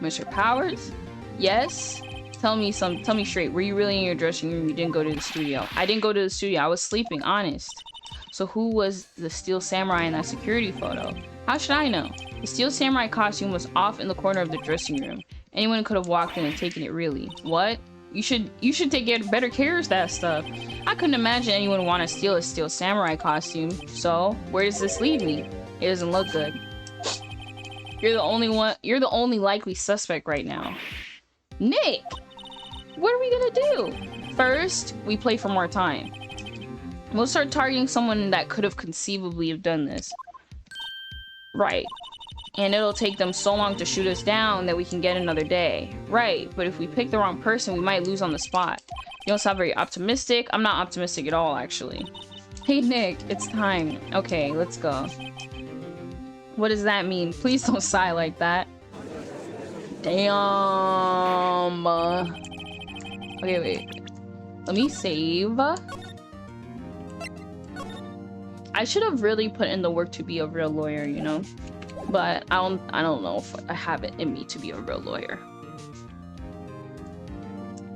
Mr. Powers? Yes? Tell me straight. Were you really in your dressing room? You didn't go to the studio. I didn't go to the studio. I was sleeping, honest. So who was the Steel Samurai in that security photo? How should I know? The Steel Samurai costume was off in the corner of the dressing room. Anyone could have walked in and taken it, really. What? You should take better care of that stuff. I couldn't imagine anyone want to steal a Steel Samurai costume. So, where does this leave me? It doesn't look good. You're the only likely suspect right now. Nick! What are we gonna do? First, we play for more time. We'll start targeting someone that could have conceivably have done this. Right. And it'll take them so long to shoot us down that we can get another day. Right, but if we pick the wrong person, we might lose on the spot. You don't sound very optimistic. I'm not optimistic at all, actually. Hey, Nick, it's time. Okay, let's go. What does that mean? Please don't sigh like that. Damn. Okay, wait. Let me save. I should have really put in the work to be a real lawyer, you know? But I don't know if I have it in me to be a real lawyer.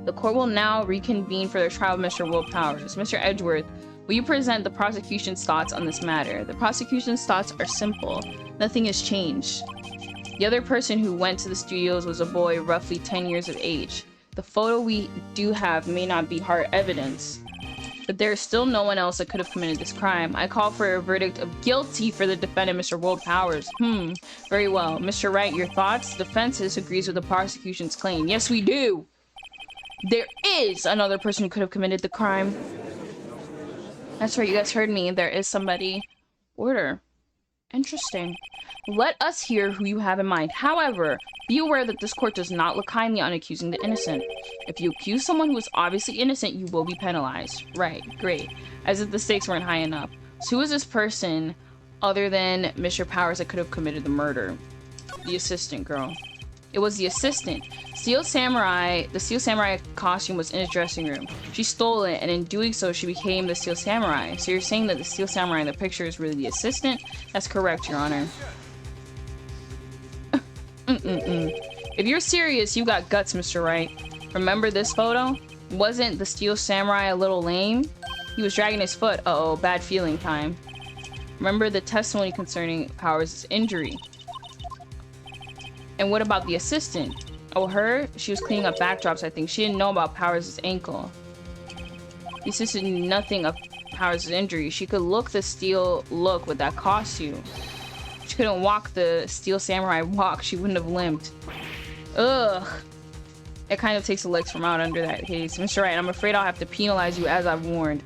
The court will now reconvene for the trial of Mr. Will Powers. Mr. Edgeworth, will you present the prosecution's thoughts on this matter? The prosecution's thoughts are simple. Nothing has changed. The other person who went to the studios was a boy roughly 10 years of age. The photo we do have may not be hard evidence, but there is still no one else that could have committed this crime. I call for a verdict of guilty for the defendant, Mr. Will Powers. Very well. Mr. Wright, your thoughts? The defense disagrees with the prosecution's claim. Yes, we do. There is another person who could have committed the crime. That's right, you guys heard me. There is somebody. Order. Interesting. Let us hear who you have in mind. However, be aware that this court does not look kindly on accusing the innocent. If you accuse someone who is obviously innocent, you will be penalized. Right, great. As if the stakes weren't high enough. So who is this person other than Mr. Powers that could have committed the murder? The assistant girl. It was the assistant. The Steel Samurai costume was in his dressing room. She stole it, and in doing so, she became the Steel Samurai. So you're saying that the Steel Samurai in the picture is really the assistant? That's correct, Your Honor. If you're serious, you got guts, Mr. Wright. Remember this photo? Wasn't the Steel Samurai a little lame? He was dragging his foot. Uh-oh, bad feeling time. Remember the testimony concerning Powers' injury. And what about the assistant? Oh, her? She was cleaning up backdrops, I think. She didn't know about Powers' ankle. The assistant knew nothing of Powers' injury. She could look the steel look with that costume. She couldn't walk the Steel Samurai walk. She wouldn't have limped. Ugh. It kind of takes the legs from out under that haze. Mr. Wright, I'm afraid I'll have to penalize you as I've warned.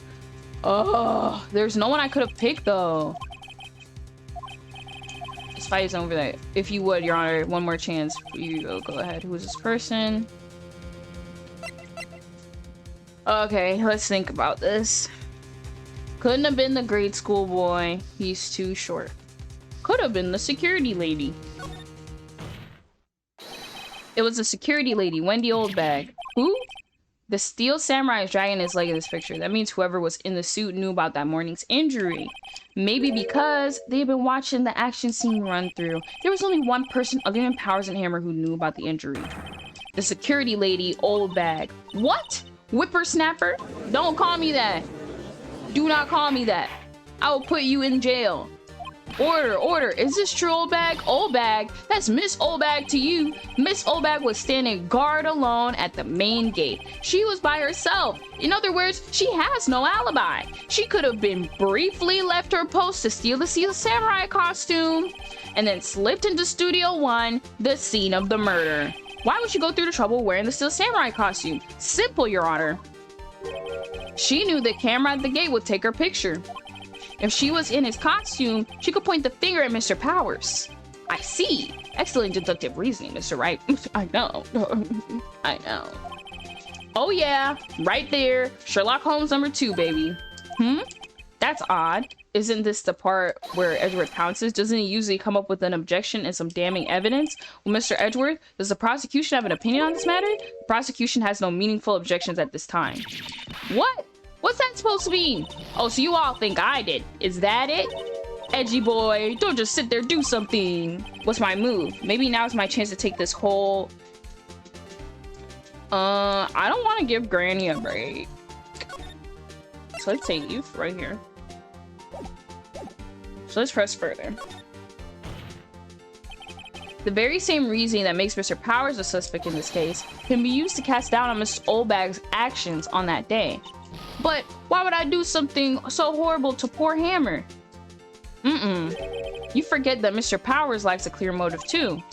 Ugh. There's no one I could have picked, though. This fight is over there. If you would, Your Honor, one more chance. You go ahead. Who is this person? Okay, let's think about this. Couldn't have been the grade school boy. He's too short. Could have been the security lady. It was the security lady, Wendy Oldbag. Who? The Steel Samurai is dragging his leg in this picture. That means whoever was in the suit knew about that morning's injury. Maybe because they've been watching the action scene run through. There was only one person other than Powers and Hammer who knew about the injury. The security lady, Oldbag. What? Whippersnapper? Don't call me that. Do not call me that. I will put you in jail. Order, order. Is this true, Oldbag? Oldbag? That's Miss Oldbag to you. Miss Oldbag was standing guard alone at the main gate. She was by herself. In other words, she has no alibi. She could have been briefly left her post to steal the Steel Samurai costume and then slipped into Studio 1, the scene of the murder. Why would she go through the trouble wearing the Steel Samurai costume? Simple, Your Honor. She knew the camera at the gate would take her picture. If she was in his costume, she could point the finger at Mr. Powers. I see. Excellent deductive reasoning, Mr. Wright. I know. I know. Oh yeah, right there. Sherlock Holmes #2, baby. That's odd. Isn't this the part where Edgeworth pounces? Doesn't he usually come up with an objection and some damning evidence? Well, Mr. Edgeworth, does the prosecution have an opinion on this matter? The prosecution has no meaningful objections at this time. What? What's that supposed to mean? Oh, so you all think I did. Is that it? Edgy boy, don't just sit there, do something. What's my move? Maybe now's my chance to take this whole... I don't want to give Granny a break. So let's save right here. So let's press further. The very same reasoning that makes Mr. Powers a suspect in this case can be used to cast doubt on Mr. Oldbag's actions on that day. But why would I do something so horrible to poor Hammer? You forget that Mr. Powers lacks a clear motive too.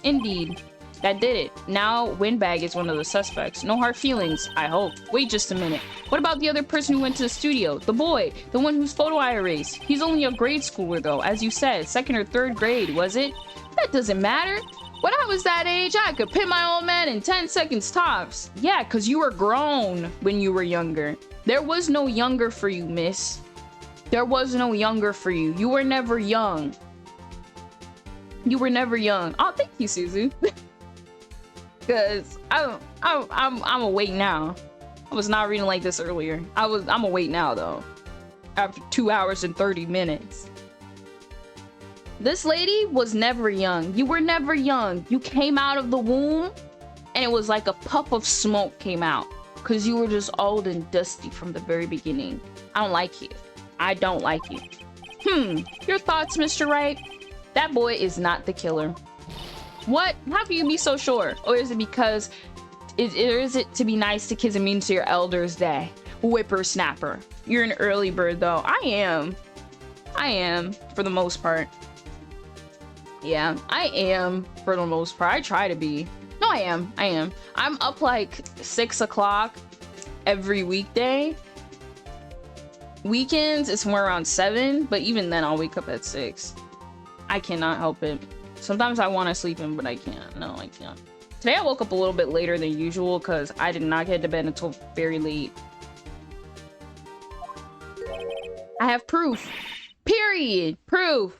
Indeed. That did it. Now Windbag is one of the suspects. No hard feelings, I hope. Wait just a minute. What about the other person who went to the studio? The boy, the one whose photo I erased. He's only a grade schooler though, as you said. 2nd or 3rd grade, was it? That doesn't matter. When I was that age, I could pin my old man in 10 seconds tops. Yeah, cause you were grown when you were younger. There was no younger for you, miss. There was no younger for you. You were never young. You were never young. Oh, thank you, Suzu. Cause I'm awake now. I was not reading like this earlier. I'm awake now though. After 2 hours and 30 minutes. This lady was never young. You were never young. You came out of the womb and it was like a puff of smoke came out. Cause you were just old and dusty from the very beginning. I don't like you. I don't like you. Your thoughts, Mr. Wright? That boy is not the killer. What? How can you be so sure? Or is it because... Or is it to be nice to kids and mean to your elders day? Whippersnapper. You're an early bird though. I am, for the most part. Yeah, I am, for the most part. I try to be. No, I am. I'm up like 6 o'clock every weekday. Weekends, it's more around 7, but even then I'll wake up at 6. I cannot help it. Sometimes I want to sleep in, but I can't. No, I can't. Today I woke up a little bit later than usual because I did not get to bed until very late. I have proof. Period. Proof.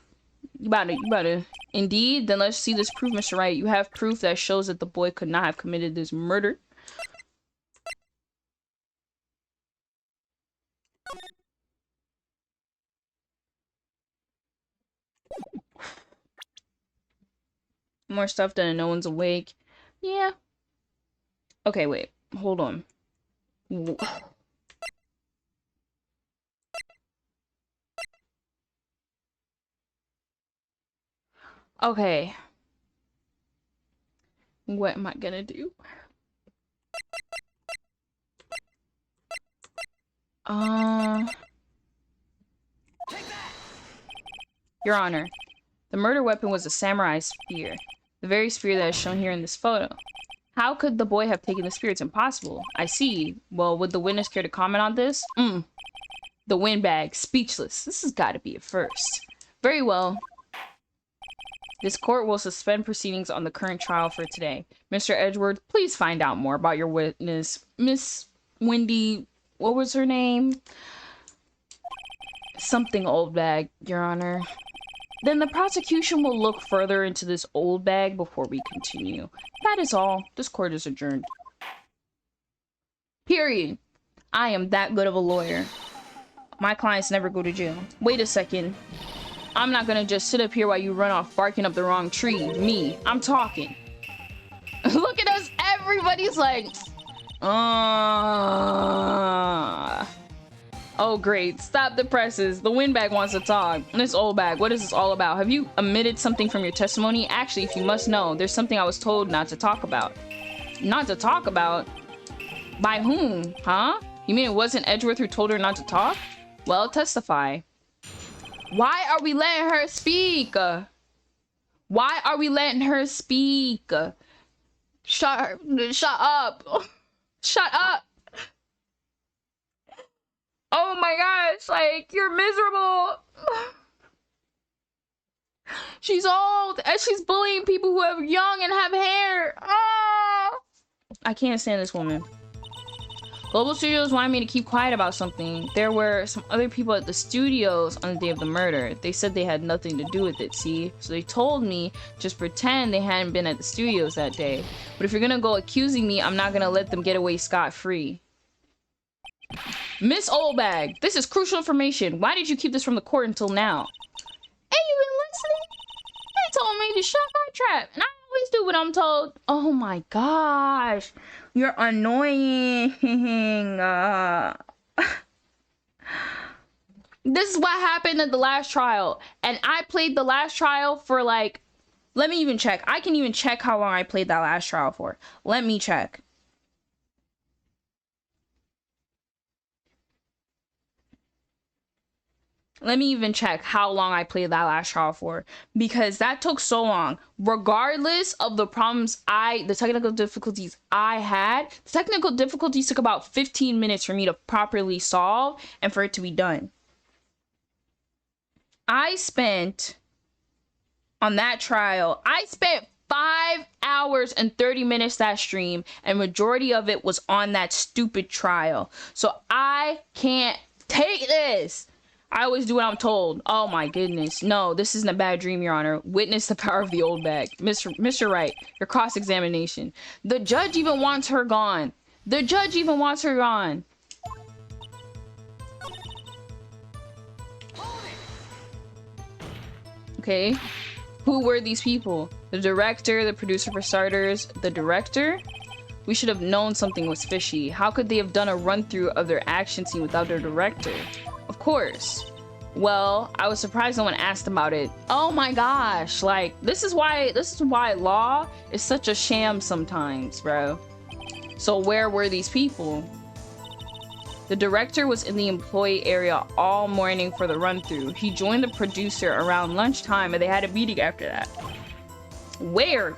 You about to. Indeed, then let's see this proof, Mr. Wright. You have proof that shows that the boy could not have committed this murder. More stuff done. No one's awake. Yeah. Okay, wait. Hold on. Okay. What am I gonna do? Your Honor, the murder weapon was a samurai spear. The very spear that is shown here in this photo. How could the boy have taken the spear? It's impossible. I see. Well, would the witness care to comment on this? The windbag, speechless. This has got to be a first. Very well. This court will suspend proceedings on the current trial for today. Mr. Edgeworth, please find out more about your witness. Miss Wendy, what was her name? Something old bag, Your Honor. Then the prosecution will look further into this old bag before we continue. That is all. This court is adjourned. Period. I am that good of a lawyer. My clients never go to jail. Wait a second. I'm not gonna just sit up here while you run off barking up the wrong tree. Me. I'm talking. Look at us. Everybody's like... Oh, great. Stop the presses. The windbag wants to talk. This old bag, what is this all about? Have you omitted something from your testimony? Actually, if you must know, there's something I was told not to talk about. Not to talk about? By whom? Huh? You mean it wasn't Edgeworth who told her not to talk? Well, testify. Why are we letting her speak? Why are we letting her speak? Shut up. Shut up. Oh my gosh, like, you're miserable. She's old and she's bullying people who are young and have hair. Oh! I can't stand this woman. Global Studios wanted me to keep quiet about something. There were some other people at the studios on the day of the murder. They said they had nothing to do with it, see? So they told me just pretend they hadn't been at the studios that day. But if you're gonna go accusing me, I'm not gonna let them get away scot-free. Miss Oldbag, this is crucial information. Why did you keep this from the court until now? to shut my trap, and I always do what I'm told. Oh my gosh, you're annoying. This is what happened at the last trial, and I played the last trial for like, let me even check. I can even check how long I played that last trial for. Let me check. Let me even check how long I played that last trial for, because that took so long. Regardless of the problems the technical difficulties I had, the technical difficulties took about 15 minutes for me to properly solve and for it to be done. I spent, on that trial, I spent 5 hours and 30 minutes that stream, and majority of it was on that stupid trial. So I can't take this. I always do what I'm told. Oh my goodness. No, this isn't a bad dream, Your Honor. Witness the power of the old bag. Mr. Wright, your cross-examination. The judge even wants her gone. The judge even wants her gone. Okay. Who were these people? The director, the producer for starters, the director? We should have known something was fishy. How could they have done a run-through of their action scene without their director? Of course. Well, I was surprised no one asked about it. Oh my gosh, like, this is why law is such a sham sometimes, bro. So where were these people? The director was in the employee area all morning for the run-through. He joined the producer around lunchtime, and they had a meeting after that. Where?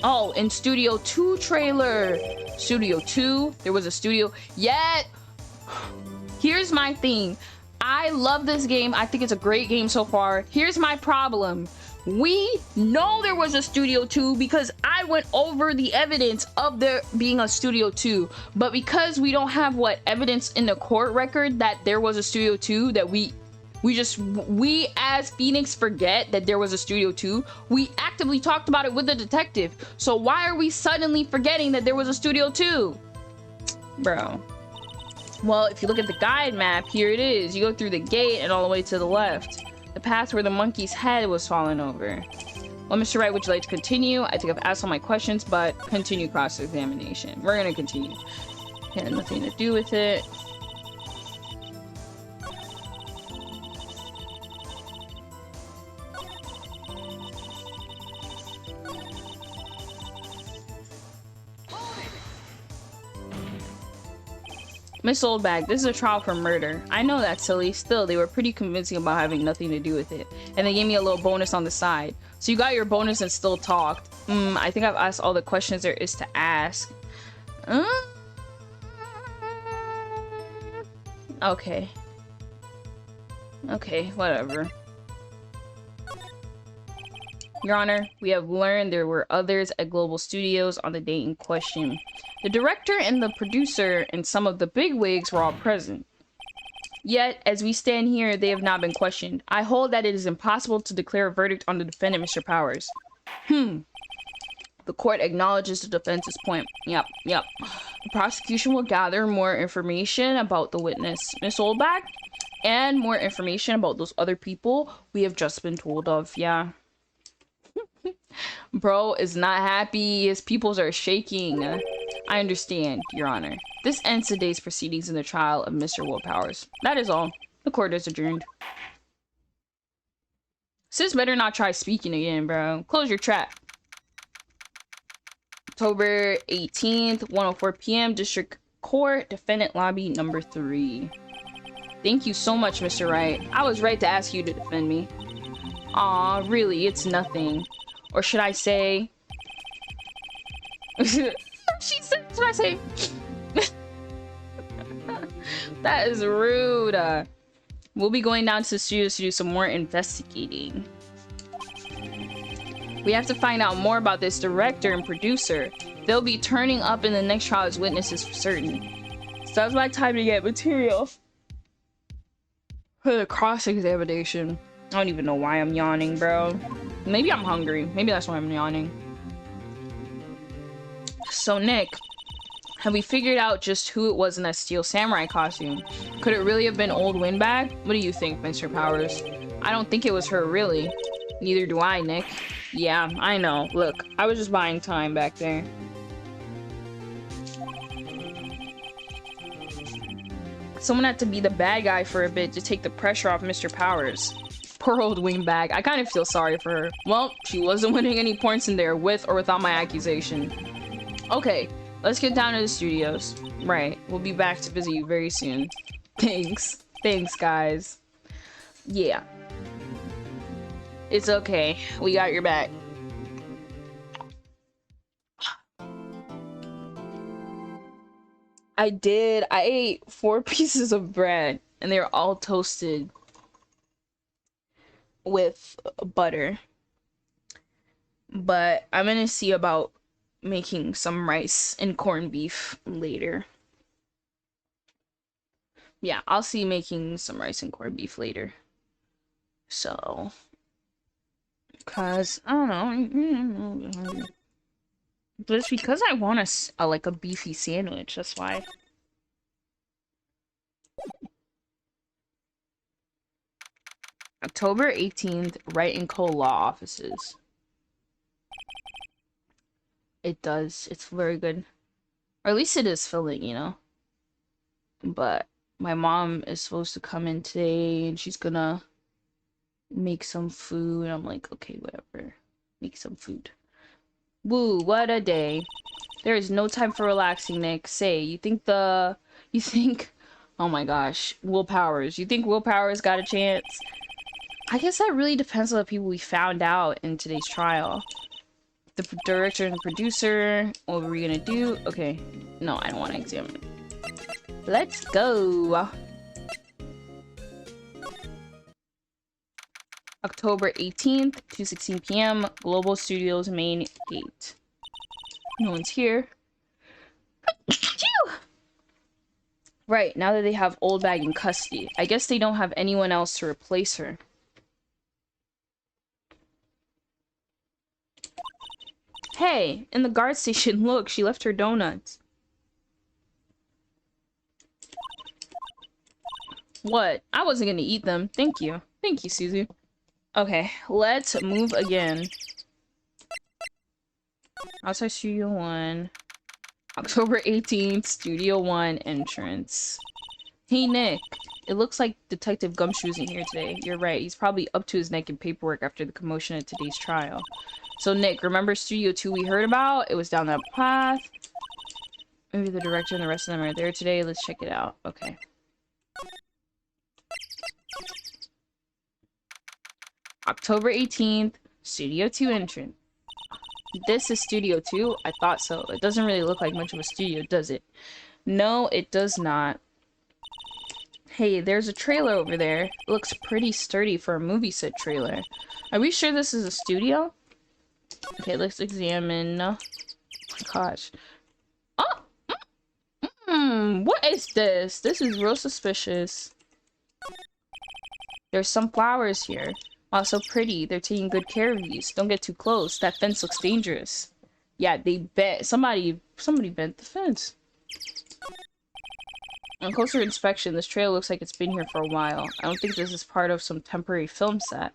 Oh, in Studio 2 trailer. Studio 2? There was a studio. Yet, here's my thing. I love this game. I think it's a great game so far. Here's my problem. We know there was a Studio 2 because I went over the evidence of there being a Studio 2. But because we don't have evidence in the court record that there was a Studio 2, that we as Phoenix forget that there was a Studio 2. We actively talked about it with the detective. So why are we suddenly forgetting that there was a Studio 2? Bro. Well, if you look at the guide map, here it is. You go through the gate and all the way to the left. The path where the monkey's head was fallen over. Well, Mr. Wright, would you like to continue? I think I've asked all my questions, but continue cross-examination. We're gonna continue. Had nothing to do with it. Miss Oldbag, this is a trial for murder. I know that's silly. Still, they were pretty convincing about having nothing to do with it. And they gave me a little bonus on the side. So you got your bonus and still talked. I think I've asked all the questions there is to ask. Okay. Okay, whatever. Your Honor, we have learned there were others at Global Studios on the date in question. The director and the producer and some of the bigwigs were all present. Yet, as we stand here, they have not been questioned. I hold that it is impossible to declare a verdict on the defendant, Mr. Powers. The court acknowledges the defense's point. Yep. The prosecution will gather more information about the witness, Miss Oldbag, and more information about those other people we have just been told of. Yeah. Bro is not happy. His peoples are shaking. I understand, Your Honor. This ends today's proceedings in the trial of Mr. Will Powers. That is all. The court is adjourned. Sis better not try speaking again, bro. Close your trap. October 18th, 1:04 p.m. District Court, Defendant Lobby number 3. Thank you so much, Mr. Wright. I was right to ask you to defend me. Aw, really, it's nothing. Or should I say... She said, should I say... That is rude. We'll be going down to the studios to do some more investigating. We have to find out more about this director and producer. They'll be turning up in the next trial as witnesses for certain. So it's my time to get material for the cross-examination. I don't even know why I'm yawning, bro. Maybe I'm hungry. Maybe that's why I'm yawning. So, Nick, have we figured out just who it was in that steel samurai costume? Could it really have been Old Windbag? What do you think, Mr. Powers? I don't think it was her, really. Neither do I, Nick. Yeah, I know. Look, I was just buying time back there. Someone had to be the bad guy for a bit to take the pressure off Mr. Powers. Poor old wingbag. I kind of feel sorry for her. Well, she wasn't winning any points in there with or without my accusation. Okay, let's get down to the studios. Right, we'll be back to visit you very soon. Thanks. Thanks, guys. Yeah. It's okay. We got your back. I did. I ate 4 pieces of bread, and they were all toasted with butter. But I'm gonna see about making some rice and corned beef later. Yeah, I'll see making some rice and corned beef later. So, cause I don't know, but it's because I want a like a beefy sandwich. That's why. October 18th, Wright and Co. Law Offices. It does. It's very good. Or at least it is filling, you know? But my mom is supposed to come in today and she's gonna make some food. I'm like, okay, whatever. Make some food. Woo, what a day. There is no time for relaxing, Nick. Say, you think, oh my gosh, Will Powers. You think Will Powers got a chance? I guess that really depends on the people we found out in today's trial. The director and producer, what were we gonna do? Okay, no, I don't want to examine it. Let's go. October 18th, 2:16 p.m., Global Studios main gate. No one's here. Right, now that they have Old Bag in custody, I guess they don't have anyone else to replace her. Hey, in the guard station, look, she left her donuts. What? I wasn't gonna eat them. Thank you. Thank you, Susie. Okay, let's move again. Outside Studio 1. October 18th, Studio 1 entrance. Hey, Nick. It looks like Detective Gumshoe isn't here today. You're right, he's probably up to his neck in paperwork after the commotion at today's trial. So, Nick, remember Studio 2 we heard about? It was down that path. Maybe the director and the rest of them are there today. Let's check it out. Okay. October 18th, Studio 2 entrance. This is Studio 2? I thought so. It doesn't really look like much of a studio, does it? No, it does not. Hey, there's a trailer over there. It looks pretty sturdy for a movie set trailer. Are we sure this is a studio? Okay, let's examine. Oh my gosh. Oh! What is this? This is real suspicious. There's some flowers here. Wow, so pretty. They're taking good care of these. Don't get too close. That fence looks dangerous. Yeah, they bet. Somebody bent the fence. On closer inspection, this trail looks like it's been here for a while. I don't think this is part of some temporary film set.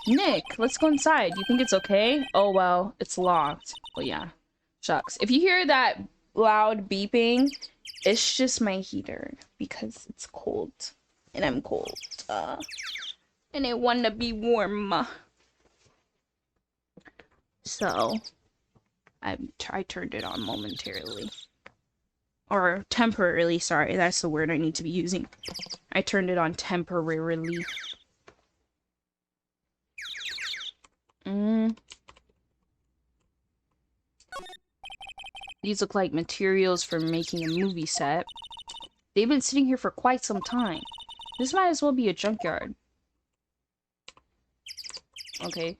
Nick, let's go inside. You think it's okay? Oh, well, it's locked. Well, yeah. Shucks. If you hear that loud beeping, it's just my heater because it's cold and I'm cold. And I want to be warm. So, I turned it on momentarily. Or temporarily, sorry. That's the word I need to be using. I turned it on temporarily. These look like materials for making a movie set. They've been sitting here for quite some time. This might as well be a junkyard. Okay.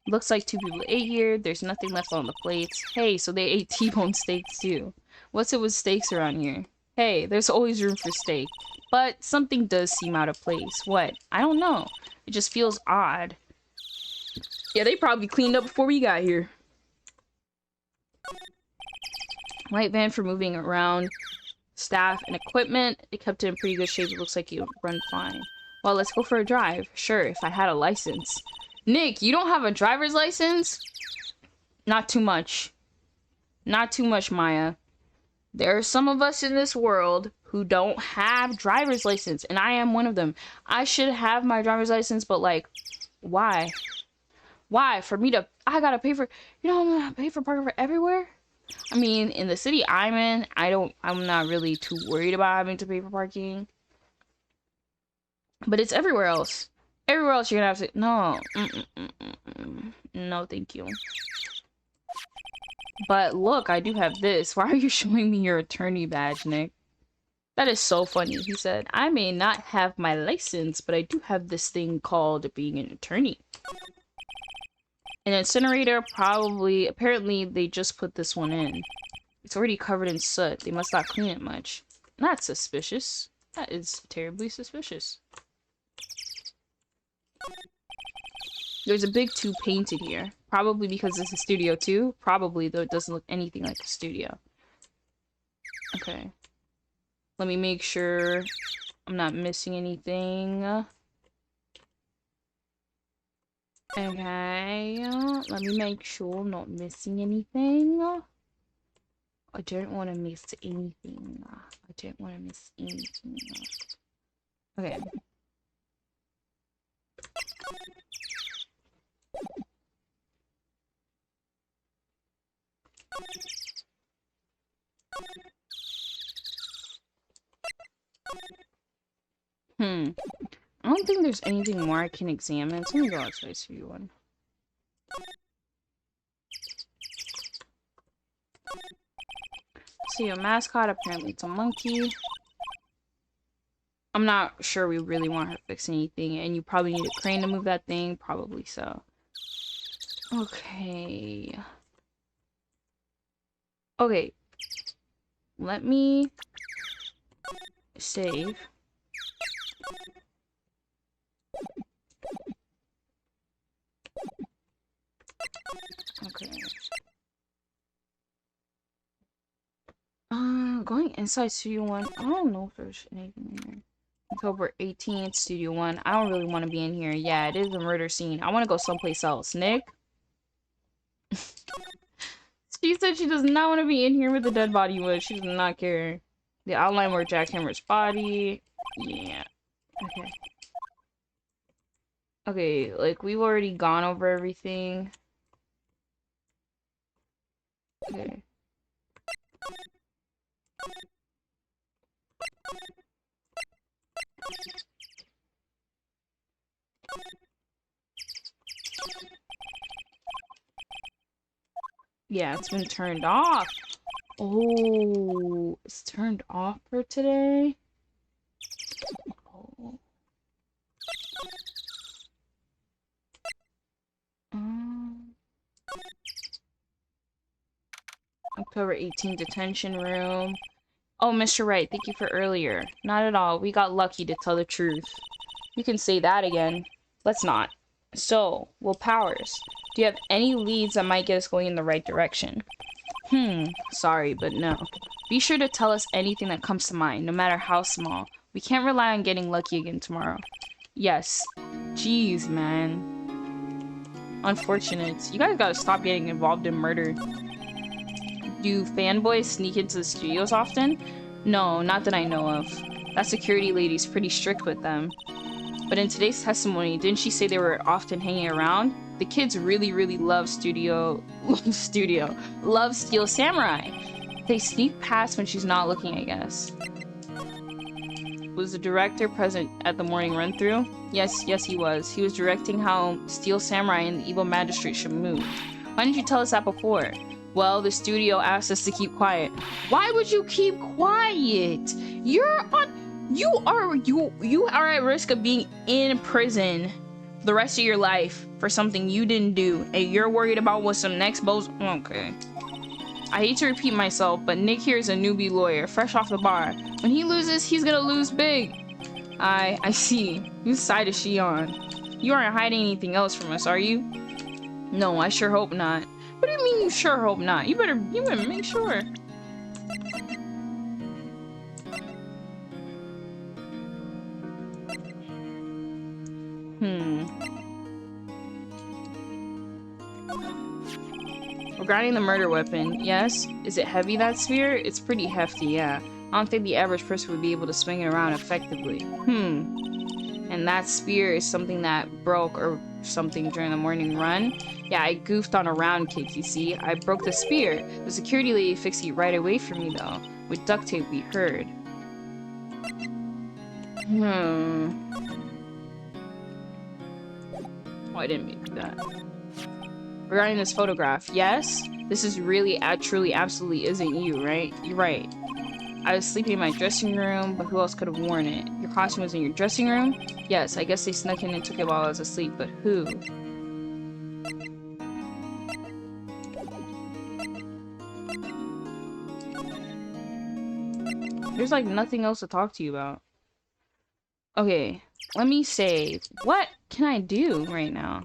Looks like 2 people ate here. There's nothing left on the plates. Hey, so they ate T-bone steaks too. What's it with steaks around here? Hey, there's always room for steak. But something does seem out of place. What? I don't know. It just feels odd. Yeah, they probably cleaned up before we got here. Light van for moving around. staff, and equipment. It kept it in pretty good shape. It looks like it would run fine. Well, let's go for a drive. Sure, if I had a license. Nick, you don't have a driver's license? Not too much. Not too much, Maya. There are some of us in this world who don't have driver's license, and I am one of them. I should have my driver's license, but like, why? Why? For me to, I gotta pay for, you know, I'm gonna pay for parking for everywhere? I mean, in the city I'm in, I'm not really too worried about having to pay for parking. But it's everywhere else. Everywhere else you're gonna have to, no. No, thank you. But look, I do have this. Why are you showing me your attorney badge, Nick? That is so funny. He said, I may not have my license, but I do have this thing called being an attorney. An incinerator, probably. Apparently, they just put this one in. It's already covered in soot. They must not clean it much. That's suspicious. That is terribly suspicious. There's a big tube painted here. Probably because it's a studio too. Probably, though it doesn't look anything like a studio. Okay. Let me make sure I'm not missing anything. Okay. Let me make sure I'm not missing anything. I don't want to miss anything. I don't want to miss anything. Okay. I don't think there's anything more I can examine. So let me go outside to you one. See a mascot. Apparently it's a monkey. I'm not sure we really want her to fix anything, and you probably need a crane to move that thing. Probably so. Okay. Okay. Let me save. Okay. Going inside Studio 1. I don't know if there's anything in there. October 18th, Studio 1. I don't really want to be in here. Yeah, it is a murder scene. I want to go someplace else. Nick? She said she does not want to be in here with the dead body wood. She does not care. The outline where Jack Hammer's body. Yeah. Okay. Okay, like, we've already gone over everything. Okay. Yeah, it's been turned off. Oh, it's turned off for today. Oh. October 18th detention room. Oh, Mr. Wright, thank you for earlier. Not at all. We got lucky, to tell the truth. You can say that again. Let's not. So, Will Powers, do you have any leads that might get us going in the right direction? Sorry, but no. Be sure to tell us anything that comes to mind, no matter how small. We can't rely on getting lucky again tomorrow. Yes. Jeez, man. Unfortunate. You guys gotta stop getting involved in murder. Do fanboys sneak into the studios often? No, not that I know of. That security lady's pretty strict with them. But in today's testimony, didn't she say they were often hanging around? The kids really, really love love Steel Samurai. They sneak past when she's not looking, I guess. Was the director present at the morning run-through? Yes, he was. He was directing how Steel Samurai and the Evil Magistrate should move. Why didn't you tell us that before? Well, the studio asked us to keep quiet. Why would you keep quiet? You are at risk of being in prison the rest of your life for something you didn't do, and you're worried about what some next Okay. I hate to repeat myself, but Nick here is a newbie lawyer, fresh off the bar. When he loses, he's gonna lose big. I see. Whose side is she on? You aren't hiding anything else from us, are you? No, I sure hope not. What do you mean you sure hope not? You better make sure. Regarding the murder weapon, yes. Is it heavy, that sphere? It's pretty hefty, yeah. I don't think the average person would be able to swing it around effectively. And that spear is something that broke or something during the morning run. Yeah, I goofed on a round kick, you see. I broke the spear. The security lady fixed it right away for me, though. With duct tape, we heard. Oh, I didn't mean to do that. Regarding this photograph, yes? This is really, truly, absolutely isn't you, right? You're right. I was sleeping in my dressing room, but who else could have worn it? Your costume was in your dressing room? Yes, I guess they snuck in and took it while I was asleep, but who? There's like nothing else to talk to you about. Okay, let me say, what can I do right now?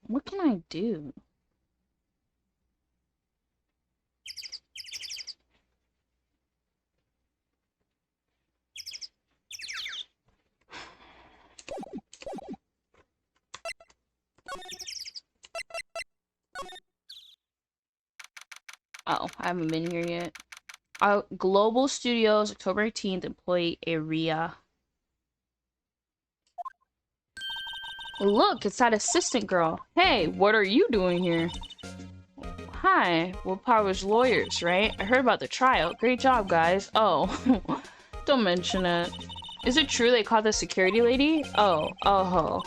What can I do? Oh, I haven't been here yet. Global Studios, October 18th, employee area. Look, it's that assistant girl. Hey, what are you doing here? Hi, we're Power's lawyers, right? I heard about the trial. Great job, guys. Oh, don't mention it. Is it true they caught the security lady? Oh.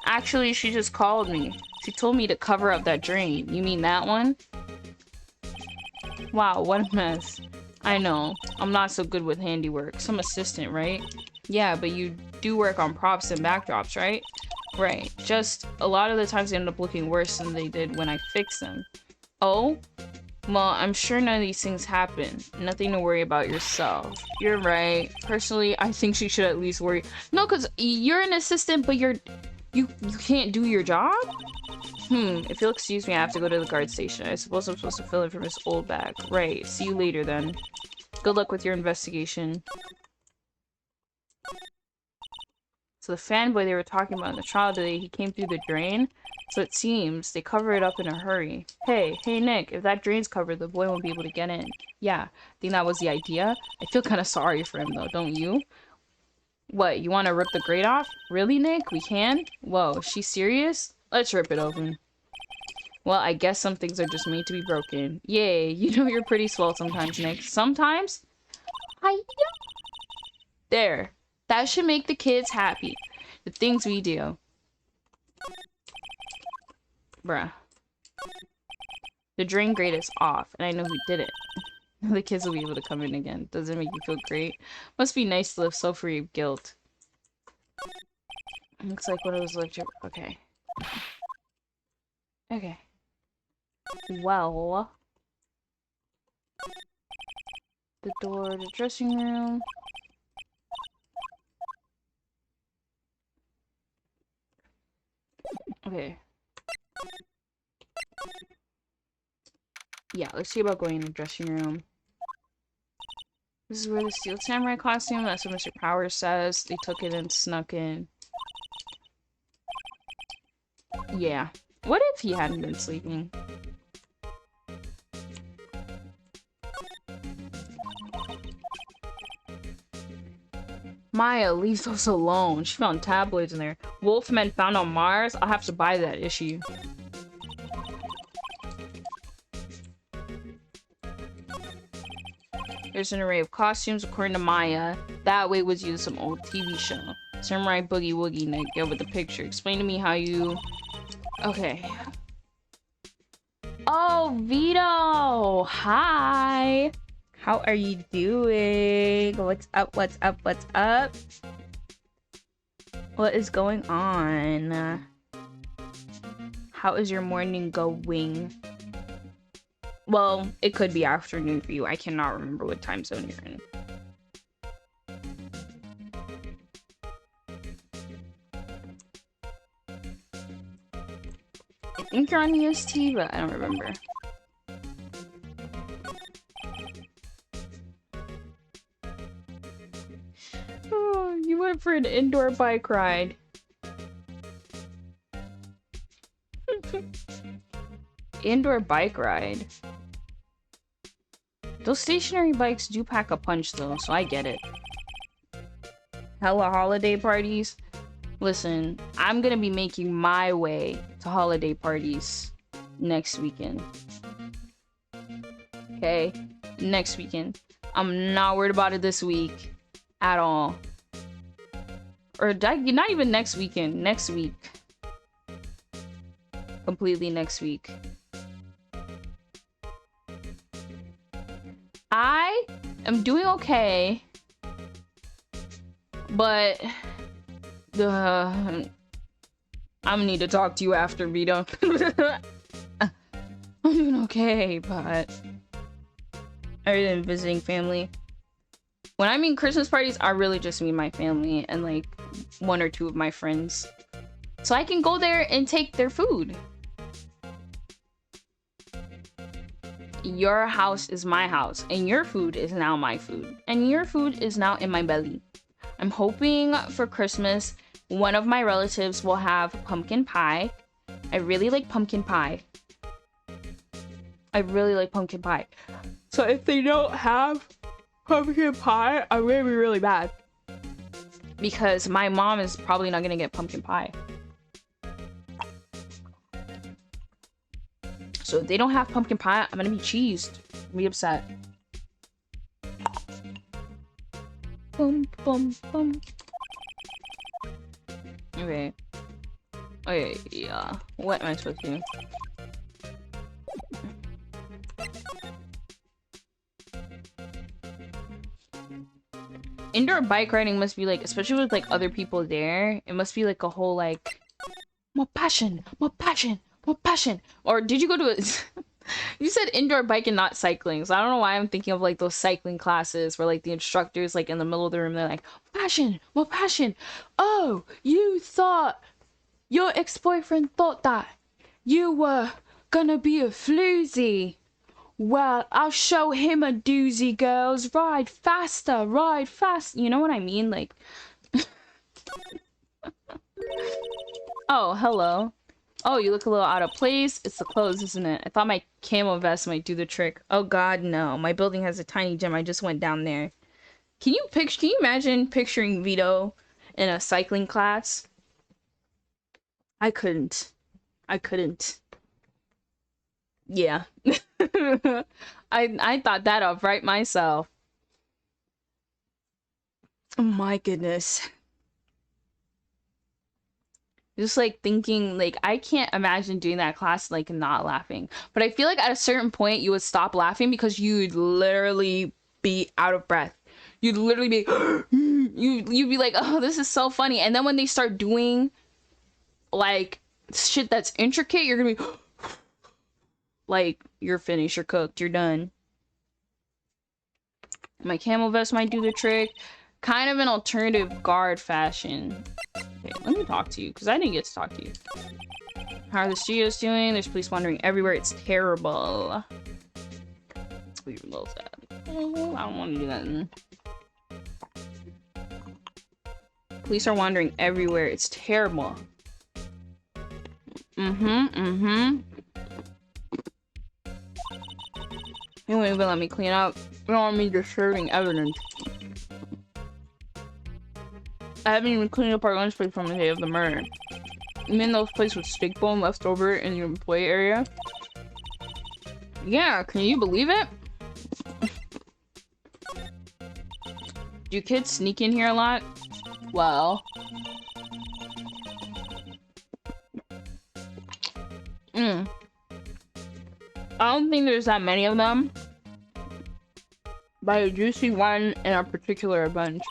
Actually, she just called me. She told me to cover up that drain. You mean that one? Wow, what a mess. I know. I'm not so good with handiwork. Some assistant, right? Yeah, but you do work on props and backdrops, right? Right. Just a lot of the times they end up looking worse than they did when I fixed them. Oh? Well, I'm sure none of these things happen. Nothing to worry about yourself. You're right. Personally, I think she should at least worry. No, because you're an assistant, but you can't do your job? If you'll excuse me, I have to go to the guard station. I suppose I'm supposed to fill in for Miss Oldback. Right. See you later, then. Good luck with your investigation. So the fanboy they were talking about in the trial today, he came through the drain. So it seems they cover it up in a hurry. Hey, Nick, if that drain's covered, the boy won't be able to get in. Yeah, I think that was the idea. I feel kind of sorry for him, though, don't you? What, you want to rip the grate off? Really, Nick? We can? Whoa, she's serious? Let's rip it open. Well, I guess some things are just made to be broken. Yay, you know you're pretty swell sometimes, Nick. Sometimes? Hi. There. That should make the kids happy. The things we do. Bruh. The drain grate is off, and I know who did it. The kids will be able to come in again. Does it make you feel great? Must be nice to live so free of guilt. Looks like one of those electric... Okay. Okay. Well... The door to the dressing room. Okay. Yeah, let's see about going in the dressing room. This is where the Steel Samurai costume, that's what Mr. Powers says. They took it and snuck in. Yeah. What if he hadn't been sleeping? Maya, leave those alone. She found tabloids in there. Wolfmen found on Mars? I'll have to buy that issue. There's an array of costumes according to Maya. That way was used in some old TV show. Samurai Boogie Woogie Nick. Get with the picture. Explain to me how you... Okay. Oh, Vito! Hi! How are you doing? What's up? What's up? What's up? What is going on? How is your morning going? Well, it could be afternoon for you. I cannot remember what time zone you're in. I think you're on EST, but I don't remember. Oh, you went for an indoor bike ride. Indoor bike ride. Those stationary bikes do pack a punch though, so I get it. Hella holiday parties. Listen, I'm gonna be making my way to holiday parties next weekend. Okay? Next weekend. I'm not worried about it this week at all. Or not even next weekend, next week. Completely next week. I am doing okay, but I'm gonna need to talk to you after, Vito. I'm doing okay, but other than visiting family. When I mean Christmas parties, I really just mean my family and like one or two of my friends. So I can go there and take their food. Your house is my house, and your food is now my food, and your food is now in my belly. I'm hoping for Christmas, one of my relatives will have pumpkin pie. I really like pumpkin pie. I really like pumpkin pie. So if they don't have pumpkin pie, I'm gonna be really bad. Because my mom is probably not gonna get pumpkin pie. So if they don't have pumpkin pie, I'm gonna be cheesed. I'm gonna be upset. Boom, boom, boom. Okay. Okay, yeah. What am I supposed to do? Indoor bike riding must be like, especially with like other people there, it must be like a whole like, more passion, more passion. More passion. Or did you go to a... You said indoor bike and not cycling. So I don't know why I'm thinking of like those cycling classes where like the instructors like in the middle of the room, they're like, passion, more passion. Oh, you thought your ex-boyfriend thought that you were gonna be a floozy. Well, I'll show him a doozy, girls. Ride faster, ride fast. You know what I mean? Like... Oh, hello. Oh, you look a little out of place. It's the clothes, isn't it? I thought my camo vest might do the trick. Oh god, no. My building has a tiny gym. I just went down there. Can you imagine picturing Vito in a cycling class? I couldn't. Yeah. I thought that up right myself. Oh my goodness. Just like thinking, like, I can't imagine doing that class, like, not laughing. But I feel like at a certain point you would stop laughing because you'd literally be out of breath. You'd literally be, you'd be like, oh, this is so funny. And then when they start doing, like, shit that's intricate, you're gonna be, like, you're finished, you're cooked, you're done. My camel vest might do the trick. Kind of an alternative guard fashion. Okay, let me talk to you, because I didn't get to talk to you. How are the studios doing? There's police wandering everywhere. It's terrible. We were a little sad. Oh, I don't want to do that. Police are wandering everywhere. It's terrible. They won't even let me clean up. They don't want me disturbing evidence. I haven't even cleaned up our lunch plate from the day of the murder. Even those plates with steak bone left over in your employee area. Yeah, can you believe it? Do kids sneak in here a lot? Well... I don't think there's that many of them. But I do see one in a particular bunch.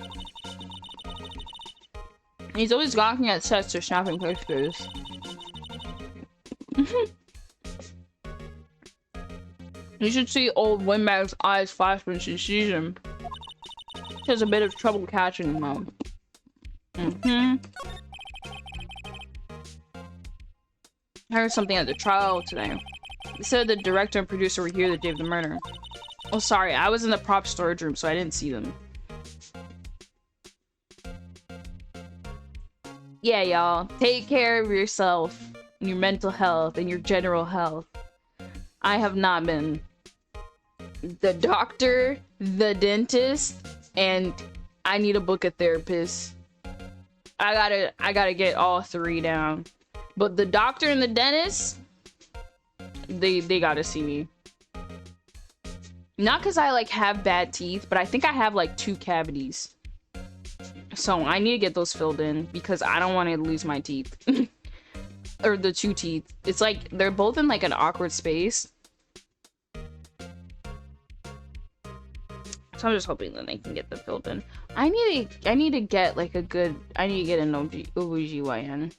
He's always gawking at sets or snapping pictures. You should see old Windbag's eyes flash when she sees him. She has a bit of trouble catching him though. I heard something at the trial today. They said the director and producer were here the day of the murder. Oh, sorry, I was in the prop storage room, so I didn't see them. Yeah, y'all. Take care of yourself, and your mental health, and your general health. I have not been the doctor, the dentist, and I need to book a therapist. I gotta get all three down. But the doctor and the dentist, they gotta see me. Not because I like have bad teeth, but I think I have like 2 cavities. So I need to get those filled in because I don't want to lose my teeth. Or the 2 teeth. It's like they're both in like an awkward space. So I'm just hoping that I can get them filled in. I need to get like an OBGYN.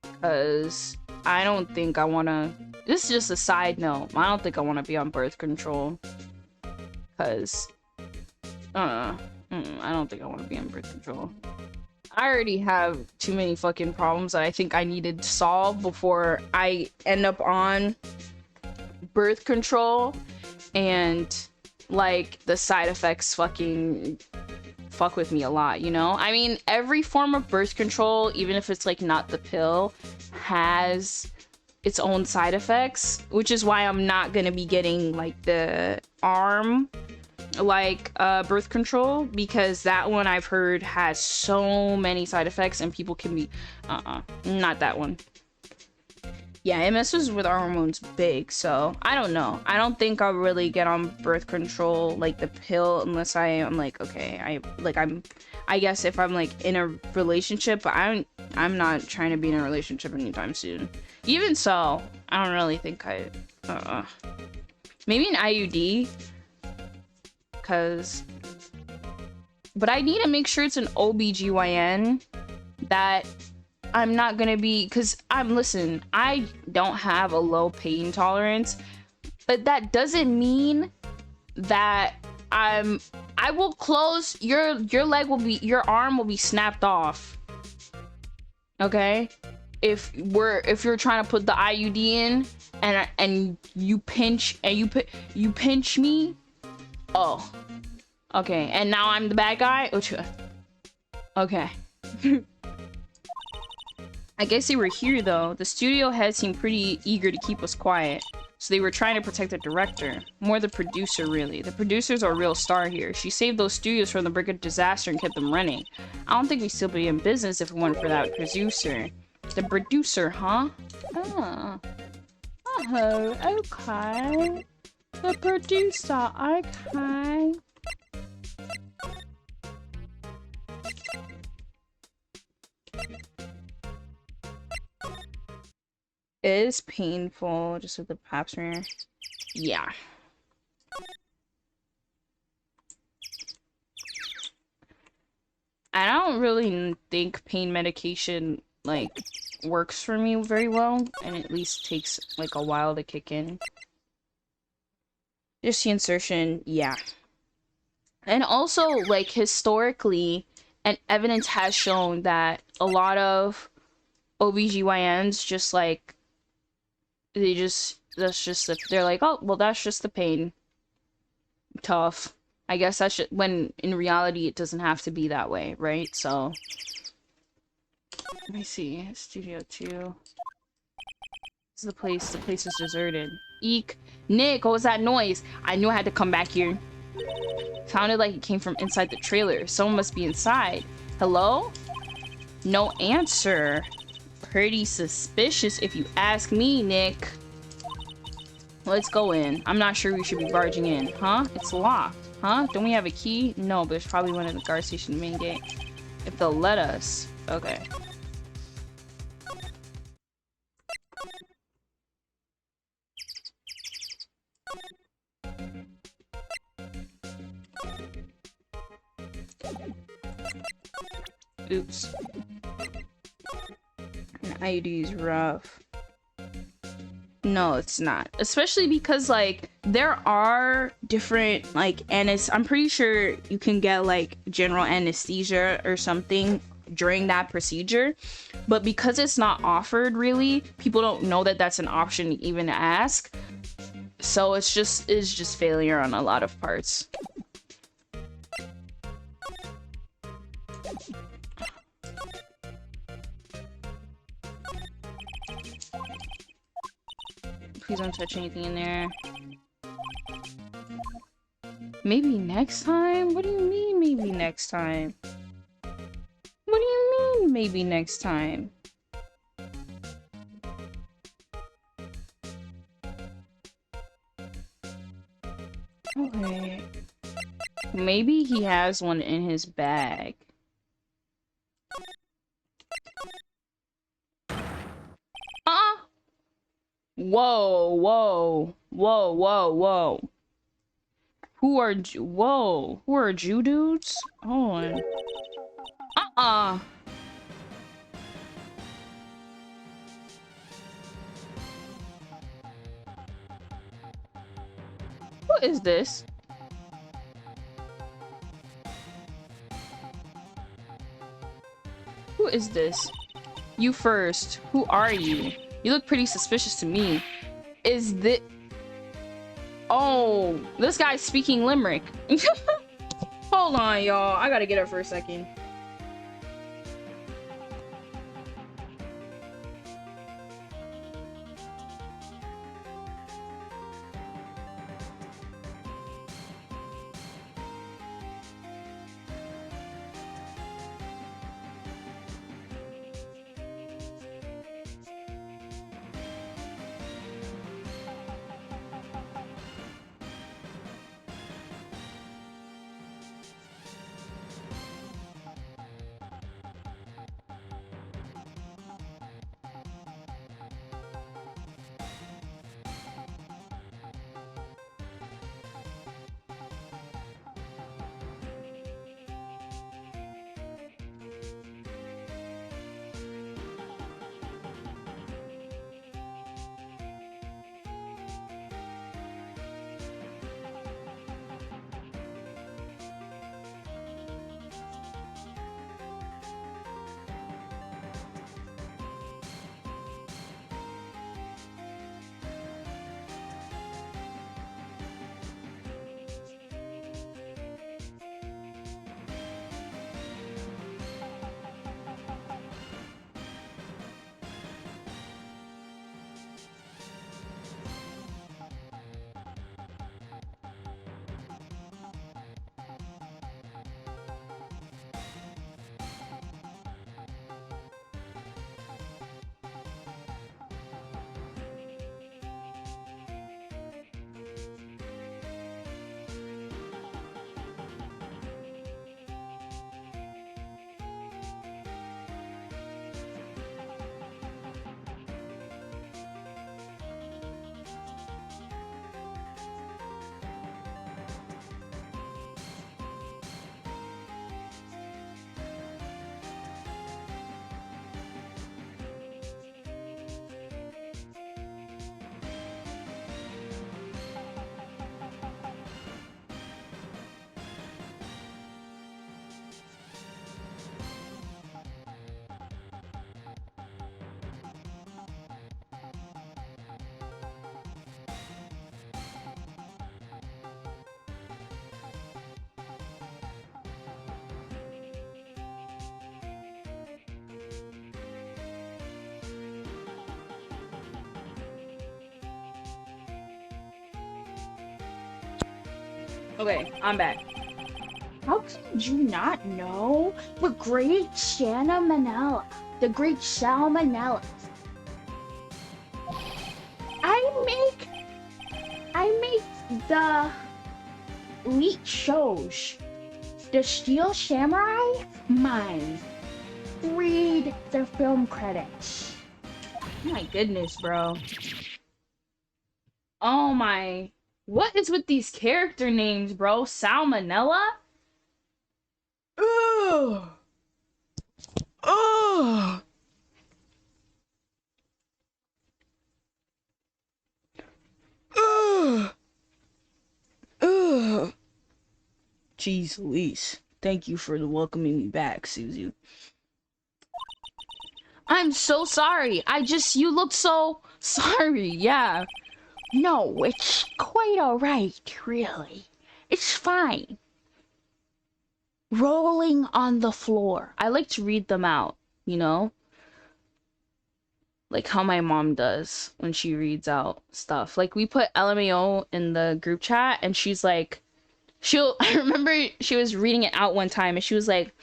Because I don't think I want to... This is just a side note. I don't think I want to be on birth control. Because... I don't think I want to be on birth control. I already have too many fucking problems that I think I needed to solve before I end up on birth control. And, like, the side effects fucking... fuck with me a lot, you know? I mean, every form of birth control, even if it's like not the pill, has its own side effects, which is why I'm not gonna be getting like the arm like birth control, because that one I've heard has so many side effects and people can be not that one. Yeah, it messes with our hormones big, so I don't know. I don't think I'll really get on birth control, like the pill, unless I am like, okay, I guess if I'm like in a relationship, but I'm not trying to be in a relationship anytime soon. Even so, I don't really think maybe an IUD, but I need to make sure it's an OBGYN that I'm not gonna be, because listen, I don't have a low pain tolerance, but that doesn't mean that I will close your arm will be snapped off. Okay? If you're trying to put the IUD in and you pinch me, oh, okay, and now I'm the bad guy. Okay. I guess they were here though. The studio head seemed pretty eager to keep us quiet. So they were trying to protect the director. More the producer, really. The producer's our real star here. She saved those studios from the BRIT disaster and kept them running. I don't think we'd still be in business if it weren't for that producer. The producer, huh? Oh. Oh, okay. The producer, okay. It is painful, just with the pap smear. Yeah. I don't really think pain medication, like, works for me very well, and at least takes, like, a while to kick in. Just the insertion, yeah. And also, like, historically, and evidence has shown that a lot of OBGYNs just, like, they're like, oh, well, that's just the pain. Tough. I guess that should, when in reality it doesn't have to be that way, right? So, let me see. Studio 2. This is the place is deserted. Eek. Nick, what was that noise? I knew I had to come back here. Sounded like it came from inside the trailer. Someone must be inside. Hello? No answer. Pretty suspicious if you ask me, Nick. Let's go in. I'm not sure we should be barging in. Huh? It's locked. Huh? Don't we have a key? No, but there's probably one at the guard station main gate. If they'll let us. Okay. Oops. An IUD is rough. No, it's not. Especially because, like, there are different, like, I'm pretty sure you can get, like, general anesthesia or something during that procedure. But because it's not offered, really, people don't know that that's an option even to ask. So it's just failure on a lot of parts. Please don't touch anything in there. Maybe next time? What do you mean maybe next time? What do you mean maybe next time? Okay. Maybe he has one in his bag. Whoa, whoa, whoa, whoa, whoa. Who are Jew dudes? Hold on. What is this? Who is this? You first. Who are you? You look pretty suspicious to me. Is this... Oh, this guy's speaking Limerick. Hold on, y'all. I gotta get up for a second. Okay, I'm back. How could you not know? The great salmonella. The great salmonella. I make the elite shows. The Steel Samurai, mine. Read the film credits. Oh my goodness, bro. Oh my. What is with these character names, bro? Salmonella? Ugh. Ugh. Ugh. Ugh. Jeez Louise. Thank you for welcoming me back, Suzu. I'm so sorry. You looked so sorry. Yeah. No, it's quite alright, really. It's fine. Rolling on the floor. I like to read them out, you know? Like how my mom does when she reads out stuff. Like we put LMAO in the group chat and she's like, I remember she was reading it out one time and she was like,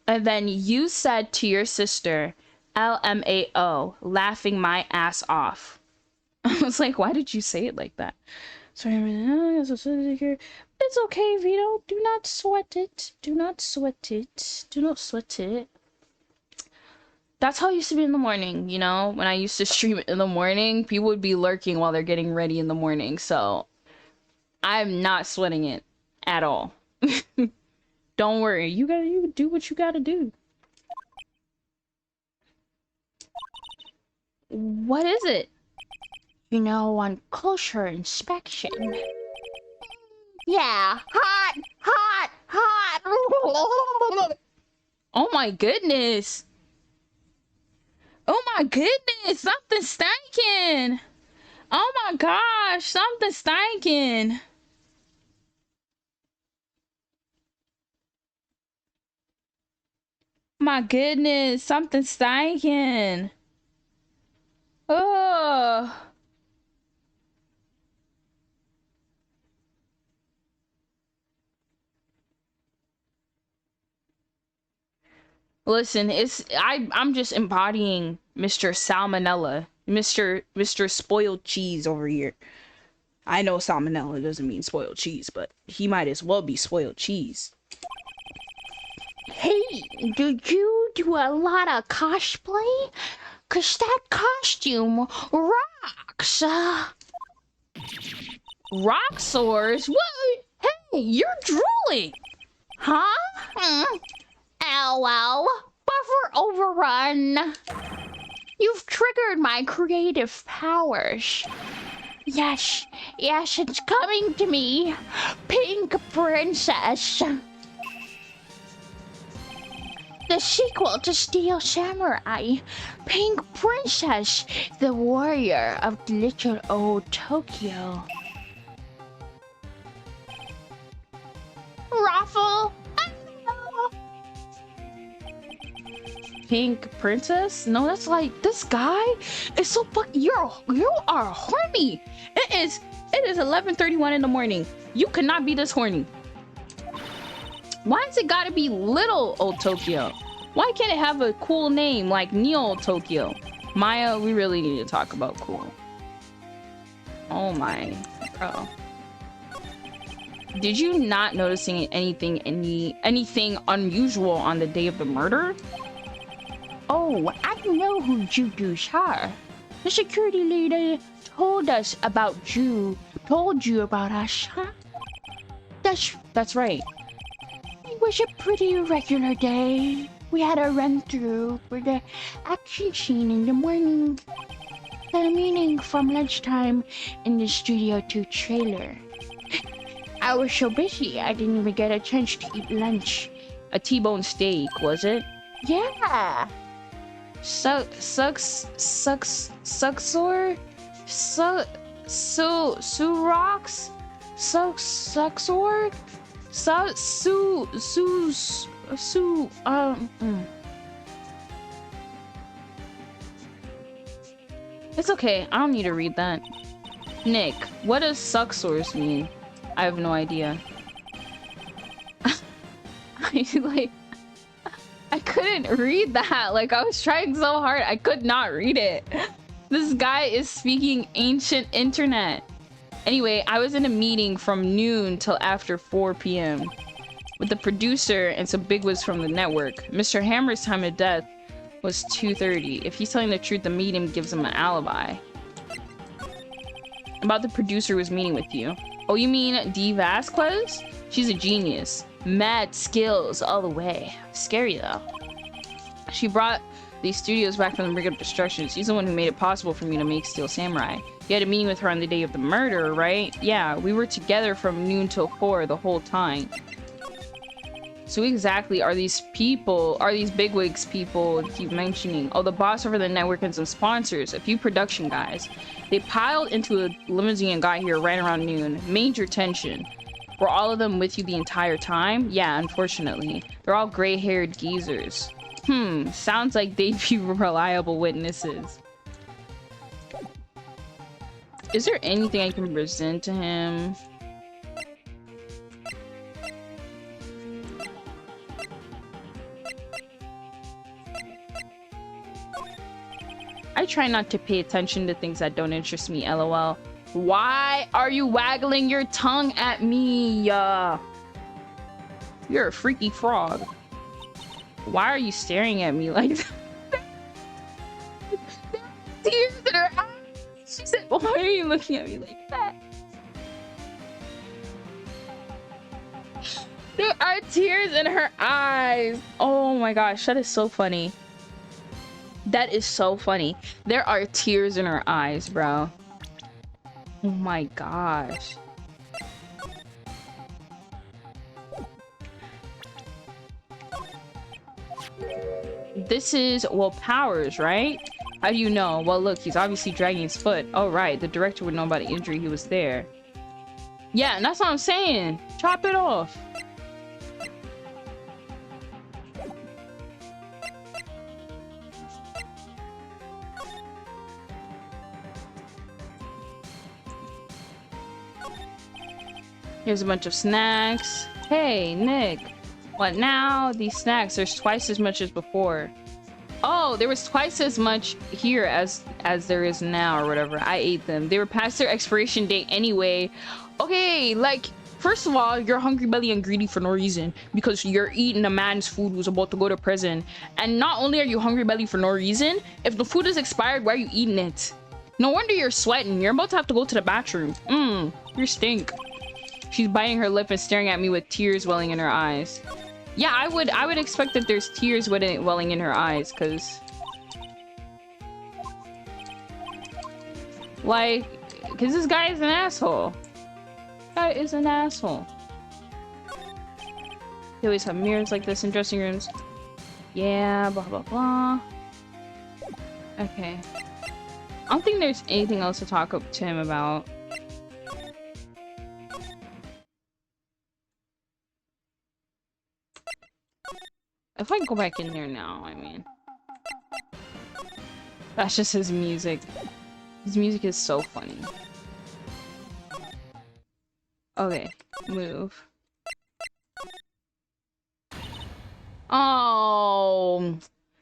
and then you said to your sister, LMAO, laughing my ass off. I was like, why did you say it like that? Sorry, it's okay, Vito. Do not sweat it. Do not sweat it. Do not sweat it. That's how it used to be in the morning, you know? When I used to stream it in the morning, people would be lurking while they're getting ready in the morning. So I'm not sweating it at all. Don't worry. You do what you gotta do. What is it? You know, on closer inspection. Yeah, hot, hot, hot. Oh my goodness. Oh my goodness, something stinking. Oh my gosh, something stinking. My goodness, something stinking. Oh. Listen, I'm just embodying Mr. Salmonella, Mr. Spoiled Cheese over here. I know salmonella doesn't mean spoiled cheese, but he might as well be spoiled cheese. Hey, did you do a lot of cosplay? 'Cause that costume rocks. Roxors? What? Hey, you're drooling. Huh? LOL. Buffer overrun. You've triggered my creative powers. Yes, it's coming to me. Pink Princess. The sequel to Steel Samurai. Pink Princess, the warrior of little old Tokyo. Raffle. Pink Princess? No, that's like this guy is so you are horny. It is 11:31 in the morning. You cannot be this horny. Why has it gotta be little old Tokyo? Why can't it have a cool name like Neo Tokyo? Maya, we really need to talk about cool. Oh my, bro. Did you not noticing anything unusual on the day of the murder? Oh, I know who Juju's are. The security lady told us about you. Told you about us, huh? That's right. It was a pretty regular day. We had a run through for the action scene in the morning. The meaning from lunchtime in the Studio 2 trailer. I was so busy I didn't even get a chance to eat lunch. A T-bone steak, was it? Yeah. Suxor? Surox? Suxor? It's okay, I don't need to read that. Nick, what does Suxors mean? I have no idea. like, I couldn't read that. Like, I was trying so hard. I could not read it. This guy is speaking ancient internet. Anyway, I was in a meeting from noon till after 4 p.m. with the producer and some bigwigs from the network. Mr. Hammer's time of death was 2:30. If he's telling the truth, the medium gives him an alibi. About the producer who was meeting with you. Oh, you mean Dee Vasquez? She's a genius. Mad skills all the way. Scary though. She brought these studios back from the brink of destruction. She's the one who made it possible for me to make Steel Samurai. You had a meeting with her on the day of the murder, right? Yeah, we were together from noon till 4 the whole time. So exactly are these bigwigs people you keep mentioning? Oh, the boss over the network and some sponsors, a few production guys. They piled into a limousine and got here right around noon. Major tension. Were all of them with you the entire time? Yeah, unfortunately. They're all gray-haired geezers. Sounds like they'd be reliable witnesses. Is there anything I can present to him? I try not to pay attention to things that don't interest me, lol. Why are you waggling your tongue at me? You're a freaky frog. Why are you staring at me like that? Tears in her eyes. She said, why are you looking at me like that? There are tears in her eyes. Oh my gosh, that is so funny. That is so funny. There are tears in her eyes, bro. Oh my gosh. This is, well, Powers, right? How do you know? Well, look, he's obviously dragging his foot. Oh, right. The director would know about the injury. He was there. Yeah, and that's what I'm saying. Chop it off. Here's a bunch of snacks. Hey, Nick. What now? These snacks, there's twice as much as before. Oh, there was twice as much here as there is now or whatever. I ate them. They were past their expiration date anyway. Okay, like, first of all, you're hungry belly and greedy for no reason because you're eating a man's food who's about to go to prison. And not only are you hungry belly for no reason, if the food is expired, why are you eating it? No wonder you're sweating. You're about to have to go to the bathroom. You stink. She's biting her lip and staring at me with tears welling in her eyes. Yeah, I would expect that there's tears welling in her eyes, cause this guy is an asshole. Guy is an asshole. They always have mirrors like this in dressing rooms. Yeah, blah blah blah. Okay. I don't think there's anything else to talk to him about. If I go back in there now, I mean... That's just his music. His music is so funny. Okay, move. Oh!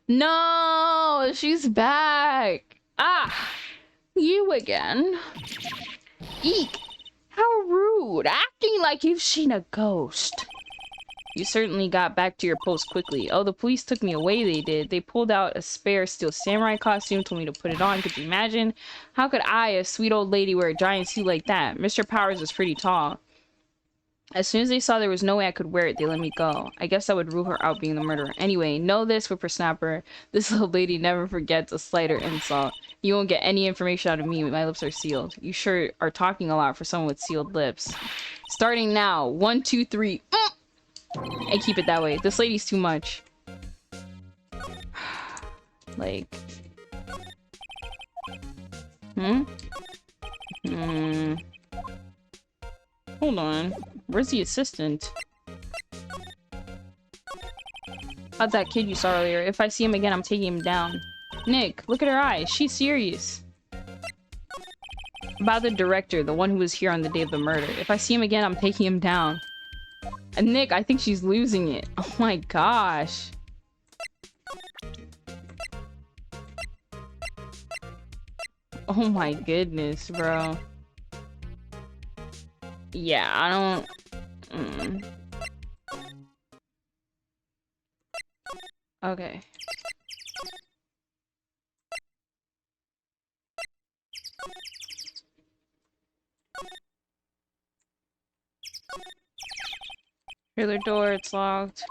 No! She's back! Ah! You again. Eek! How rude! Acting like you've seen a ghost. You certainly got back to your post quickly. Oh, the police took me away, they did. They pulled out a spare Steel Samurai costume, told me to put it on. Could you imagine? How could I, a sweet old lady, wear a giant suit like that? Mr. Powers is pretty tall. As soon as they saw there was no way I could wear it, they let me go. I guess I would rule her out being the murderer. Anyway, know this, whippersnapper. This little lady never forgets a slight or insult. You won't get any information out of me. My lips are sealed. You sure are talking a lot for someone with sealed lips. Starting now. 1, 2, 3. And keep it that way. This lady's too much. Like... Hold on. Where's the assistant? How'd that kid you saw earlier? If I see him again, I'm taking him down. Nick, look at her eyes. She's serious. About the director, the one who was here on the day of the murder. If I see him again, I'm taking him down. And Nick, I think she's losing it. Oh my gosh. Oh my goodness, bro. Yeah, I don't... Okay. Trailer door, it's locked.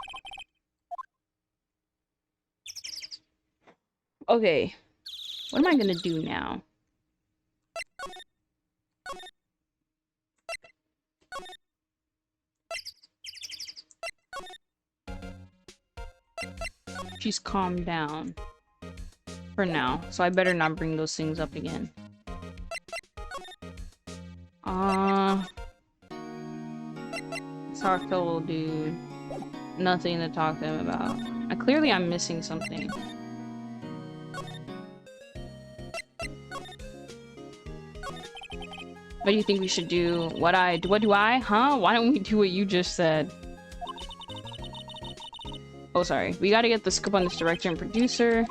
Okay. What am I gonna do now? She's calmed down. For now. So I better not bring those things up again. Talk to old dude. Nothing to talk to him about. Clearly I'm missing something. What do you think we should do? What do I? Huh? Why don't we do what you just said? Oh, sorry. We gotta get the scoop on this director and producer.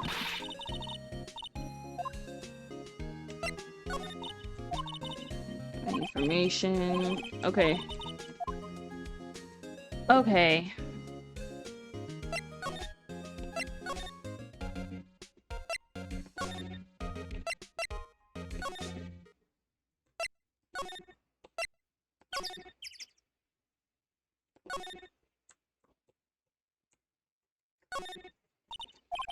Information. Okay. Okay.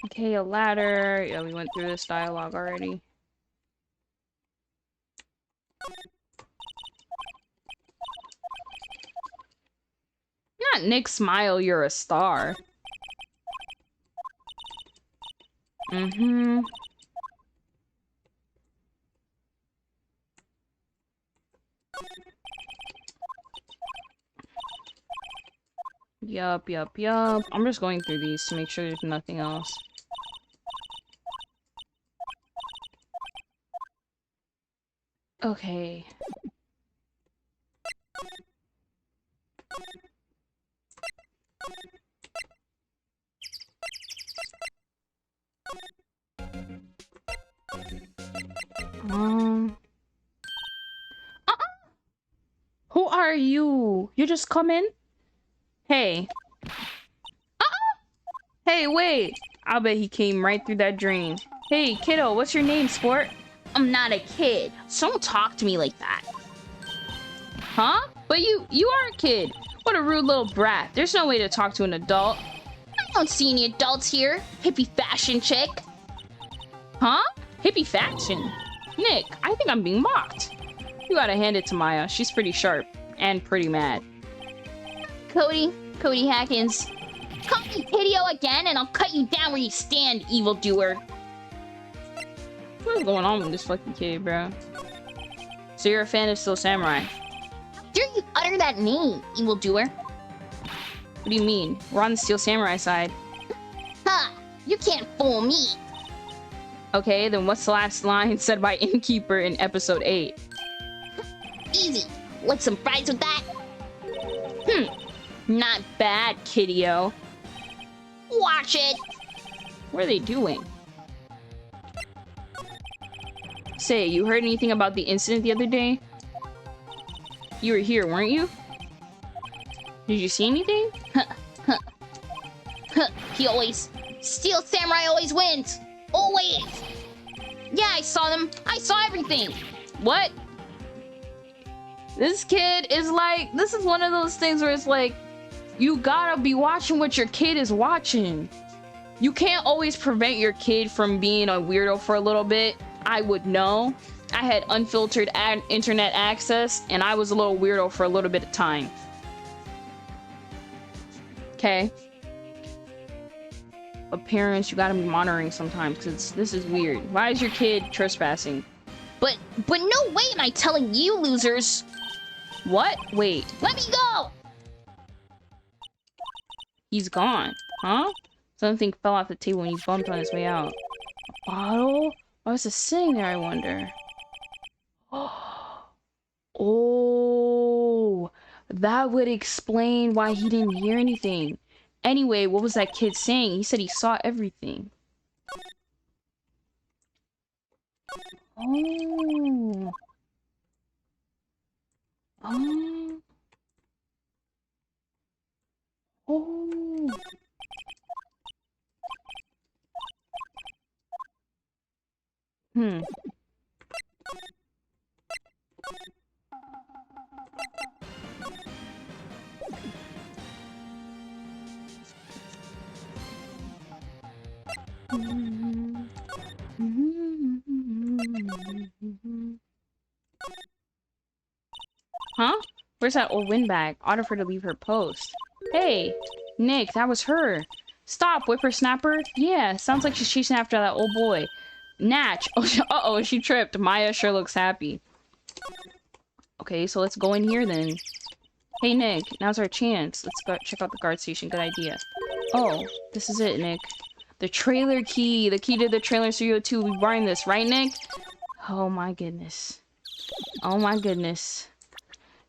Okay, a ladder. Yeah, we went through this dialogue already. Not Nick Smile, you're a star. Mm-hmm. Yup. I'm just going through these to make sure there's nothing else. Okay. Who are you? You just come in? Hey. Hey, wait. I'll bet he came right through that drain. Hey, kiddo, what's your name, sport? I'm not a kid, so don't talk to me like that. Huh? But you are a kid. What a rude little brat. There's no way to talk to an adult. I don't see any adults here. Hippie fashion chick. Huh? Hippie fashion? Nick, I think I'm being mocked. You gotta hand it to Maya. She's pretty sharp. And pretty mad. Cody Hackins. Call me Hideo again and I'll cut you down where you stand, evildoer. What's going on with this fucking kid, bro? So you're a fan of Steel Samurai? How dare you utter that name, evildoer? What do you mean? We're on the Steel Samurai side. Ha! You can't fool me! Okay, then what's the last line said by Innkeeper in episode 8? Easy. Want some fries with that? Not bad, kiddio. Watch it! What are they doing? Say, you heard anything about the incident the other day? You were here, weren't you? Did you see anything? He always... Steel Samurai always wins! Always! Yeah, I saw them. I saw everything! What? This kid is like... This is one of those things where it's like... You gotta be watching what your kid is watching. You can't always prevent your kid from being a weirdo for a little bit. I would know. I had unfiltered internet access, and I was a little weirdo for a little bit of time. Okay? But parents, you gotta be monitoring sometimes, because this is weird. Why is your kid trespassing? But no way am I telling you, losers! What? Wait. Let me go! He's gone. Huh? Something fell off the table when he bumped on his way out. A bottle? Why was it sitting there, I wonder? Oh, That would explain why he didn't hear anything. Anyway, what was that kid saying? He said he saw everything. Oh. Oh. Oh. Hmm. Huh? Where's that old windbag? Order her to leave her post. Hey, Nick, that was her. Stop, whippersnapper. Yeah, sounds like she's chasing after that old boy. Natch. Oh, uh-oh, she tripped. Maya sure looks happy. Okay, so let's go in here then. Hey, Nick, now's our chance. Let's go check out the guard station. Good idea. Oh, this is it, Nick. The trailer key. The key to the trailer studio 2. We borrowing this, right, Nick? Oh my goodness. Oh my goodness.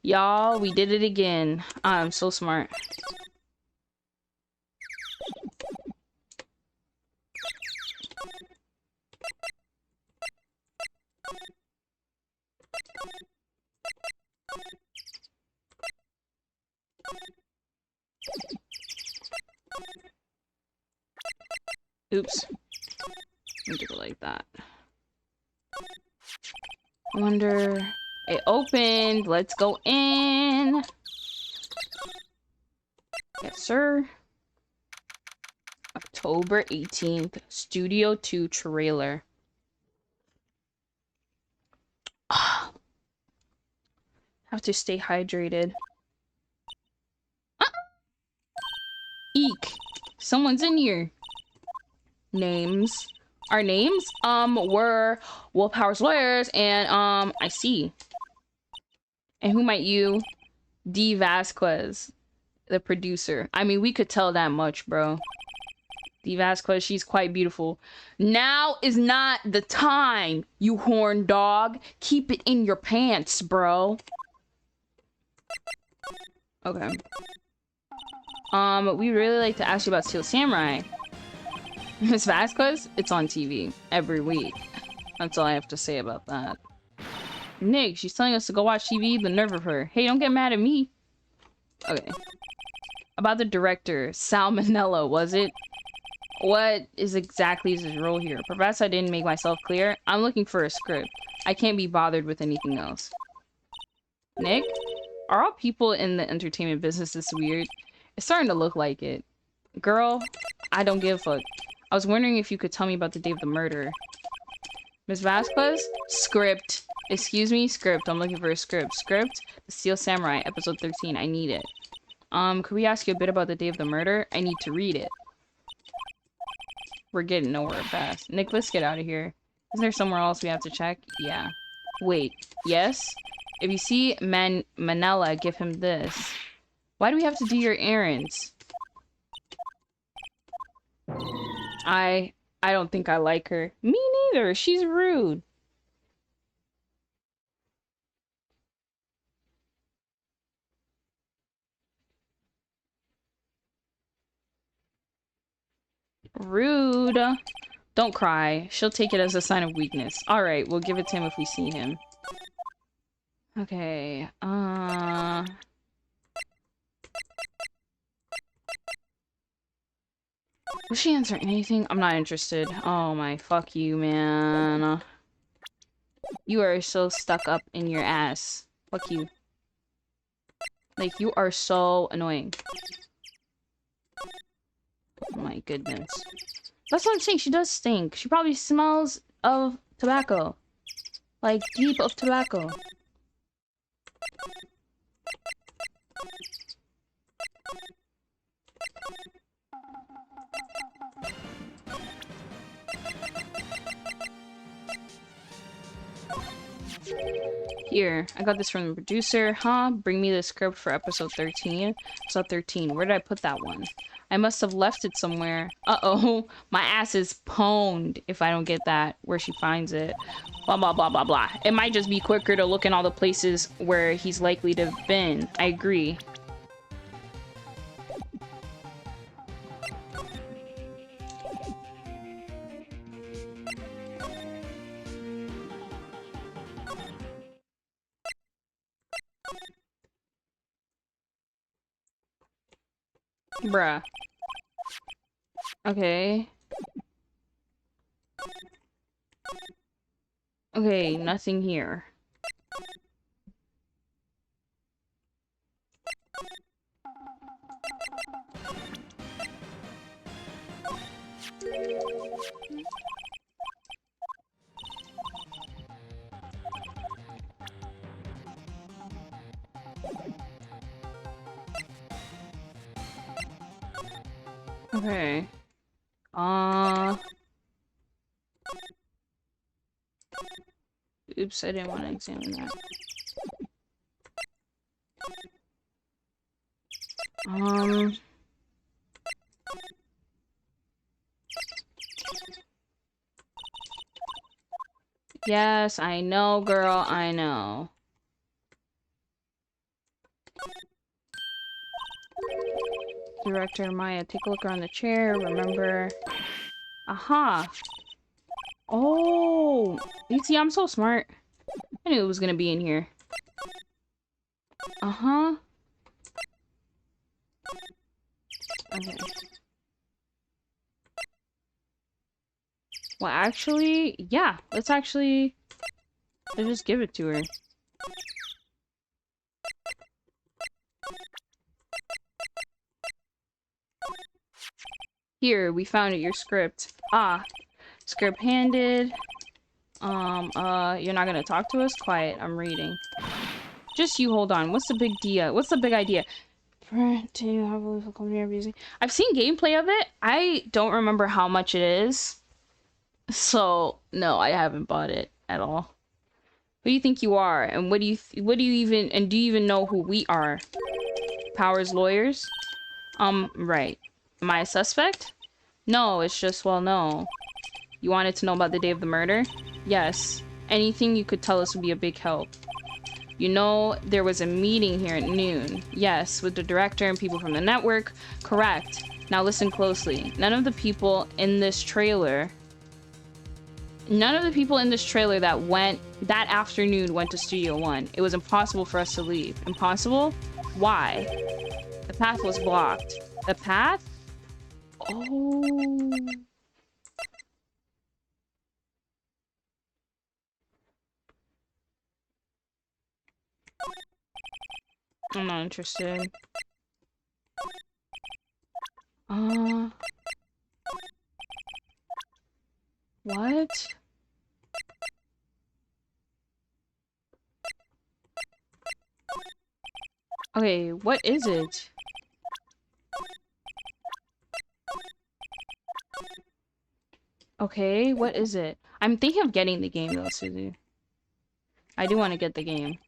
Y'all, we did it again. I'm so smart. Oops. Let me do it like that. I wonder... It opened. Let's go in. Yes, sir. October 18th. Studio 2 trailer. Have to stay hydrated. Ah! Eek. Someone's in here. Names. Our names, were Willpower's lawyers, and, I see. And who might you? D. Vasquez, the producer. I mean, we could tell that much, bro. D. Vasquez, she's quite beautiful. Now is not the time, you horn dog. Keep it in your pants, bro. Okay. We'd really like to ask you about Steel Samurai. Miss Vasquez, it's on TV every week. That's all I have to say about that. Nick, she's telling us to go watch TV, the nerve of her. Hey, don't get mad at me. Okay. About the director, Sal Manella, was it? What is exactly his role here? Perhaps I didn't make myself clear. I'm looking for a script. I can't be bothered with anything else. Nick? Are all people in the entertainment business this weird? It's starting to look like it. Girl, I don't give a fuck. I was wondering if you could tell me about the day of the murder. Miss Vasquez? Script. Excuse me? Script. I'm looking for a script. Script? The Steel Samurai, episode 13. I need it. Could we ask you a bit about the day of the murder? I need to read it. We're getting nowhere fast. Nick, let's get out of here. Isn't there somewhere else we have to check? Yeah. Wait. Yes? If you see Manella, give him this. Why do we have to do your errands? I don't think I like her. Me neither. She's rude. Rude. Don't cry. She'll take it as a sign of weakness. Alright, we'll give it to him if we see him. Okay, will she answer anything? I'm not interested. Oh my, fuck you, man. You are so stuck up in your ass. Fuck you. Like, you are so annoying. Oh my goodness. That's what I'm saying, she does stink. She probably smells of tobacco. Like, deep of tobacco. Here, I got this from the producer. Huh? Bring me the script for episode 13. Episode 13. Where did I put that one? I must have left it somewhere. Uh-oh. My ass is pwned if I don't get that where she finds it. Blah, blah, blah, blah, blah. It might just be quicker to look in all the places where he's likely to have been. I agree. Bruh. Okay. Okay, nothing here. Okay. Oops, I didn't want to examine that. Yes, I know, girl, I know. Director Maya, take a look around the chair, remember... Aha! Oh! You see, I'm so smart. I knew it was gonna be in here. Uh-huh. Okay. Well, actually, yeah. Let's just give it to her. Here, we found it, your script. Ah. Script handed. You're not gonna talk to us? Quiet, I'm reading. Just you hold on. What's the big deal? What's the big idea? I've seen gameplay of it. I don't remember how much it is. So, no, I haven't bought it at all. Who do you think you are? And do you even know who we are? Powers lawyers? Right. Am I a suspect? No, it's just, well, no. You wanted to know about the day of the murder? Yes. Anything you could tell us would be a big help. You know, there was a meeting here at noon. Yes, with the director and people from the network. Correct. Now listen closely. None of the people in this trailer that afternoon went to Studio One. It was impossible for us to leave. Impossible? Why? The path was blocked. The path? Oh. I'm not interested. What? Okay, what is it? Okay, what is it? I'm thinking of getting the game though, Suzu. I do want to get the game.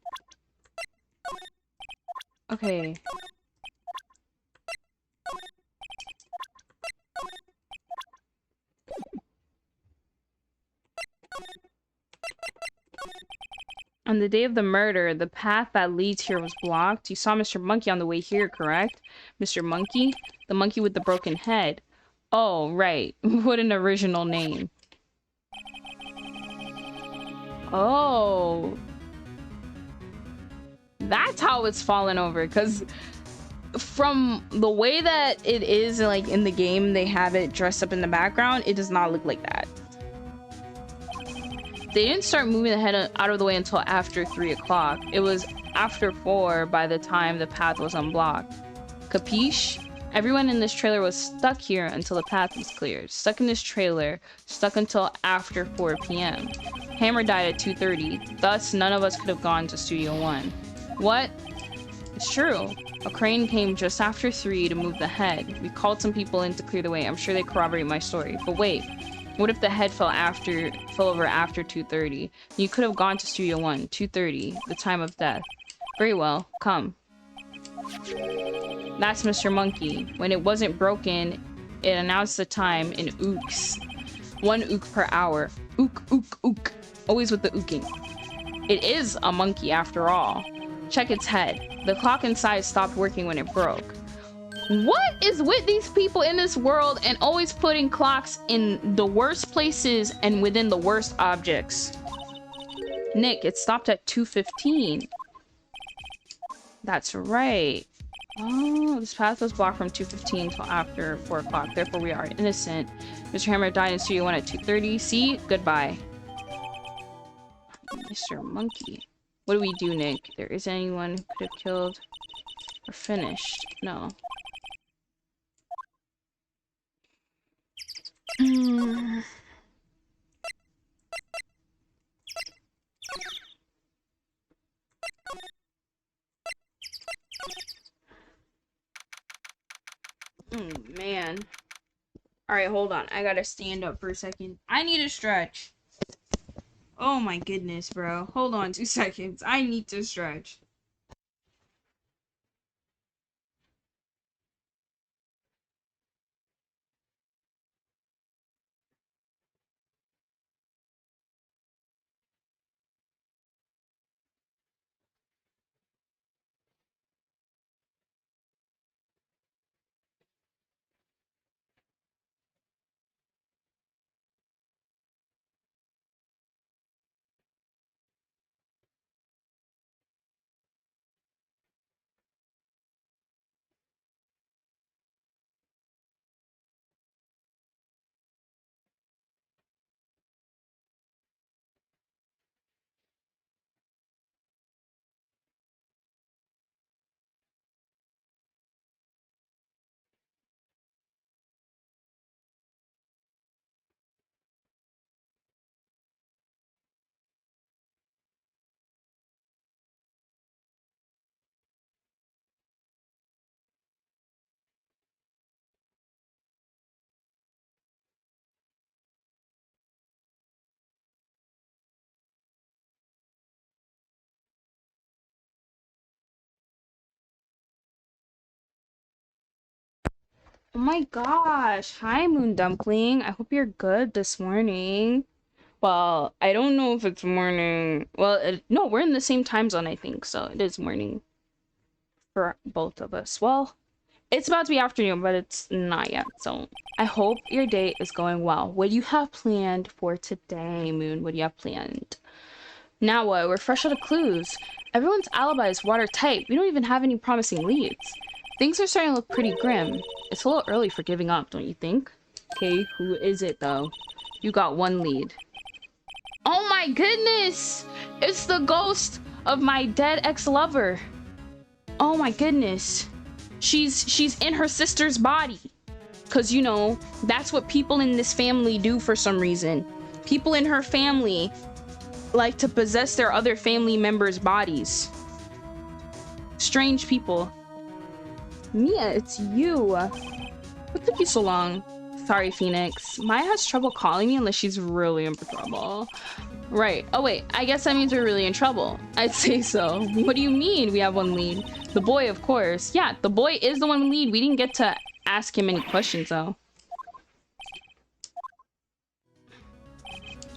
Okay. On the day of the murder, the path that leads here was blocked. You saw Mr. Monkey on the way here, correct? Mr. Monkey? The monkey with the broken head. Oh, right. What an original name. Oh. That's how it's fallen over, because from the way that it is, like, in the game, they have it dressed up in the background, it does not look like that. They didn't start moving the head out of the way until after 3 o'clock. It was after 4 by the time the path was unblocked. Capiche? Everyone in this trailer was stuck here until the path was cleared. Stuck in this trailer, stuck until after 4 p.m. Hammer died at 2:30, thus none of us could have gone to Studio One. What? It's true. A crane came just after 3 to move the head. We called some people in to clear the way. I'm sure they corroborate my story. But wait, What if the head fell over after 2:30? You could have gone to Studio 1, 2:30, the time of death. Very well, come. That's Mr. Monkey. When it wasn't broken, it announced the time in ooks. 1 ook per hour. Ook, ook, ook. Always with the ooking. It is a monkey after all. Check its head. The clock inside stopped working when it broke. What is with these people in this world and always putting clocks in the worst places and within the worst objects? Nick, it stopped at 2:15. That's right. Oh, this path was blocked from 2:15 till after 4 o'clock. Therefore, we are innocent. Mr. Hammer died in Studio 1 at 2:30. See? Goodbye. Mr. Monkey. What do we do, Nick? There isn't anyone who could have killed or finished. No. Oh, man. Alright, hold on. I gotta stand up for a second. I need a stretch. Oh my goodness, bro. Hold on 2 seconds. I need to stretch. Oh my gosh. Hi, Moon Dumpling. I hope you're good this morning. Well, I don't know if it's morning. Well, no, we're in the same time zone, I think. So it is morning for both of us. Well, it's about to be afternoon, but it's not yet. So I hope your day is going well. What do you have planned for today, Moon? What do you have planned? Now what? We're fresh out of clues. Everyone's alibi is watertight. We don't even have any promising leads. Things are starting to look pretty grim. It's a little early for giving up, don't you think? Okay, who is it though? You got 1 lead. Oh my goodness! It's the ghost of my dead ex-lover. Oh my goodness. She's in her sister's body. Cause you know, that's what people in this family do for some reason. People in her family like to possess their other family members' bodies. Strange people. Mia, it's you. What took you so long? Sorry, Phoenix. Maya has trouble calling me unless she's really in trouble. Right. Oh, wait. I guess that means we're really in trouble. I'd say so. What do you mean we have 1 lead? The boy, of course. Yeah, the boy is the 1 lead. We didn't get to ask him any questions, though.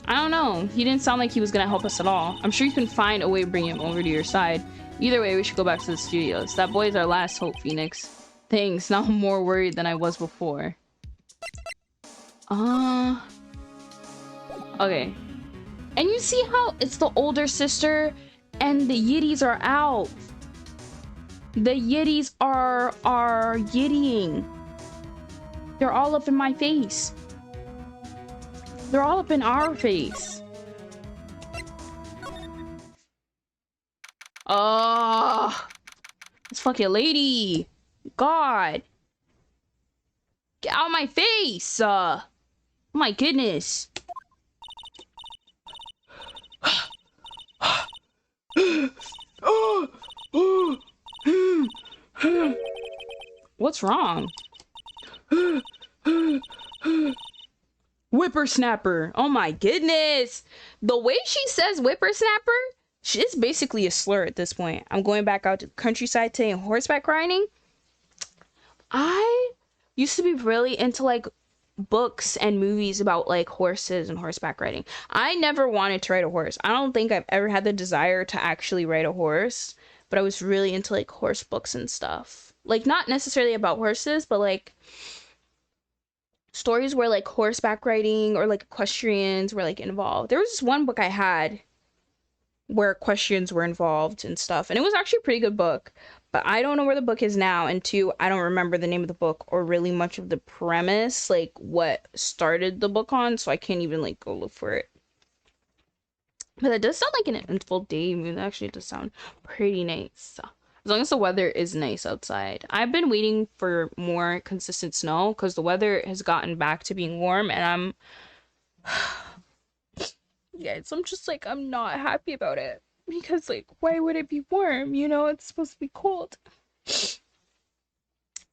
I don't know. He didn't sound like he was gonna help us at all. I'm sure you can find a way to bring him over to your side. Either way, we should go back to the studios. That boy is our last hope, Phoenix. Thanks. Now I'm more worried than I was before. Okay. And you see how it's the older sister and the yiddies are out. The yiddies are yiddying. They're all up in my face. They're all up in our face. Oh, this fucking lady. God. Get out of my face. Oh my goodness. What's wrong? Where Whippersnapper. Oh my goodness. The way she says whippersnapper, it's basically a slur at this point. I'm going back out to the countryside today and horseback riding. I used to be really into like books and movies about like horses and horseback riding. I never wanted to ride a horse. I don't think I've ever had the desire to actually ride a horse, but I was really into like horse books and stuff. Like not necessarily about horses, but like stories where like horseback riding or like equestrians were like involved. There was this one book I had where equestrians were involved and stuff, and it was actually a pretty good book, but I don't know where the book is now, and two, I don't remember the name of the book or really much of the premise, like what started the book on, so I can't even like go look for it. But that does sound like an eventful day. I mean, actually it does sound pretty nice. As long as the weather is nice outside. I've been waiting for more consistent snow because the weather has gotten back to being warm, and I'm I'm just like, I'm not happy about it. Because like, why would it be warm? You know, it's supposed to be cold.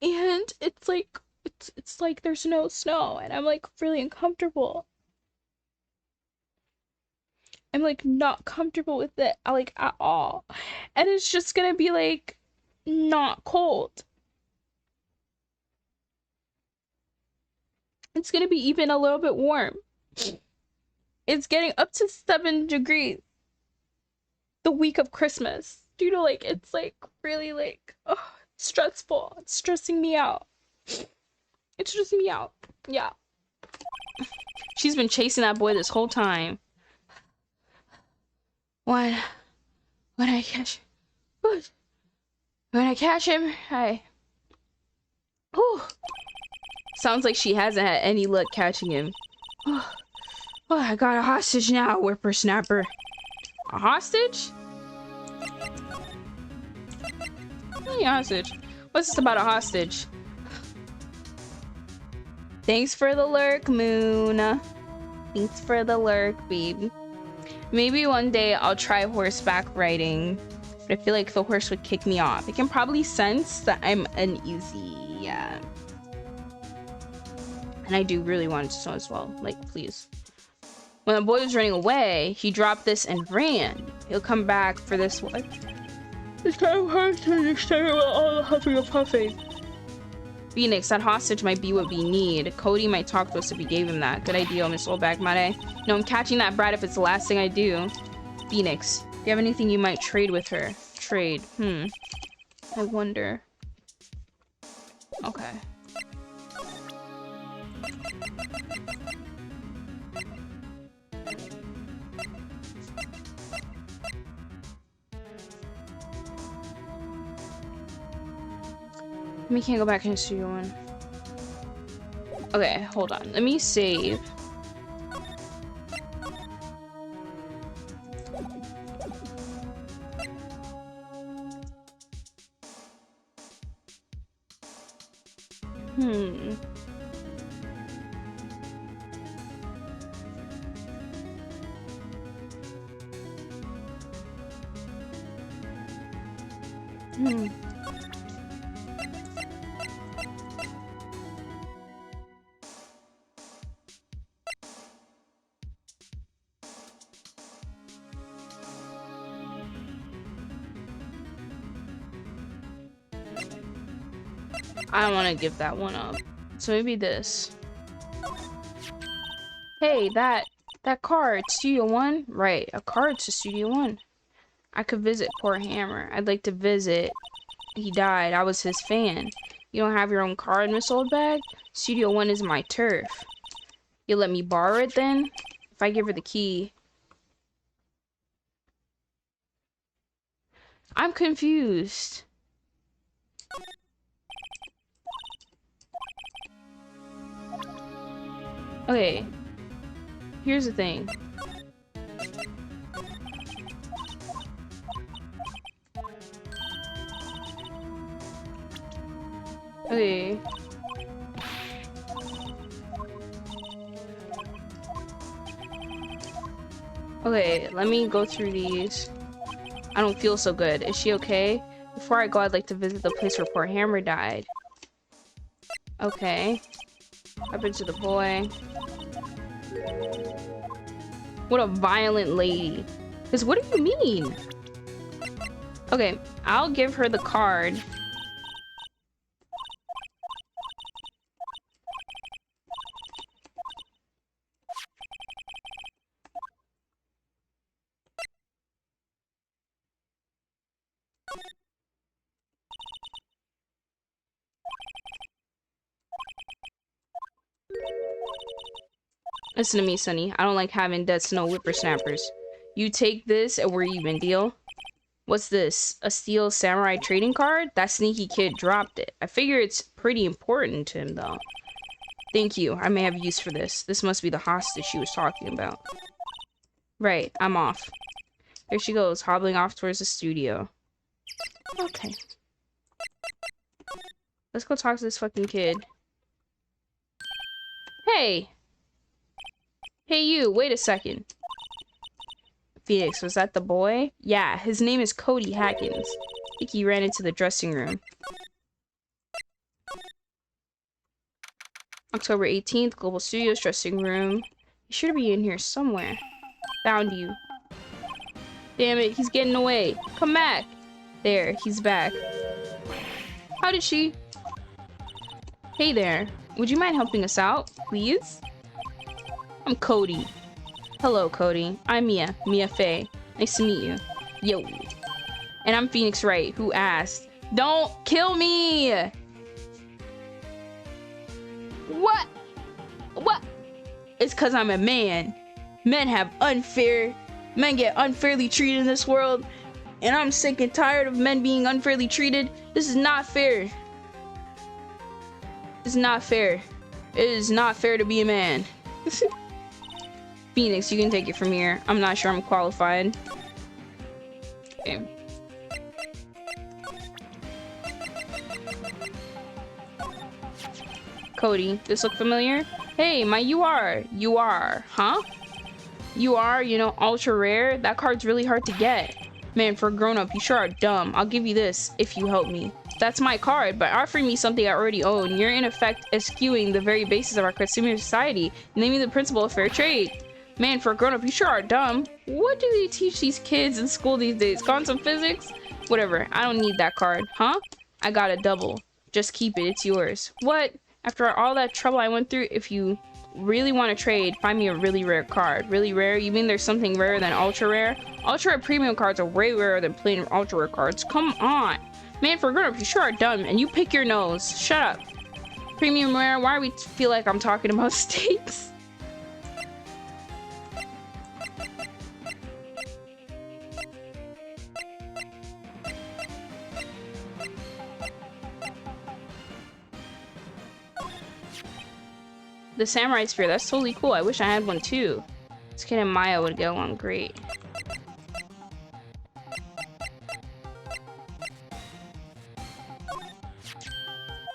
And it's like, it's like there's no snow, and I'm like really uncomfortable. I'm like not comfortable with it, like at all. And it's just gonna be like not cold. It's gonna be even a little bit warm. It's getting up to 7 degrees the week of Christmas. Do you know, like, it's like really like stressful. It's stressing me out. It's stressing me out. Yeah. She's been chasing that boy this whole time. When I catch him, sounds like she hasn't had any luck catching him. Oh, I got a hostage now, whippersnapper. A hostage? Hey, hostage. What's this about a hostage? Thanks for the lurk, Moon. Thanks for the lurk, babe. Maybe one day I'll try horseback riding, but I feel like the horse would kick me off. It can probably sense that I'm uneasy, yeah. And I do really want it to know as well, like, please. When the boy was running away, he dropped this and ran. He'll come back for this one. This time hostage extended with all the huffing and puffing. Phoenix, that hostage might be what we need. Cody might talk to us if we gave him that. Good idea, Miss Oldback Mare. No, I'm catching that brat if it's the last thing I do. Phoenix, do you have anything you might trade with her? Trade. I wonder. Okay. We can't go back into studio one. Okay, hold on. Let me save. I don't want to give that one up. So maybe this. Hey, that card, Studio One? Right, a card to Studio One. I could visit poor Hammer. I'd like to visit. He died. I was his fan. You don't have your own card, Miss Oldbag? Studio One is my turf. You'll let me borrow it then? If I give her the key. I'm confused. Okay, here's the thing. Okay. Okay, let me go through these. I don't feel so good. Is she okay? Before I go, I'd like to visit the place where poor Hammer died. Okay. Up into the boy. What a violent lady. Because what do you mean? Okay, I'll give her the card. Listen to me, Sonny. I don't like having dead snow whippersnappers. You take this and we're even, deal? What's this? A steel samurai trading card? That sneaky kid dropped it. I figure it's pretty important to him, though. Thank you. I may have use for this. This must be the hostage she was talking about. Right, I'm off. There she goes, hobbling off towards the studio. Okay. Let's go talk to this fucking kid. Hey! Hey you, wait a second. Phoenix, was that the boy? Yeah, his name is Cody Hackins. I think he ran into the dressing room. October 18th, Global Studios dressing room. He should be in here somewhere. Found you. Damn it, he's getting away. Come back. There, he's back. How did she? Hey there. Would you mind helping us out, please? I'm Cody. Hello, Cody. I'm Mia. Mia Faye. Nice to meet you. Yo. And I'm Phoenix Wright, who asked, don't kill me! What? What? It's because I'm a man. Men get unfairly treated in this world, and I'm sick and tired of men being unfairly treated. This is not fair. It's not fair. It is not fair to be a man. Phoenix, you can take it from here. I'm not sure I'm qualified. Okay. Cody, this look familiar? Hey, my UR. UR, huh? UR, you know, ultra rare? That card's really hard to get. Man, for a grown-up, you sure are dumb. I'll give you this if you help me. That's my card, but offering me something I already own, you're in effect eschewing the very basis of our consumer society, naming the principle of fair trade. Man, for a grown-up, you sure are dumb. What do they teach these kids in school these days? Quantum physics? Whatever, I don't need that card. Huh? I got a double. Just keep it, it's yours. What? After all that trouble I went through, if you really want to trade, find me a really rare card. Really rare? You mean there's something rarer than ultra rare? Ultra rare premium cards are way rarer than plain ultra rare cards. Come on. Man, for a grown-up, you sure are dumb, and you pick your nose. Shut up. Premium rare? Why do we feel like I'm talking about steaks? The samurai spear, that's totally cool. I wish I had one too. This kid and Maya would get along great.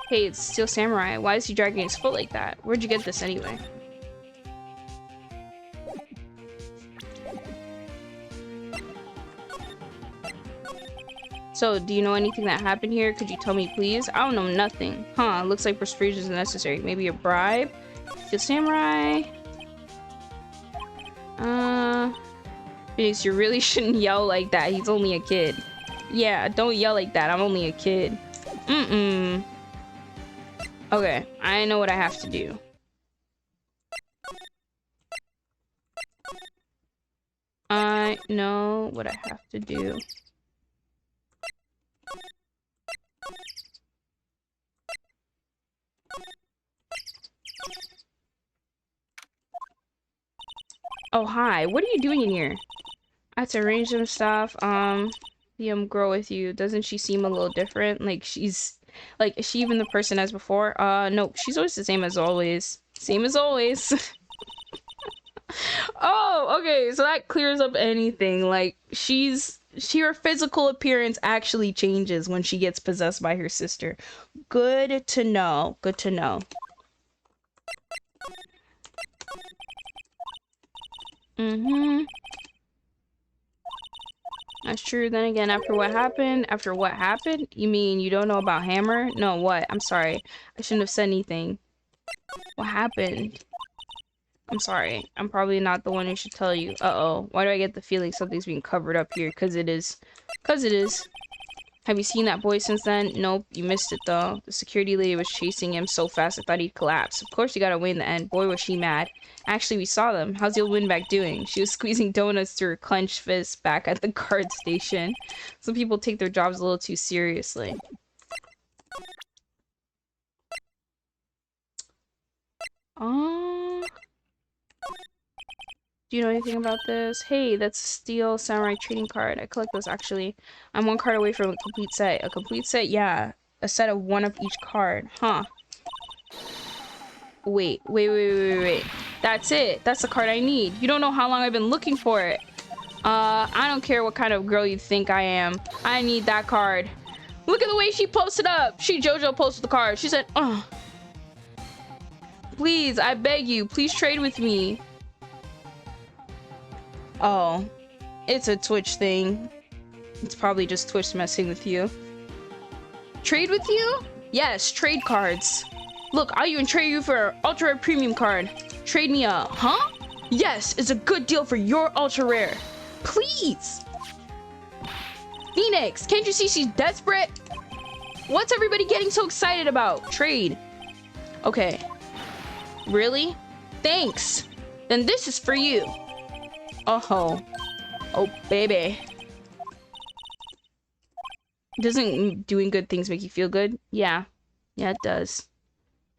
Hey, it's Steel Samurai. Why is he dragging his foot like that? Where'd you get this anyway? So, do you know anything that happened here? Could you tell me, please? I don't know nothing. Huh, looks like persuasion is necessary. Maybe a bribe? Steel Samurai? Phoenix, you really shouldn't yell like that. He's only a kid. Yeah, don't yell like that. I'm only a kid. Okay, I know what I have to do. I know what I have to do. Oh, hi. What are you doing in here? I have to arrange some stuff. Grow with you. Doesn't she seem a little different? Like, is she even the person as before? No, she's always the same as always. Same as always. Oh, okay, so that clears up anything. Like, her physical appearance actually changes when she gets possessed by her sister. Good to know. Good to know. That's true. Then again, after what happened? You mean you don't know about Hammer? No, what? I'm sorry. I shouldn't have said anything. What happened? I'm sorry. I'm probably not the one who should tell you. Uh-oh. Why do I get the feeling something's being covered up here? Because it is. Because it is. Have you seen that boy since then? Nope, you missed it though. The security lady was chasing him so fast I thought he'd collapse. Of course he got away in the end. Boy, was she mad. Actually, we saw them. How's the old windbag doing? She was squeezing donuts through her clenched fist back at the guard station. Some people take their jobs a little too seriously. Do you know anything about this? Hey, that's a steel samurai trading card. I collect those actually. I'm one card away from a complete set. A complete set? Yeah. A set of one of each card. Huh. Wait. That's it. That's the card I need. You don't know how long I've been looking for it. I don't care what kind of girl you think I am. I need that card. Look at the way she posted up. JoJo posted the card. She said, please, I beg you, please trade with me. Oh, it's a Twitch thing. It's probably just Twitch messing with you. Trade with you? Yes, trade cards. Look, I'll even trade you for an ultra rare premium card. Trade me a, huh? Yes, it's a good deal for your ultra rare. Please. Phoenix, can't you see she's desperate? What's everybody getting so excited about? Trade. Okay. Really? Thanks. Then this is for you. Oh, oh baby. Doesn't doing good things make you feel good? Yeah. Yeah, it does.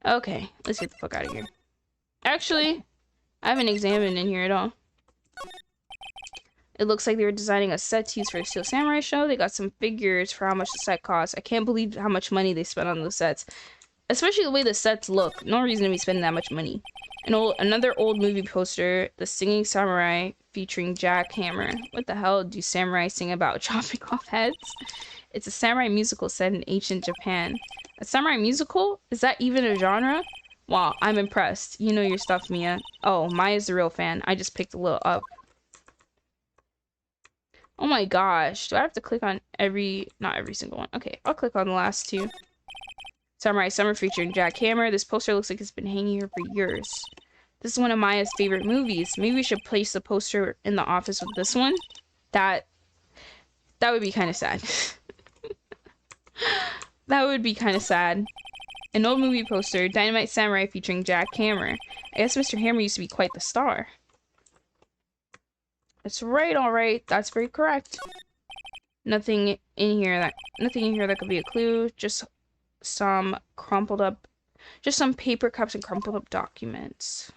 Okay, let's get the fuck out of here. Actually, I haven't examined in here at all. It looks like they were designing a set to use for a Steel Samurai show. They got some figures for how much the set costs. I can't believe how much money they spent on those sets. Especially the way the sets look. No reason to be spending that much money. Another old movie poster, The Singing Samurai, featuring Jack Hammer. What the hell do samurai sing about? Chopping off heads? It's a samurai musical set in ancient Japan. A samurai musical? Is that even a genre? Wow, I'm impressed. You know your stuff, Mia. Oh, Maya's the real fan. I just picked a little up. Oh my gosh. Do I have to click on not every single one. Okay, I'll click on the last two. Samurai Summer featuring Jack Hammer. This poster looks like it's been hanging here for years. This is one of Maya's favorite movies. Maybe we should place the poster in the office with this one. That would be kind of sad. That would be kind of sad. An old movie poster, Dynamite Samurai featuring Jack Hammer. I guess Mr. Hammer used to be quite the star. That's right, alright. That's very correct. Nothing in here that could be a clue. Just some paper cups and crumpled up documents.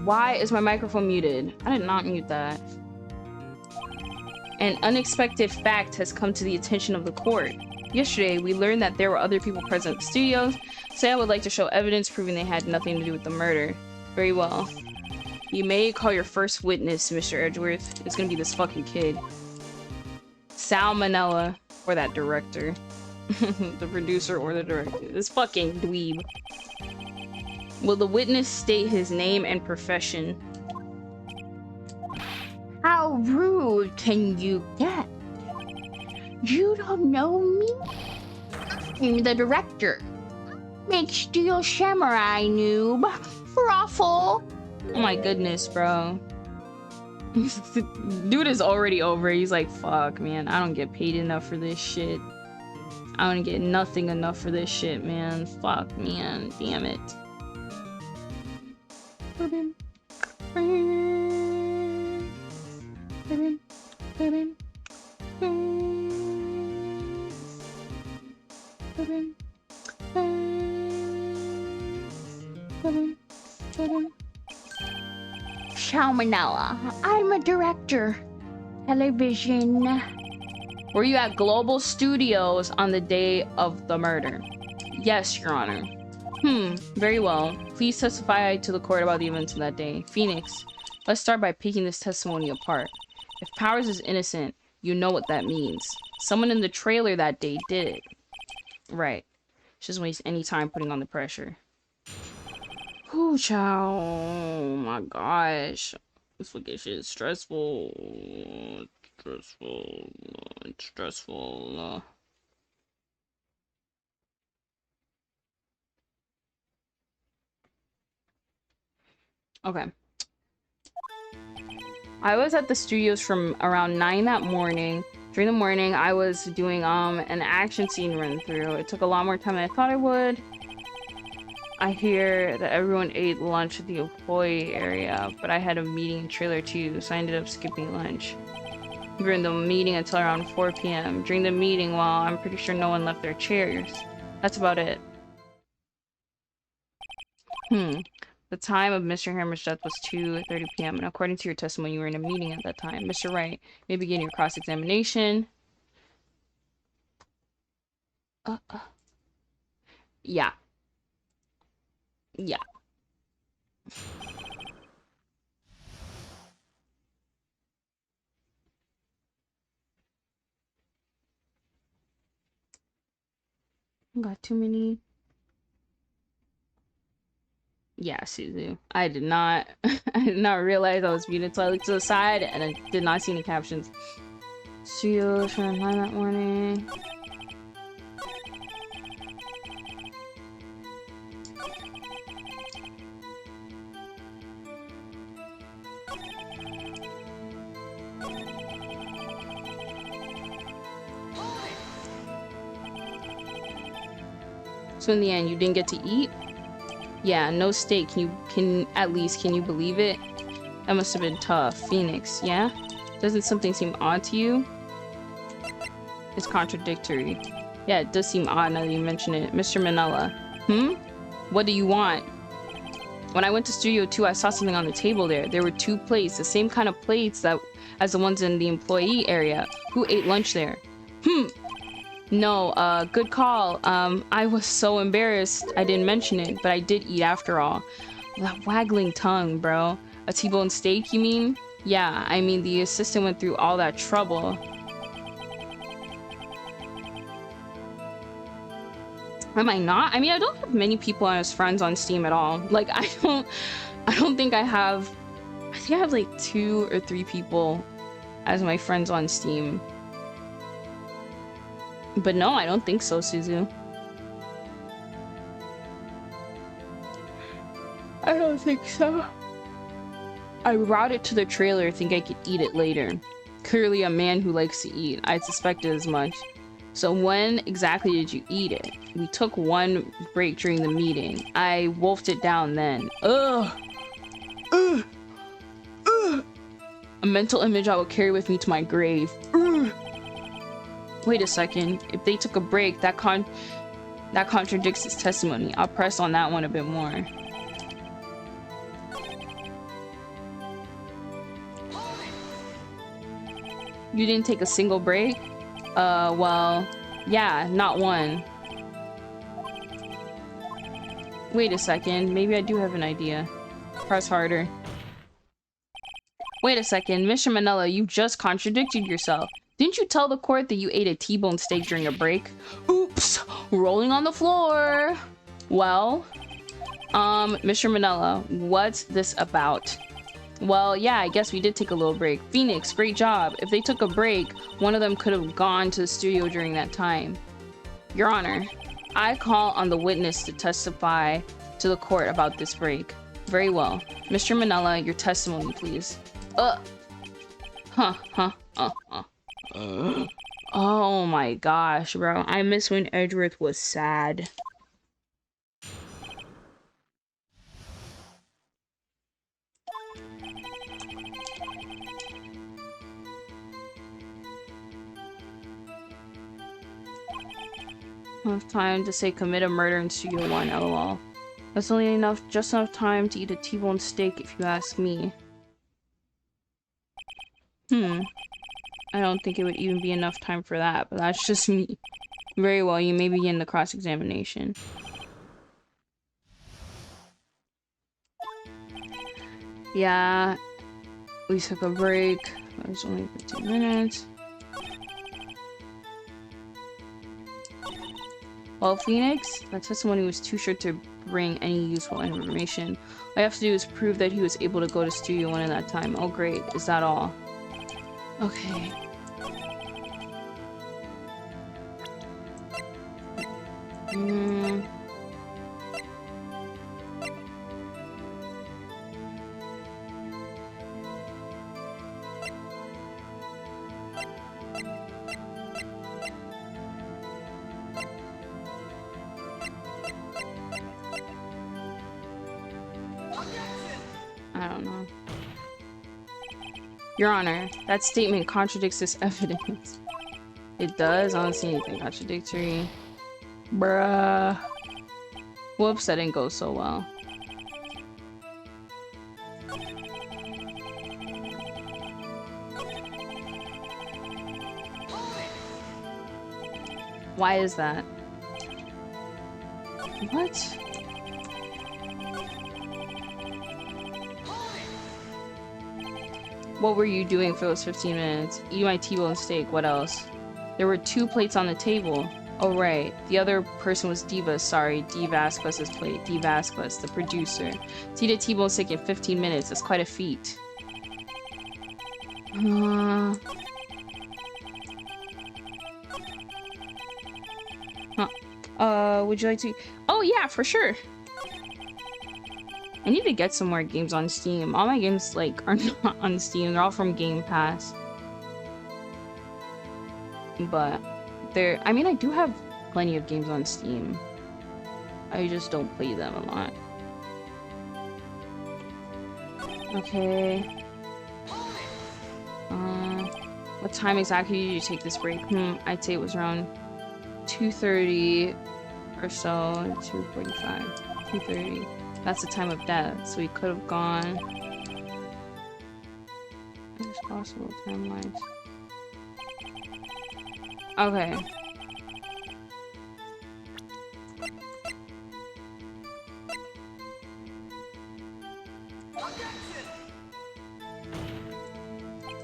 Why is my microphone muted? I did not mute that. An unexpected fact has come to the attention of the court. Yesterday, we learned that there were other people present at the studios. Sam would like to show evidence proving they had nothing to do with the murder. Very well. You may call your first witness, Mr. Edgeworth. It's gonna be this fucking kid. Salmonella, or that director. The producer or the director. This fucking dweeb. Will the witness state his name and profession? How rude can you get? You don't know me? I'm the director. Make Steel Samurai, noob. Ruffle. Oh my goodness, bro. Dude is already over. He's like, fuck, man. I don't get paid enough for this shit. I don't get nothing enough for this shit, man. Fuck, man. Damn it. Salmonella. I'm a director. Television. Were you at Global Studios on the day of the murder? Yes, Your Honor. Very well. Please testify to the court about the events of that day. Phoenix, let's start by picking this testimony apart. If Powers is innocent, you know what that means. Someone in the trailer that day did it. Right. She doesn't waste any time putting on the pressure. Ooh, chow. Oh my gosh. This fucking shit is stressful. Stressful. It's stressful. Okay. I was at the studios from around 9 that morning. During the morning, I was doing an action scene run through. It took a lot more time than I thought it would. I hear that everyone ate lunch at the employee area, but I had a meeting trailer too, so I ended up skipping lunch. We were in the meeting until around 4 p.m. During the meeting, well, I'm pretty sure no one left their chairs. That's about it. The time of Mr. Hammer's death was 2:30 p.m. and according to your testimony, you were in a meeting at that time. Mr. Wright, you may begin your cross-examination. Yeah. Yeah. Got too many. Yeah, Suzu. I did not I did not realize I was muted, so I looked to the side and I did not see any captions. Studio trying to find that morning. So in the end, you didn't get to eat? Yeah, no steak. Can you believe it? That must have been tough. Phoenix, yeah? Doesn't something seem odd to you? It's contradictory. Yeah, it does seem odd now that you mention it. Mr. Manila. What do you want? When I went to Studio 2, I saw something on the table there. There were 2 plates, the same kind of plates as the ones in the employee area. Who ate lunch there? No, good call. I was so embarrassed I didn't mention it, but I did eat after all. That waggling tongue, bro. A T-bone steak, you mean? Yeah, I mean, the assistant went through all that trouble. Am I not? I mean, I don't have many people as friends on Steam at all. Like, I don't think I have, I think I have like 2 or 3 people as my friends on Steam. But no, I don't think so, Suzu. I don't think so. I routed to the trailer, think I could eat it later. Clearly a man who likes to eat. I suspected as much. So when exactly did you eat it? We took one break during the meeting. I wolfed it down then. Ugh. Ugh. Ugh. A mental image I will carry with me to my grave. Ugh. Wait a second. If they took a break, that contradicts his testimony. I'll press on that one a bit more. You didn't take a single break? Well, yeah, not one. Wait a second, maybe I do have an idea. Press harder. Wait a second, Mr. Manila, you just contradicted yourself. Didn't you tell the court that you ate a T-bone steak during a break? Oops! Rolling on the floor! Well, Mr. Manila, what's this about? Well, yeah, I guess we did take a little break. Phoenix, great job. If they took a break, one of them could have gone to the studio during that time. Your Honor, I call on the witness to testify to the court about this break. Very well. Mr. Manila, your testimony, please. Oh my gosh, bro. I miss when Edgeworth was sad. Enough time to say commit a murder in Studio 1, lol. That's only just enough time to eat a T-bone steak if you ask me. I don't think it would even be enough time for that, but that's just me. Very well, you may begin the cross-examination. Yeah, we took a break. It was only 15 minutes. Well, Phoenix, that testimony was too short to bring any useful information. All I have to do is prove that he was able to go to Studio 1 in that time. Oh, great. Is that all? Okay. I don't know. Your Honor, that statement contradicts this evidence. It does? I don't see anything contradictory. Bruh. Whoops, that didn't go so well. Why is that? What? What were you doing for those 15 minutes? Eat my T-bone steak. What else? There were 2 plates on the table. Oh, right. The other person was Diva. Sorry, D. Vasquez's plate. D. Vasquez, the producer. To eat a T-bone steak in 15 minutes. That's quite a feat. Would you like to... Oh, yeah, for sure. I need to get some more games on Steam. All my games, like, are not on Steam. They're all from Game Pass. But I mean, I do have plenty of games on Steam. I just don't play them a lot. Okay. What time exactly did you take this break? I'd say it was around 2:30 or so. 2:45. 2:30. That's the time of death, so we could have gone. There's possible timelines. Okay.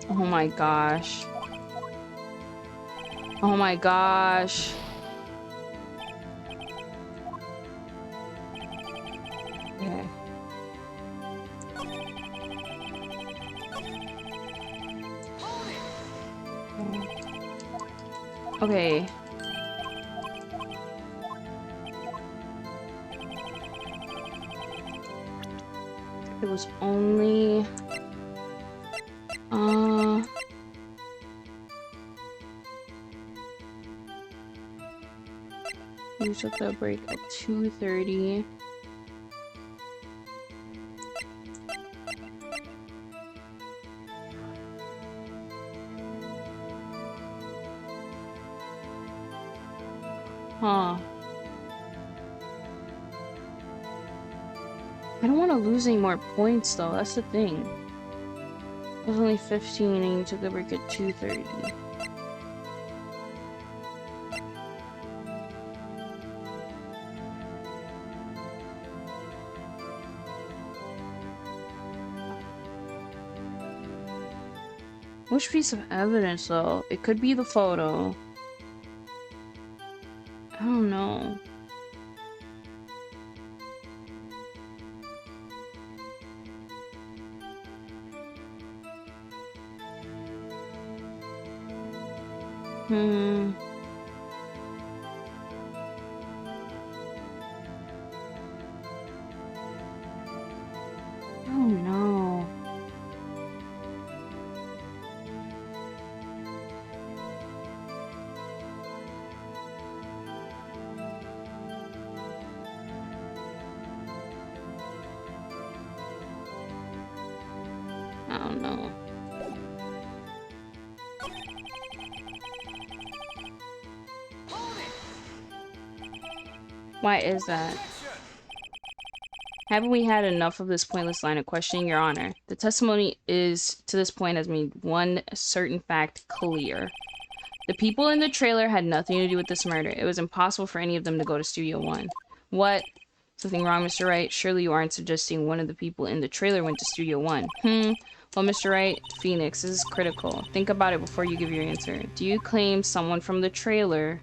Oh my gosh. Oh my gosh. Okay. Okay. It was only we took the break at 2:30. Huh. I don't want to lose any more points though, that's the thing. It was only 15 and you took the break at 2:30. Which piece of evidence though? It could be the photo. I don't know. Oh no. I don't know. Why is that? Haven't we had enough of this pointless line of questioning, Your Honor? The testimony is, to this point, has made one certain fact clear. The people in the trailer had nothing to do with this murder. It was impossible for any of them to go to Studio One. What? Something wrong, Mr. Wright? Surely you aren't suggesting one of the people in the trailer went to Studio One. Well, Mr. Wright, Phoenix, this is critical. Think about it before you give your answer. Do you claim someone from the trailer...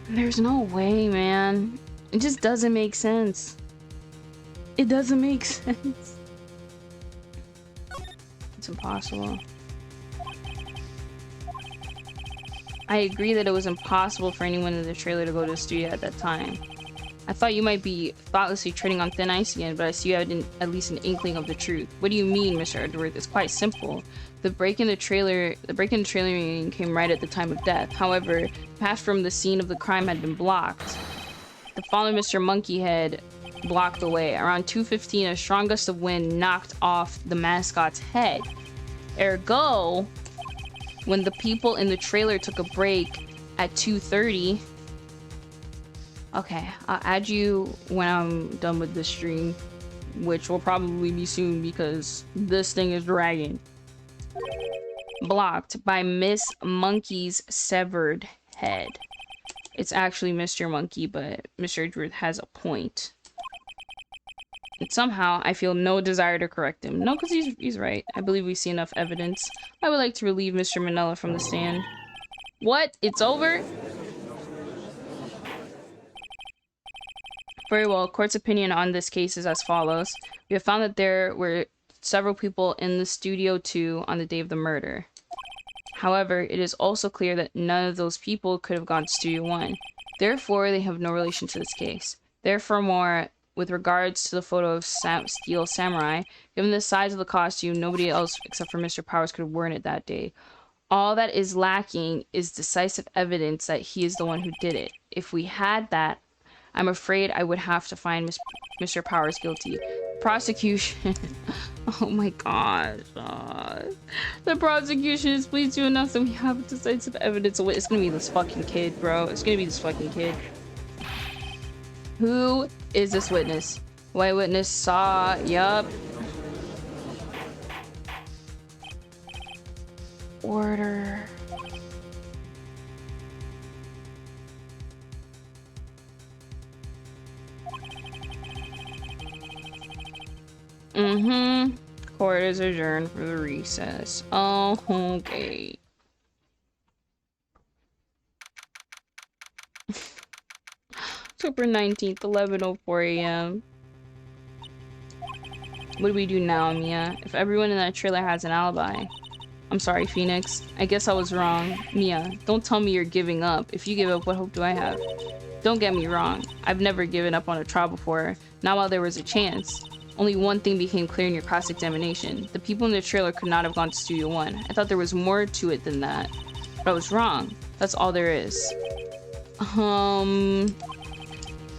There's no way, man. It just doesn't make sense. It doesn't make sense. It's impossible. I agree that it was impossible for anyone in the trailer to go to the studio at that time. I thought you might be thoughtlessly treading on thin ice again, but I see you had at least an inkling of the truth. What do you mean, Mr. Edward? It's quite simple. The break in the trailer meeting came right at the time of death. However, the path from the scene of the crime had been blocked. The fallen Mr. Monkeyhead blocked the way. Around 2:15, a strong gust of wind knocked off the mascot's head. Ergo, when the people in the trailer took a break at 2:30... Okay, I'll add you when I'm done with this stream, which will probably be soon because this thing is dragging. Blocked by Miss Monkey's severed head. It's actually Mr. Monkey, but Mr. Edgeworth has a point. And somehow, I feel no desire to correct him. No, because he's right. I believe we see enough evidence. I would like to relieve Mr. Manella from the stand. What? It's over? Very well. Court's opinion on this case is as follows. We have found that there were several people in the Studio 2 on the day of the murder. However, it is also clear that none of those people could have gone to Studio 1. Therefore, they have no relation to this case. Therefore, with regards to the photo of Steel Samurai, given the size of the costume, nobody else except for Mr. Powers could have worn it that day. All that is lacking is decisive evidence that he is the one who did it. If we had that, I'm afraid I would have to find Mr. Powers guilty. Prosecution. Oh my gosh. The prosecution is pleased to announce that we have decisive evidence. It's gonna be this fucking kid, bro. It's gonna be this fucking kid. Who is this witness? White witness saw. Yup. Order. Mm-hmm. Court is adjourned for the recess. Oh, okay. October 19th, 11:04 a.m. What do we do now, Mia? If everyone in that trailer has an alibi. I'm sorry, Phoenix. I guess I was wrong. Mia, don't tell me you're giving up. If you give up, what hope do I have? Don't get me wrong. I've never given up on a trial before, not while there was a chance. Only one thing became clear in your cross-examination. The people in the trailer could not have gone to Studio One. I thought there was more to it than that. But I was wrong. That's all there is.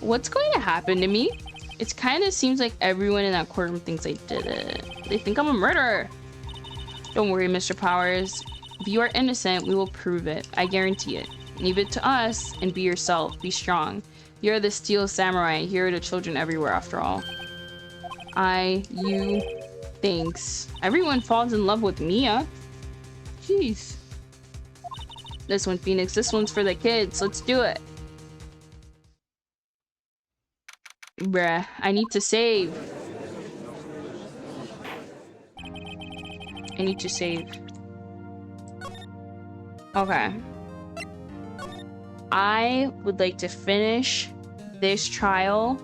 What's going to happen to me? It kind of seems like everyone in that courtroom thinks I did it. They think I'm a murderer. Don't worry, Mr. Powers. If you are innocent, we will prove it. I guarantee it. Leave it to us and be yourself. Be strong. You're the Steel Samurai. Here are the children everywhere, after all. You, thanks. Everyone falls in love with Mia. Jeez. This one, Phoenix. This one's for the kids. Let's do it. Bruh, I need to save. I need to save. Okay. I would like to finish this trial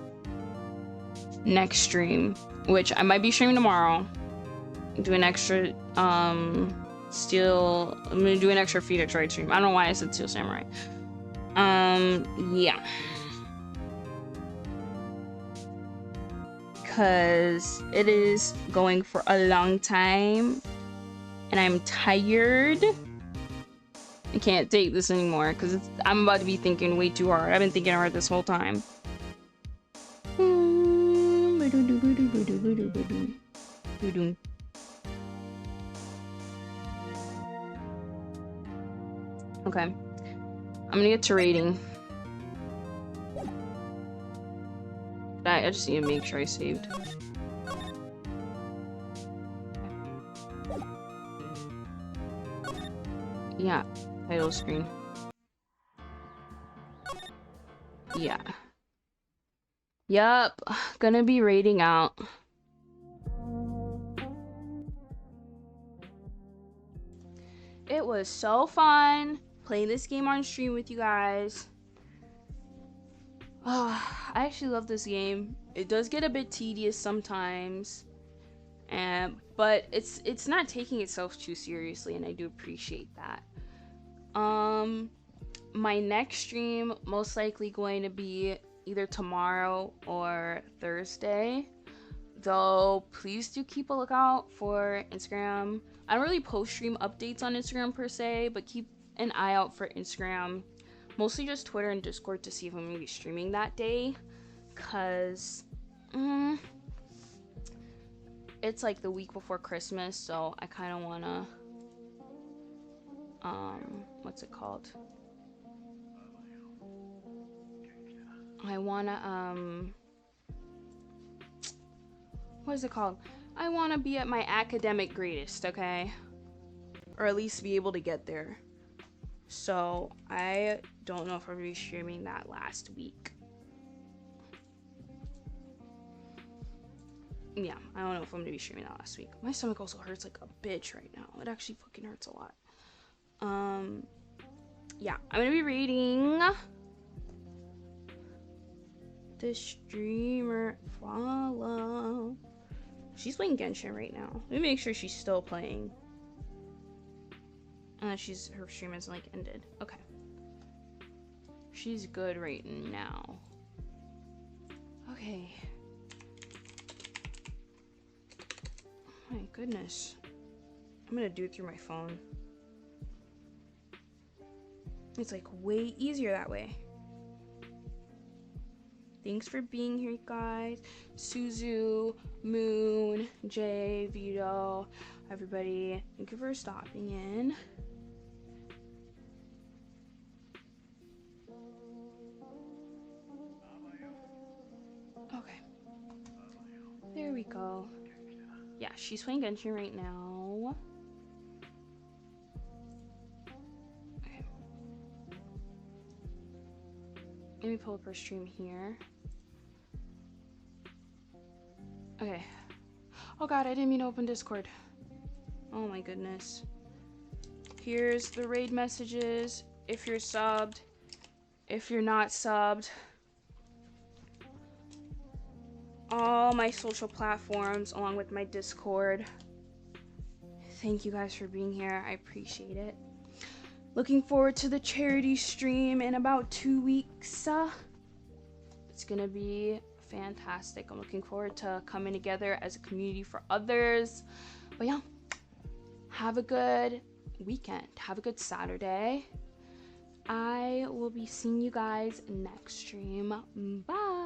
next stream, which I might be streaming tomorrow. Do an extra I'm gonna do an extra Phoenix Wright stream. I don't know why I said Steel Samurai. Yeah. Because it is going for a long time and I'm tired. I can't take this anymore because I'm about to be thinking way too hard. I've been thinking hard this whole time. Okay. I'm gonna get to rating. I just need to make sure I saved. Yeah, title screen. Yeah. Yup, gonna be rating out. It was so fun playing this game on stream with you guys. I actually love this game. It does get a bit tedious sometimes, but it's not taking itself too seriously, and I do appreciate that. My next stream most likely going to be either tomorrow or Thursday, though please do keep a lookout for Instagram. I don't really post stream updates on Instagram per se, but keep an eye out for Instagram, mostly just Twitter and Discord, to see if I'm gonna be streaming that day, cause it's like the week before Christmas, so I kind of wanna what's it called? I wanna what is it called? I wanna be at my academic greatest, okay? Or at least be able to get there. So I don't know if I'm gonna be streaming that last week. Yeah, I don't know if I'm gonna be streaming that last week. My stomach also hurts like a bitch right now. It actually fucking hurts a lot. Yeah, I'm gonna be reading the streamer follow. She's playing Genshin right now. Let me make sure she's still playing. Her stream hasn't like ended. Okay. She's good right now. Okay. My goodness. I'm gonna do it through my phone. It's like way easier that way. Thanks for being here, guys. Suzu, Moon, Jay, Vito, everybody. Thank you for stopping in. Okay. There we go. Yeah, she's playing Genshin right now. Okay. Let me pull up her stream here. Okay. Oh god, I didn't mean to open Discord. Oh my goodness. Here's the raid messages. If you're subbed. If you're not subbed. All my social platforms along with my Discord. Thank you guys for being here. I appreciate it. Looking forward to the charity stream in about 2 weeks. It's gonna be fantastic. I'm looking forward to coming together as a community for others. But yeah, have a good weekend. Have a good Saturday. I will be seeing you guys next stream. Bye.